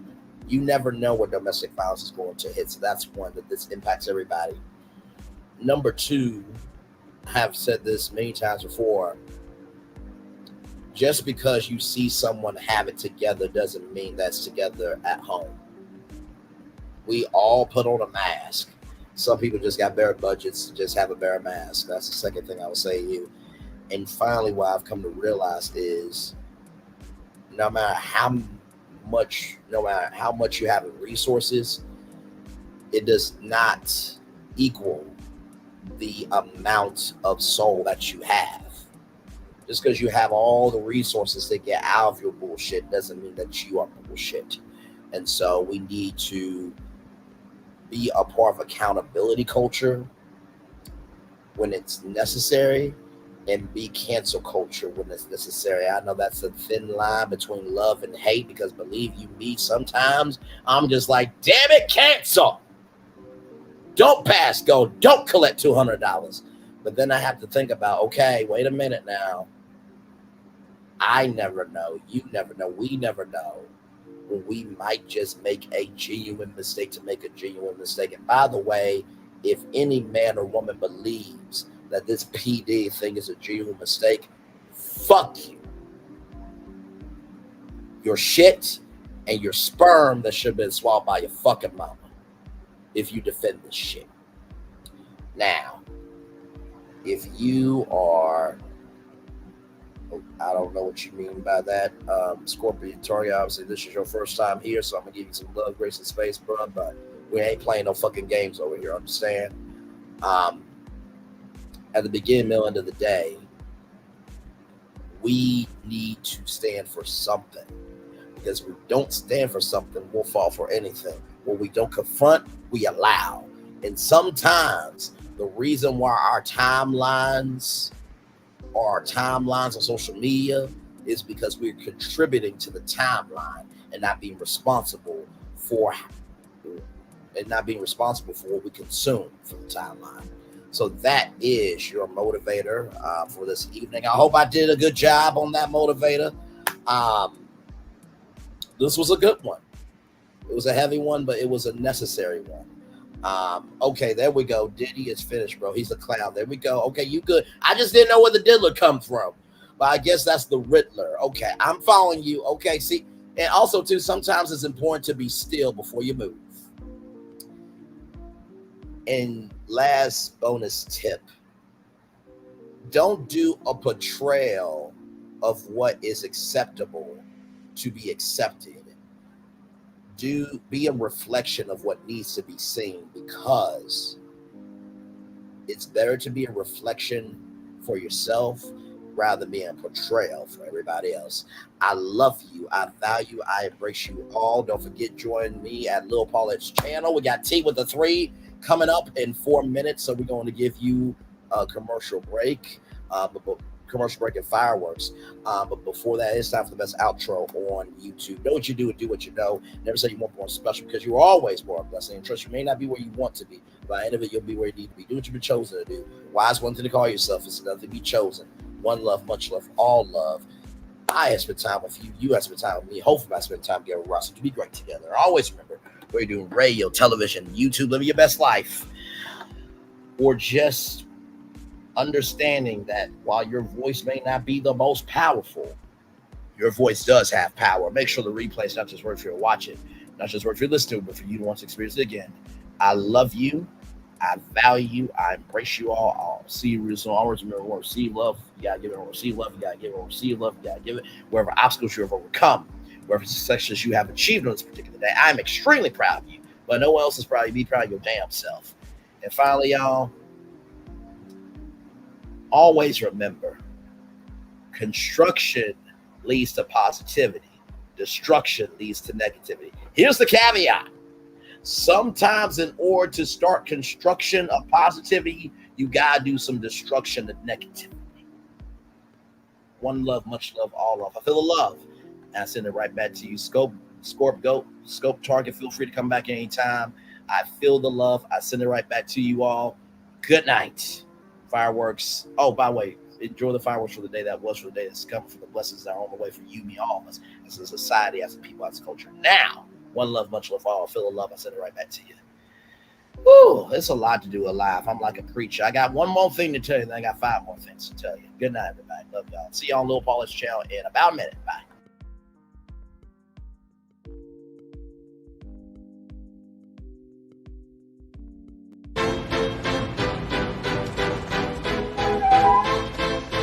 You never know where domestic violence is going to hit. So that's one, that this impacts everybody. Number 2, I have said this many times before. Just because you see someone have it together doesn't mean that's together at home. We all put on a mask. Some people just got bare budgets to just have a bare mask. That's the second thing I would say to you. And finally, what I've come to realize is no matter how much you have in resources, it does not equal the amount of soul that you have. Just because you have all the resources to get out of your bullshit doesn't mean that you are bullshit. And so we need to be a part of accountability culture when it's necessary, and be cancel culture when it's necessary. I know that's a thin line between love and hate, because believe you me, sometimes I'm just like, damn it, cancel. Don't pass go. Don't collect $200. But then I have to think about, okay, wait a minute now. I never know. You never know. We never know when we might just make a genuine mistake to make a genuine mistake. And by the way, if any man or woman believes that this PD thing is a genuine mistake, fuck you. Your shit and your sperm that should have been swallowed by your fucking mama if you defend this shit. Now, if you are, I don't know what you mean by that, Scorpion Tori, obviously this is your first time here, so I'm gonna give you some love, grace, and space, bro, but we ain't playing no fucking games over here, understand? At the beginning, middle, end of the day, we need to stand for something. Because if we don't stand for something, we'll fall for anything. When we don't confront, we allow. And sometimes the reason why our timelines on social media is because we're contributing to the timeline and not being responsible for what we consume from the timeline. So that is your motivator for this evening. I hope I did a good job on that motivator. This was a good one. It was a heavy one, but it was a necessary one. Okay, there we go. Diddy is finished, bro. He's a clown. There we go. Okay, you good. I just didn't know where the diddler come from. But I guess that's the Riddler. Okay, I'm following you. Okay, see, and also, too, sometimes it's important to be still before you move. And last bonus tip, don't do a portrayal of what is acceptable to be accepted. Be a reflection of what needs to be seen, because it's better to be a reflection for yourself rather than being a portrayal for everybody else. I love you. I value. I embrace you all. Don't forget, join me at Lil Paulette's channel. We got T with the 3 coming up in 4 minutes, so we're going to give you a commercial break. Commercial break and fireworks. But before that, it's time for the best outro on YouTube. Know what you do and do what you know. Never say you want more special, because you're always more blessed. And trust, you may not be where you want to be, but by the end of it, you'll be where you need to be. Do what you've been chosen to do. Why is one thing to call yourself? It's another to be chosen. One love, much love, all love. I have spent time with you. You have spent time with me. Hopefully, I spent time together with Russ to be great together. Always remember, whether you're doing radio, television, YouTube, living your best life, or just understanding that while your voice may not be the most powerful, your voice does have power. Make sure the replay is not just worth for you to watch it, not just worth for you to listen to it, but for you to want to experience it again. I love you. I value you. I embrace you all. I'll see you real soon. Always remember, when receive love, you gotta give it. When receive love, you gotta give it. When receive love, you gotta give it. Wherever obstacles you have overcome, wherever successes you have achieved on this particular day, I'm extremely proud of you. But no one else is proud of you. Be proud of your damn self. And finally, y'all, always remember, construction leads to positivity. Destruction leads to negativity. Here's the caveat. Sometimes in order to start construction of positivity, you got to do some destruction of negativity. One love, much love, all love. I feel the love, and I send it right back to you. Scope, Target, feel free to come back anytime. I feel the love. I send it right back to you all. Good night. Fireworks. Oh, by the way, enjoy the fireworks for the day that was, for the day that's coming, for the blessings that are on the way for you, me, all of us, as a society, as a people, as a culture. Now, one love, much love, all. Feel the love. I send it right back to you. Woo, it's a lot to do alive. I'm like a preacher. I got one more thing to tell you, then I got 5 more things to tell you. Good night, everybody. Love y'all. See y'all on Lil Paulette's channel in about a minute. Bye.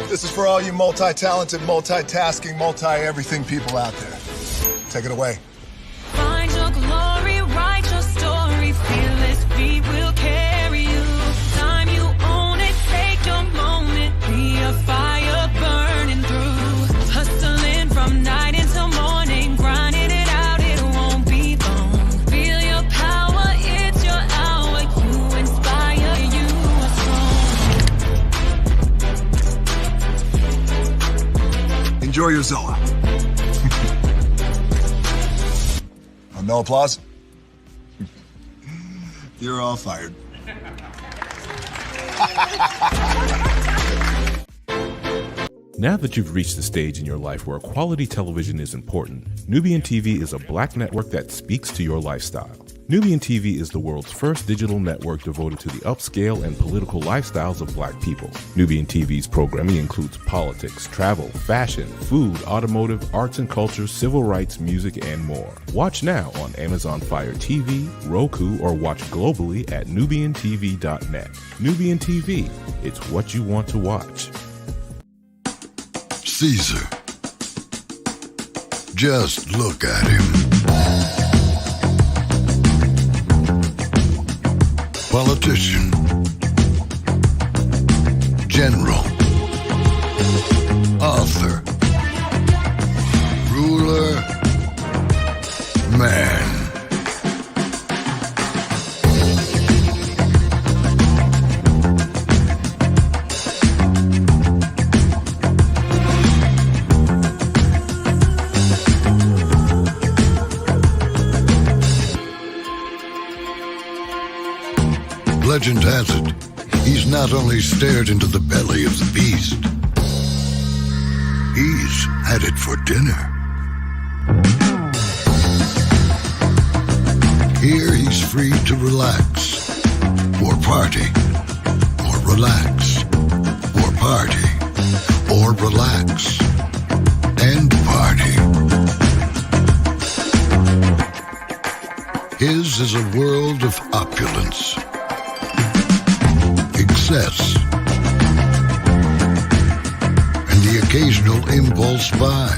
This is for all you multi-talented, multitasking, multi-everything people out there. Take it away.
Find your glory, write your story, fearless feet will carry you. Time you own it, take your moment, be a fire burning through. Hustling from night until morning, grinding it out, it won't be long. Feel your power, it's your hour, you inspire, you are strong.
Enjoy your Zoa. No applause? You're all fired.
Now that you've reached the stage in your life where quality television is important, Nubian TV is a black network that speaks to your lifestyle. Nubian TV is the world's first digital network devoted to the upscale and political lifestyles of black people. Nubian TV's programming includes politics, travel, fashion, food, automotive, arts and culture, civil rights, music, and more. Watch now on Amazon Fire TV, Roku, or watch globally at nubiantv.net. Nubian TV, it's what you want to watch.
Caesar. Just look at him. Politician, general, author, ruler, man. Legend has it, He's not only stared into the belly of the beast, he's had it for dinner. Here he's free to relax, or party, or relax, or party, or relax, and party. His is a world of opulence, excess, and the occasional impulse buy.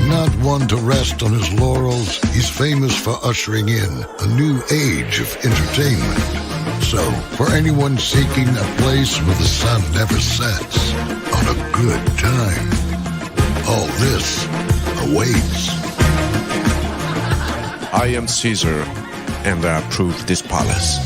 Not one to rest on his laurels, he's famous for ushering in a new age of entertainment. So, for anyone seeking a place where the sun never sets on a good time, all this awaits.
I am Caesar, and I approve this palace.